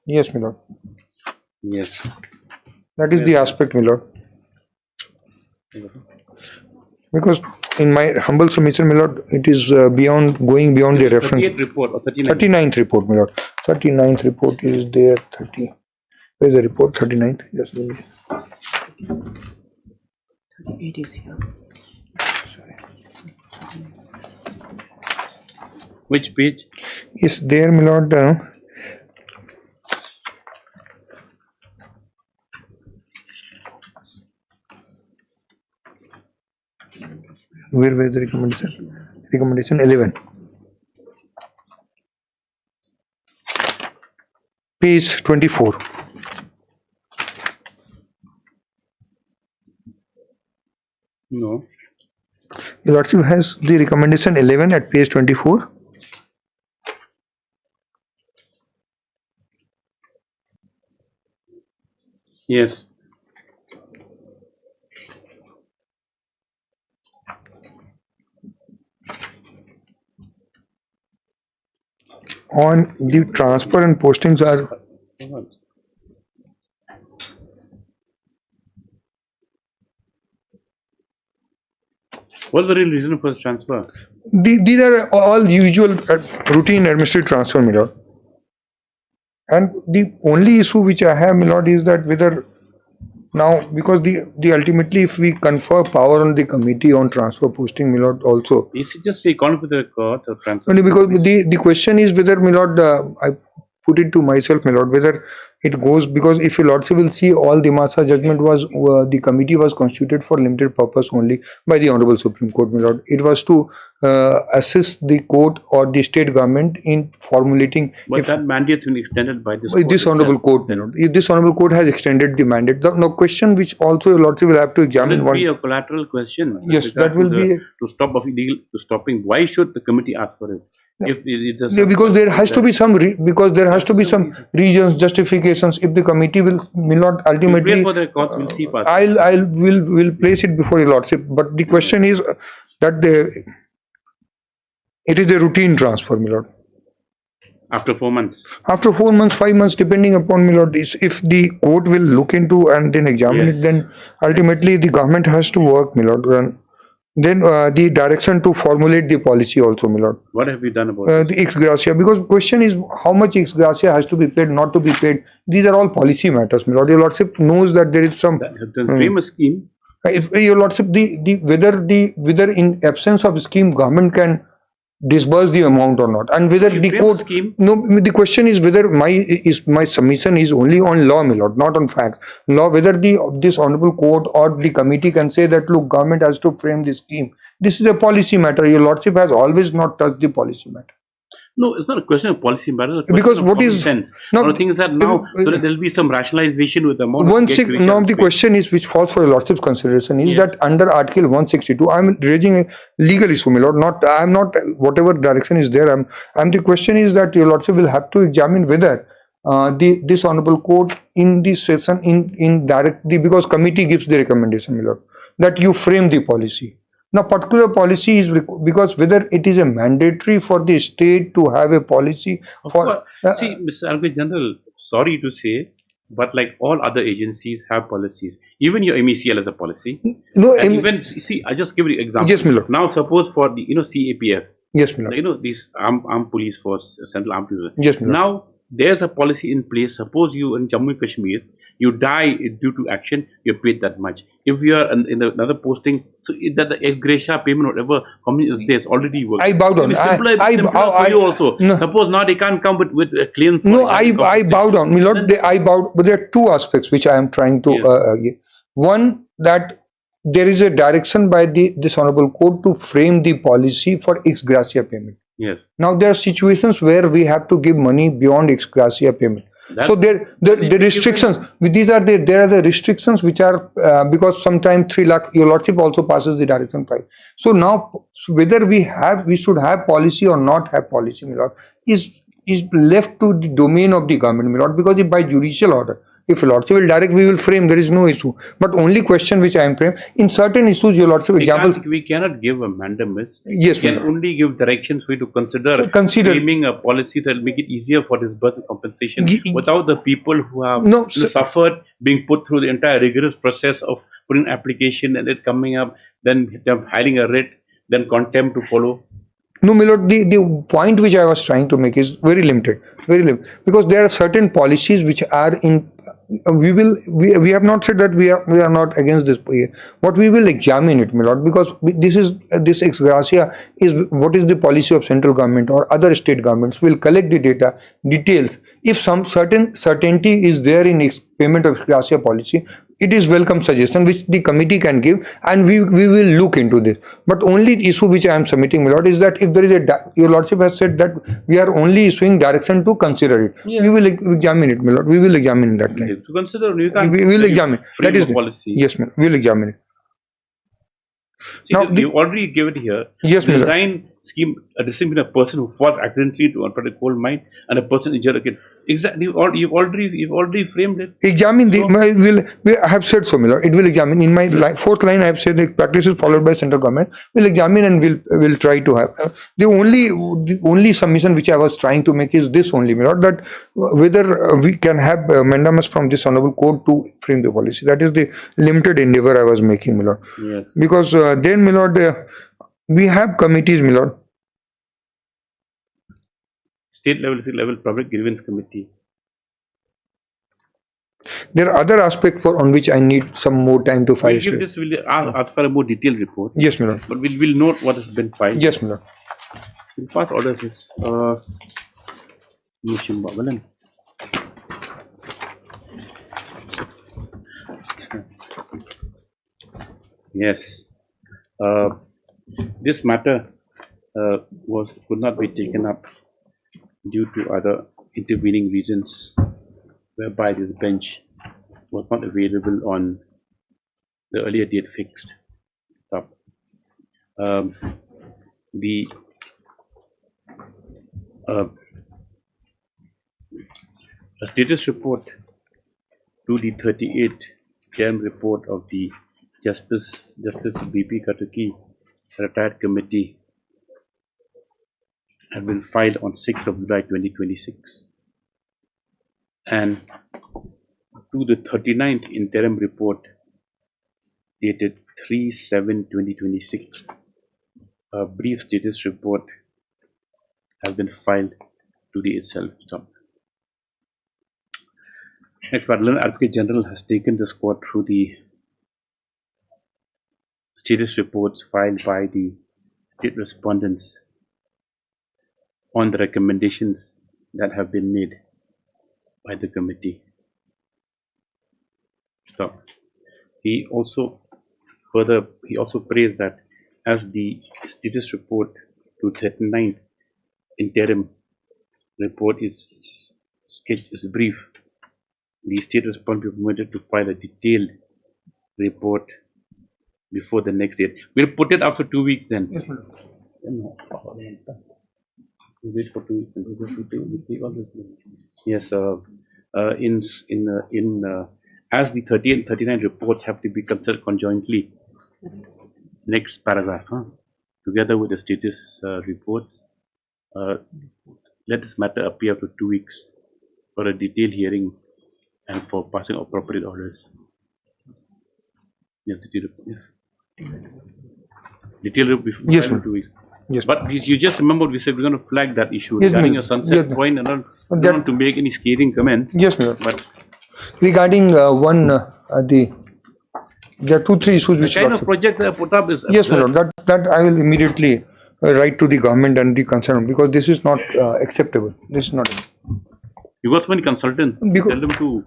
Yes, my lord. Yes. That is the aspect, my lord. Because in my humble submission, my lord, it is going beyond the reference. 38th report or 39th? 39th report, my lord. 39th report is there. 30. Where is the report? 39th. Yes. 38 is here. Which page? Is there, my lord. Where the recommendation? Recommendation 11. Page 24. No. Your lordship has the recommendation 11 at page 24. Yes. On the transfer and postings are. What's the real reason for this transfer? These are all usual routine administrative transfer, my lord. And the only issue which I have, my lord, is that whether Now, because the ultimately, if we confer power on the committee on transfer posting, my lord, also. You should just say conflict with the court or transfer. Only because the question is whether, my lord, I put it to myself, my lord, whether it goes, because if your lordship will see, all the Masa judgment was the committee was constituted for limited purpose only by the Honorable Supreme Court, my lord. It was to assist the court or the state government in formulating. But that mandate has been extended by This Honorable Court, my lord. This Honorable Court has extended the mandate. The no question which also your lordship will have to examine. Will it be a collateral question? Yes, that will be to stop of illegal to stopping. Why should the committee ask for it? If it does because there has to be some reasons, justifications. If the committee will not ultimately, for the court, we'll see past. will place it before your lordship. But the question is that it is a routine transfer, my lord. After 4 months. After 4 months, 5 months, depending upon, my lord, if the court will look into and then examine it, then ultimately the government has to work, my lord. Then the direction to formulate the policy also, my lord. What have you done about the ex gratia? Because question is how much ex gratia has to be paid, not to be paid. These are all policy matters, my lord. Your lordship knows that there is some. frame a scheme. If your lordship, whether in absence of scheme, government can disburse the amount or not, and whether the court. No, the question is whether my submission is only on law, my lord, not on facts. Law, whether this honorable court or the committee can say that look, government has to frame the scheme. This is a policy matter. Your lordship has always not touched the policy matter. No, it's not a question of policy matter. Because what is sense? The thing is that now so that there will be some rationalization with the amount. Now the question is, which falls for your lordship's consideration, is that under Article 162, I'm raising a legal issue, my lord. I'm not whatever direction is there. I'm the question is that your lordship will have to examine whether this honorable court in this session in directly, because committee gives the recommendation, my lord, that you frame the policy. Now, particular policy is because whether it is a mandatory for the state to have a policy for. See, Mr. Advocate General, sorry to say, but like all other agencies have policies. Even your MECL has a policy. No, even see, I just give you an example. Yes, my lord. Now, suppose for the CAPF. Yes, my lord. These armed police force, Central Armed Police. Yes, my lord. Now, there's a policy in place. Suppose you in Jammu and Kashmir, you die due to action, you're paid that much. If you are in another posting, so that the ex gratia payment, whatever, how many is there? It's already working. I bow down. Simpler for you also. No. Suppose now they can't come with claims. No, I bow down, my lord. I bow, but there are two aspects which I am trying to give. One, that there is a direction by this honorable court to frame the policy for ex gratia payment. Yes. Now there are situations where we have to give money beyond ex gratia payment. So the restrictions. There are the restrictions which are because sometimes 3 lakh. Your lordship also passes the direction 5. So now whether we should have policy or not have policy, my lord, is left to the domain of the government, my lord, because if by judicial order. If lordship will direct, we will frame. There is no issue. But only question which I am frame in certain issues, your lordship example. We cannot give a mandamus. Yes, we can only give directions for you to consider framing a policy that will make it easier for disbursement compensation without the people who have suffered being put through the entire rigorous process of putting an application and it coming up, then them filing a writ, then contempt to follow. No, my lord, the point which I was trying to make is very limited, because there are certain policies which are in. We have not said that we are not against this. But we will examine it, my lord, because this ex gratia is what is the policy of central government or other state governments. Will collect the details. If some certain certainty is there in payment of ex gratia policy, it is welcome suggestion which the committee can give, and we will look into this. But only issue which I am submitting, my lord, is that if there is your lordship has said that we are only issuing direction to consider it. Yeah. We will examine it, my lord. We will examine that. To consider, we will examine. That is policy. Yes, ma'am. We will examine it. See, now, you already gave it here. Yes, the design scheme, a distinction a person who falls accidentally to a coal mine and a person injured again. Exactly, you've already framed it. Examine I have said so, Miller. It will examine. In my fourth line, I have said the practices followed by central government will examine and will try to have. The only submission which I was trying to make is this only, Miller, that whether we can have mandamus from this honorable court to frame the policy. That is the limited endeavor I was making, Miller. Yes. Because then, Miller, we have committees, Miller. State level public grievance committee. There are other aspects on which I need some more time to file. We'll ask for a more detailed report. Yes, my lord. But we'll note what has been filed. Yes, my lord. We'll pass orders. Mushimba, yes. This matter could not be taken up due to other intervening reasons, whereby this bench was not available on the earlier date fixed. The status report to the 38th term report of the Justice B.P. Katuki Retired Committee had been filed on 6th of July 2026, and to the 39th interim report dated 3/7/2026, a brief status report has been filed to the itself. Next, the Advocate General has taken this court through the status reports filed by the state respondents on the recommendations that have been made by the committee. He also praised that as the status report to 39th interim report is brief, the state respondent will be permitted to file a detailed report before the next date. We'll put it after 2 weeks then. Yes, wait for 2 weeks. Yes, as the 30 and 39 reports have to be considered conjointly. Next paragraph, together with the status reports, let this matter appear after 2 weeks for a detailed hearing and for passing appropriate orders. Yes, detailed report. Yes. Detailed report before yes, 2 weeks. Yes. But you just remember we said we're going to flag that issue regarding a sunset point and not want to make any scathing comments. Yes, ma'am. But regarding there are 2-3 issues which the kind of project that put up is yes, my lord. That I will immediately write to the government and the concern, because this is not acceptable. This is not. You got so many consultants. Tell them to.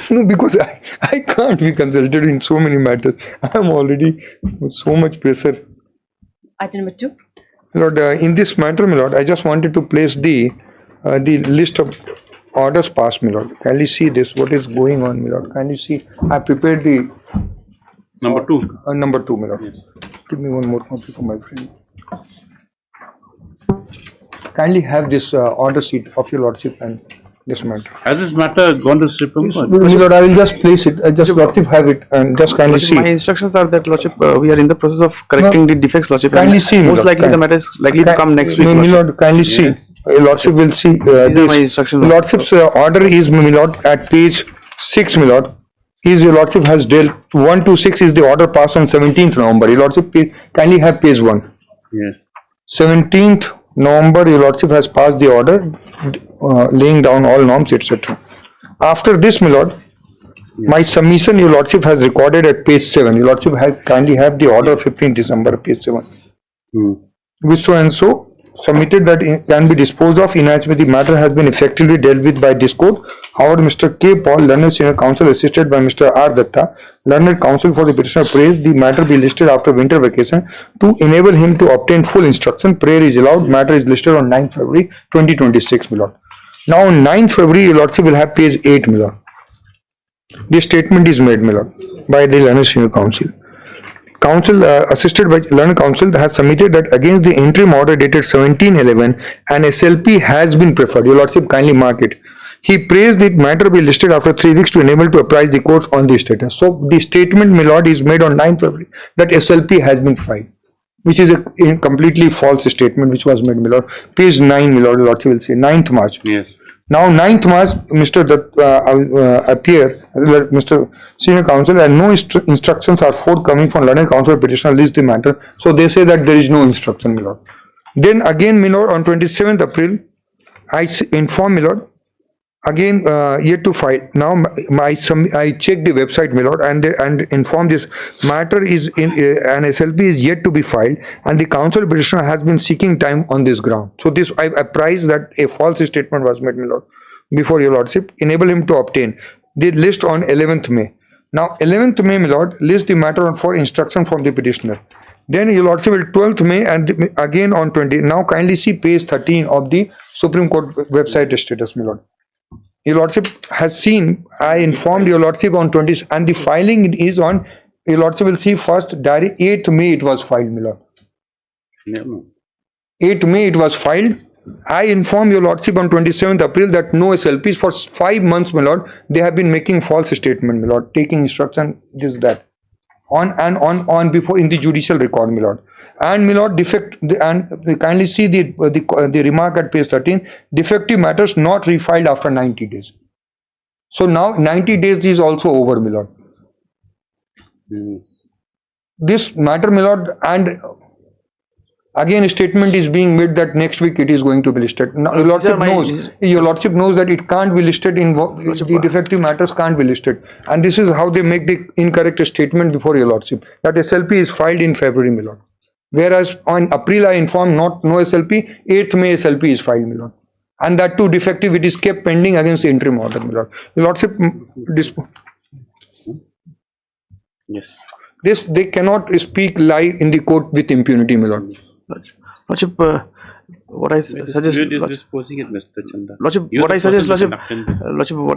No, because I can't be consulted in so many matters. I am already with so much pressure. Item number 2. Lord, in this matter, my lord, I just wanted to place the list of orders passed, my lord. Can you see this? What is going on, my lord? Can you see? I prepared the number 2. Number 2, my lord. Yes. Give me one more copy for my friend. Kindly have this order sheet of your lordship and this matter. Has this matter gone to Supreme Court? My lord, I will just place it. Just lordship have it and just kindly see. My instructions are that lordship, we are in the process of correcting the defects, lordship. Kindly see. Most likely the matter is likely to come next week. My lord, kindly see. Lordship will see. These are my instructions. Lordship's order is, my lord, at page 6, my lord. Your lordship has dealt 1 to 6 is the order passed on 17th November. Your lordship kindly have page 1. Yes. 17th November, your lordship has passed the order laying down all norms, etc. After this, my lord, my submission, your lordship has recorded at page 7. Your lordship kindly have the order of 15th December, page 7. Which so and so submitted that it can be disposed of in as the matter has been effectively dealt with by this court. However, Mr. K. Paul, learned senior counsel, assisted by Mr. R. Datta, learned counsel for the petitioner, prays the matter be listed after winter vacation to enable him to obtain full instruction. Prayer is allowed. Matter is listed on 9th February 2026, my lord. Now, on 9th February, your lordship will have page 8, my lord. This statement is made, my lord, by the learned senior counsel. Counsel, assisted by learned counsel, has submitted that against the interim order dated 17/11, an SLP has been preferred. Your lordship, kindly mark it. He prays that matter be listed after 3 weeks to enable to apprise the courts on the status. So the statement, my lord, is made on 9th February that SLP has been filed, which is a completely false statement which was made, my lord. Page 9, my lord, your lordship will say 9th March. Yes. Now 9th March, Mr. Mr. Senior Counsel, and no instructions are forthcoming from learned counsel petitioner list the matter. So they say that there is no instruction, my lord. Then again, my lord, on 27th April, I inform, my lord, again yet to file. Now I checked the website, my lord, and informed this matter is in an SLP is yet to be filed, and the counsel petitioner has been seeking time on this ground. So this I apprised that a false statement was made, my lord, before your lordship, enable him to obtain the list on 11th May. Now 11th May, my lord, list the matter on for instruction from the petitioner. Then your lordship will 12th May and again on 20. Now kindly see page 13 of the Supreme Court website status, my lord. Your lordship has seen, I informed your lordship on 20, and the filing is on, your lordship will see first diary 8th May it was filed, my lord. 8th May it was filed. I informed your lordship on 27th April that no SLPs for 5 months, my lord. They have been making false statement, my lord, taking instruction, this, that. On before in the judicial record, my lord. And my lord, defect, and kindly see the remark at page 13, defective matters not refiled after 90 days. So now 90 days is also over, my lord. This matter, my lord, and again a statement is being made that next week it is going to be listed. Now, your lordship knows that it can't be listed in the defective matters can't be listed, and this is how they make the incorrect statement before your lordship that SLP is filed in February, my lord. Whereas on April I informed no SLP, 8th May SLP is filed, my lord. And that too defective, it is kept pending against the interim order, my lord. Your lordship, yes. This, they cannot speak lie in the court with impunity, my lord. Lordship, what I suggest, Lordship, what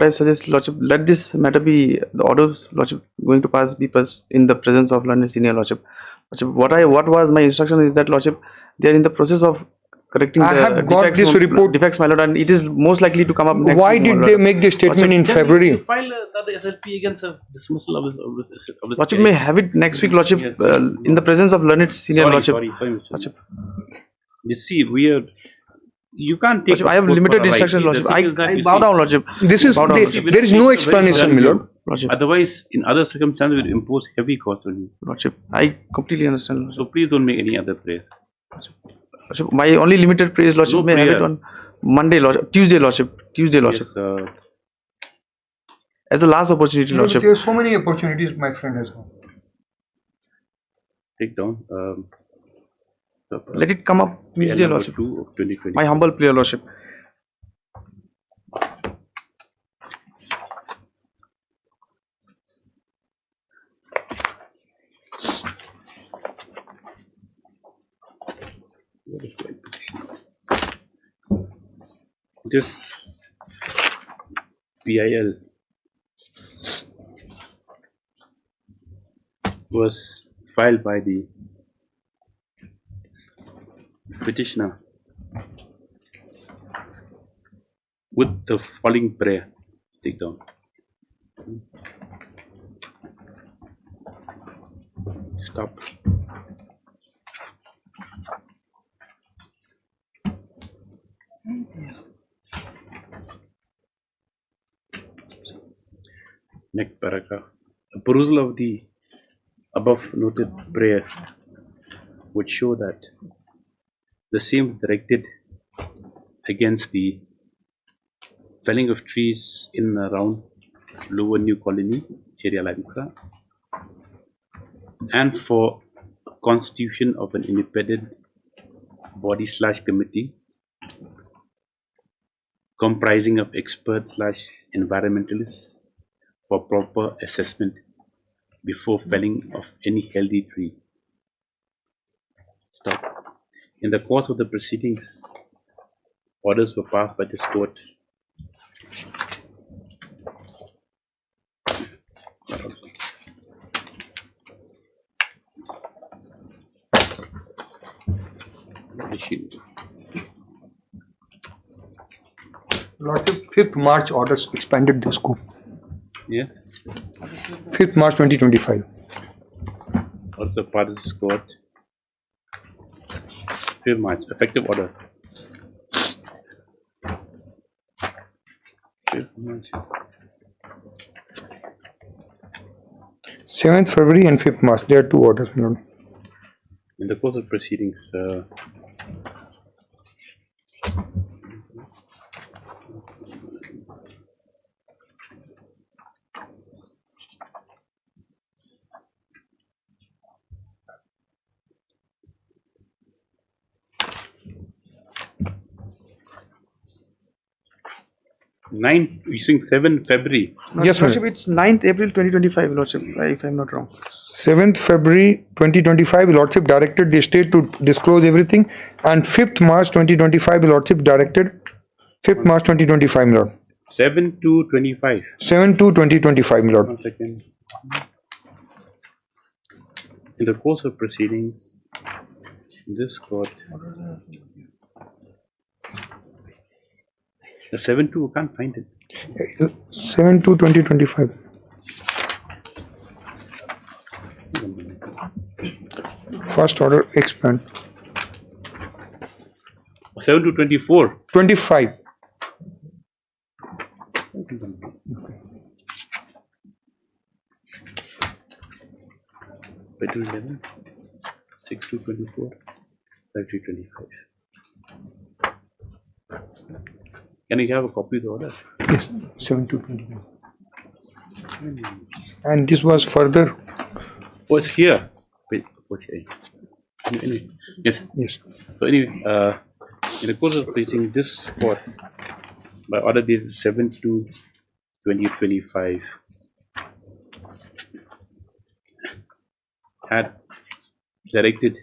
I suggest, Lordship, let this matter be, the orders, Lordship, going to pass be passed in the presence of learned senior, Lordship. What was my instruction is that, Lordship, they are in the process of correcting I have got this report. Defects, my lord, and it is most likely to come up next Why week, did they make the statement in February? File the SLP against a dismissal of this. Lordship may have it next week, Lordship, in the presence of learned senior, Lordship. Lordship. You see, you can't take. Lordship, I have limited instructions, Lordship. I bow down, Lordship. This is there is no explanation, my lord. Otherwise, in other circumstances, it will impose heavy costs on you. Lordship, I completely understand, Lordship. So please don't make any other prayer. Lordship, my only limited prayer is, Lordship, may have it on Monday, Lordship, Tuesday, Lordship, Lordship. Yes, as a last opportunity, Lordship. There are so many opportunities, my friend, as well. Take down. Let it come up Tuesday, Lordship. 2 of 2020. My humble prayer, Lordship. This PIL was filed by the petitioner with the following prayer. Take down. Stop. Next paragraph. A perusal of the above noted prayer would show that the same directed against the felling of trees in and around Lower New Colony, area Lanka, and for constitution of an independent body / committee comprising of experts / environmentalists for proper assessment before felling of any healthy tree. Stop. In the course of the proceedings, orders were passed by this court Lordship, 5th March orders expanded the scope. Yes. 5th March 2025. Also part of this court. 5th March, effective order. 5th March. 7th February and 5th March. There are 2 orders, my lord. In the course of proceedings, 9, using 7 February. No, Yes, Lordship, it's 9th April 2025, Lordship, if I'm not wrong. 7th February 2025, Lordship directed the state to disclose everything, and 5th March 2025, Lordship directed 5th March 2025, Lord. 7 to 25. 7 to 2025, Lord. 1 second. In the course of proceedings, this court. The 7 to, I can't find it. 7 to 2025. First order expand. 7 to 24. 25. By 11, 6 to 24, 5 to 25. Can you have a copy of the order? Yes, 7 to 25. And this was further. Oh, it's here. Wait, okay. Anyway, yes. Yes. So anyway, in the course of preaching, this court, by order dated 7 to 2025, had directed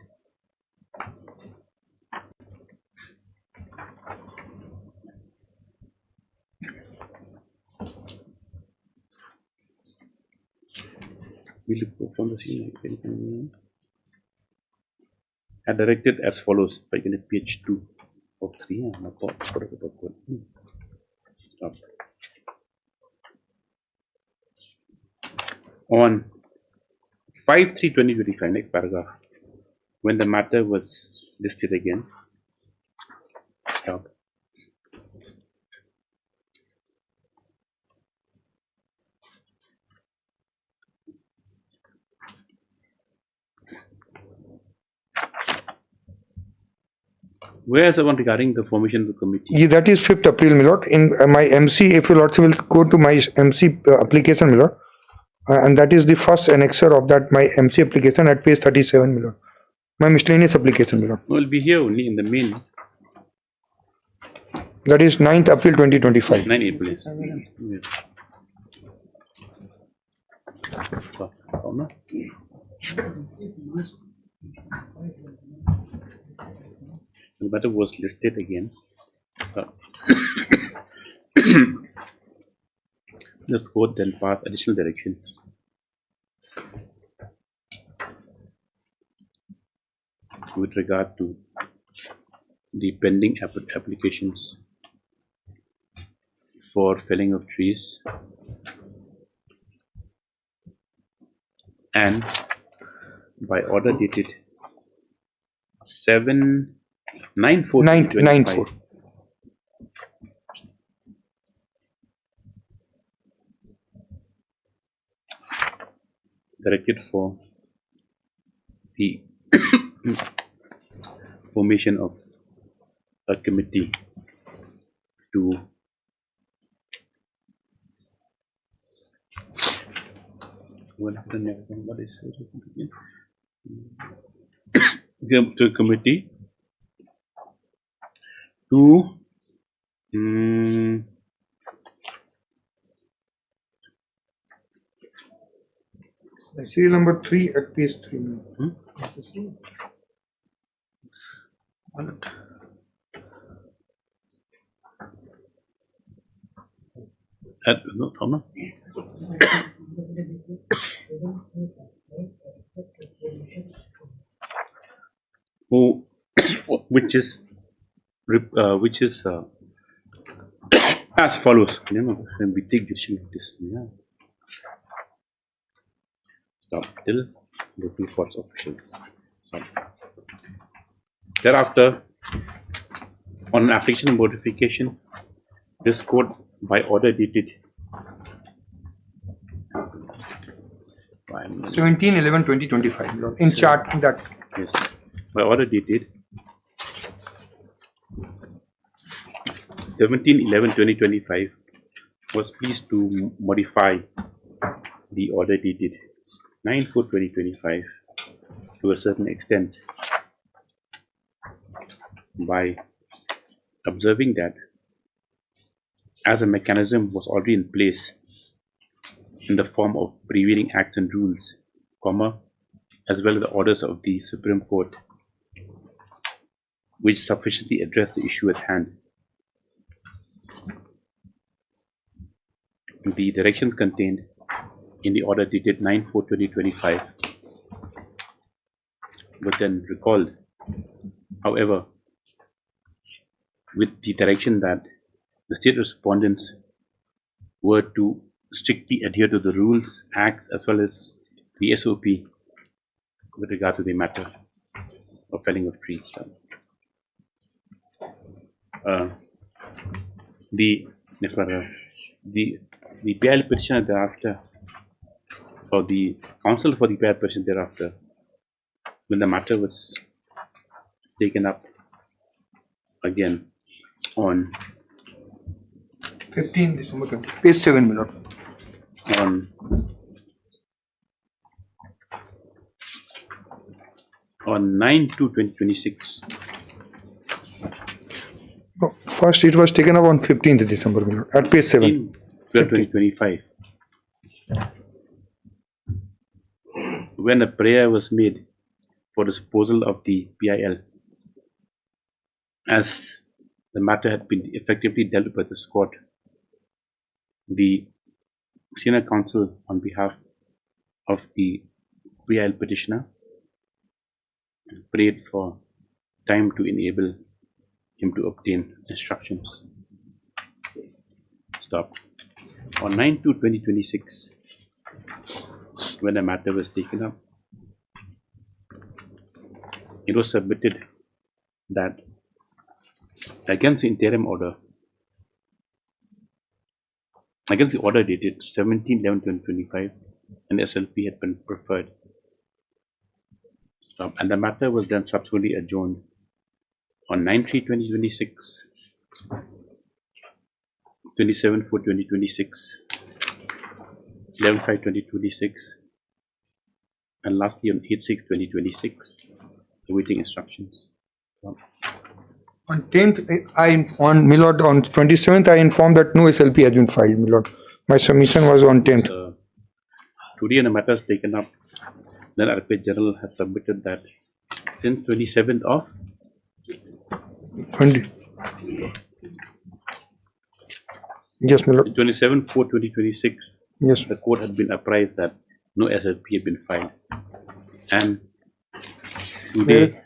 from the scene, had directed as follows by page 2 of 3. Stop. On 5/3/2025, next paragraph, when the matter was listed again, stop. Where is the one regarding the formation of the committee? Yeah, that is 5th April, my lord. In my MC, if you lordship will go to my MC application, my lord. And that is the first annexure of that my MC application at page 37, my lord. My miscellaneous application, my lord. No, it will be here only in the main. That is 9th April 2025. 9 April. Yes. So, no? The matter was listed again. This court then passed additional directions with regard to the pending applications for felling of trees and by order dated 7/9/4/2025 directed for the formation of a committee to what is it again? To a committee to Serial number 3 at page 3. no, Thomas. Who, which is as follows. When we take decision of this, stop till local courts officials. Stop. Thereafter, on an application of modification, this court by order dated 17/11/2025 in chart that. Yes, by order dated 17/11/2025 was pleased to modify the order dated 9/4/2025 to a certain extent by observing that as a mechanism was already in place in the form of prevailing acts and rules, as well as the orders of the Supreme Court, which sufficiently address the issue at hand. The directions contained in the order dated 9/4/2025 were then recalled, however, with the direction that the state respondents were to strictly adhere to the rules, acts, as well as the SOP with regard to the matter of felling of trees. The PIL petitioner thereafter, or the counsel for the PIL petition thereafter, when the matter was taken up again on 15 December 20, page 7, my lord. On 9/2/2026. No, first it was taken up on 15th December, my lord, at page 7. 2025. When a prayer was made for disposal of the PIL, as the matter had been effectively dealt with by this court, the senior counsel on behalf of the PIL petitioner prayed for time to enable him to obtain instructions. Stop. On 9/2/2026, when the matter was taken up, it was submitted that against the interim order, against the order dated 17/11/2025, an SLP had been preferred. Stop. And the matter was then subsequently adjourned on 9/3/2026, 27/4/2026, 11/5/2026, and lastly on 8/6/2026, awaiting instructions. On 10th, on my lord, on 27th, I informed that no SLP has been filed, my lord. My submission was on 10th. Today, when the matter is taken up, then RP General has submitted that since 27th of 20. Yes, my lord. 27/4/2026, yes, the court had been apprised that no SLP had been filed, and today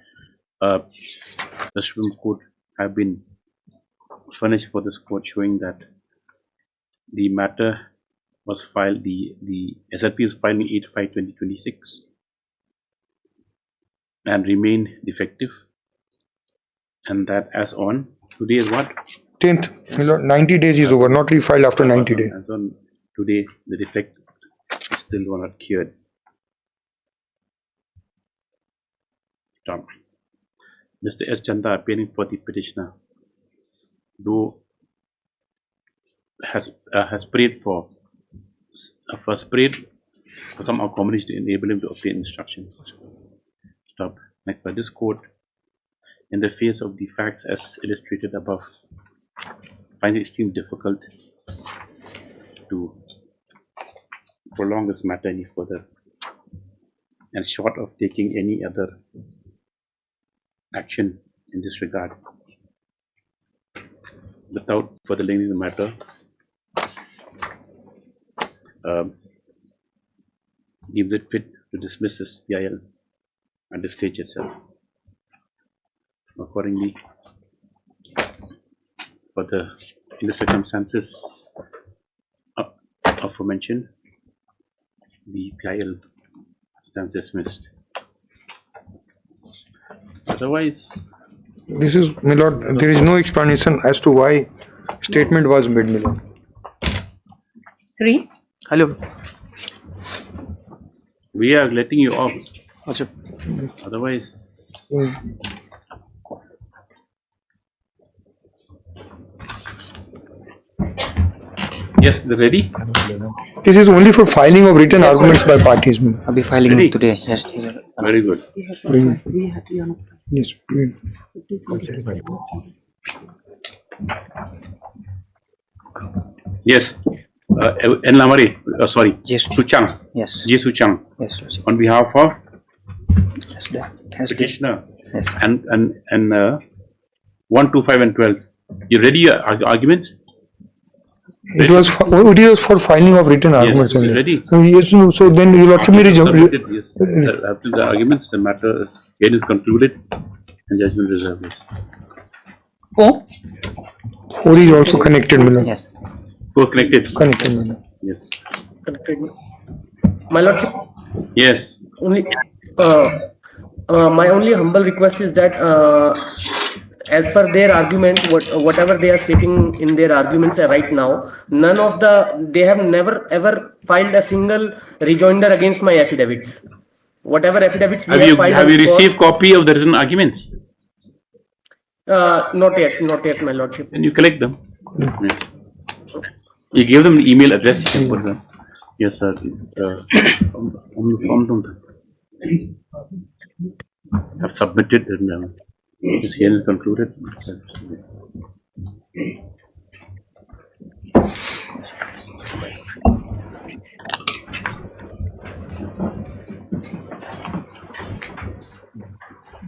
the Supreme Court have been furnished for this court showing that the matter was filed, the SLP was filed in 8/5/2026 and remained defective, and that as on today is what? 10th, my lord, 90 days is over, not refiled after 90 days. As on today, the defect is still not cured. Tom. Mr. S. Chanda, appearing for the petitioner, though has prayed for some accommodation to enable him to obtain instructions. Stop. Next, by this court, in the face of the facts as illustrated above, finds it extremely difficult to prolong this matter any further, and short of taking any other action in this regard, without further lengthening the matter, deems it fit to dismiss this PIL at the stage itself. Accordingly, in the circumstances aforementioned, the PIL stands dismissed. Otherwise, this is, my lord, there is no explanation as to why statement was made, my lord. Agree? Hello. We are letting you off. Otherwise, yes, they're ready. This is only for filing of written arguments by parties. I'll be filing Ready? today. Yes. Very good. Yes. Yes. N. Lamari, sorry, Suchang. Yes. J. Suchang. Yes, Lordship. On behalf of Yes, petitioner. Yes. And 1, 2, 5 and 12. You ready your arguments? It was for filing of written arguments. Yes, only. ready? Yes, no, so then you lordship may Submitted, yes. After the arguments, the matter is concluded and judgment reserved. Yes. Four is also connected, my lord. Yes. Both connected. Connected, my lord. Yes. My lordship, Yes. only my only humble request is that as per their argument, whatever they are stating in their arguments right now, they have never ever filed a single rejoinder against my affidavits. Whatever affidavits we have filed. Have you received copy of the written arguments? Not yet, my lordship. Then you collect them. Yes. You give them an email address, you can put them. Yes, sir. Have submitted and this hearing concluded.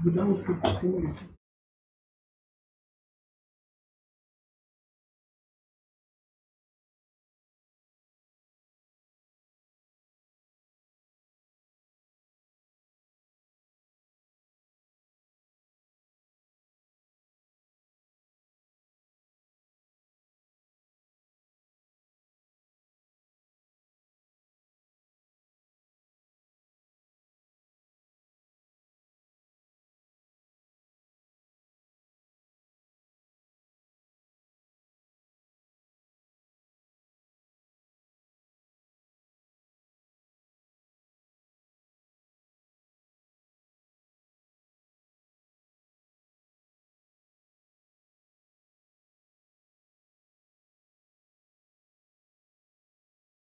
Without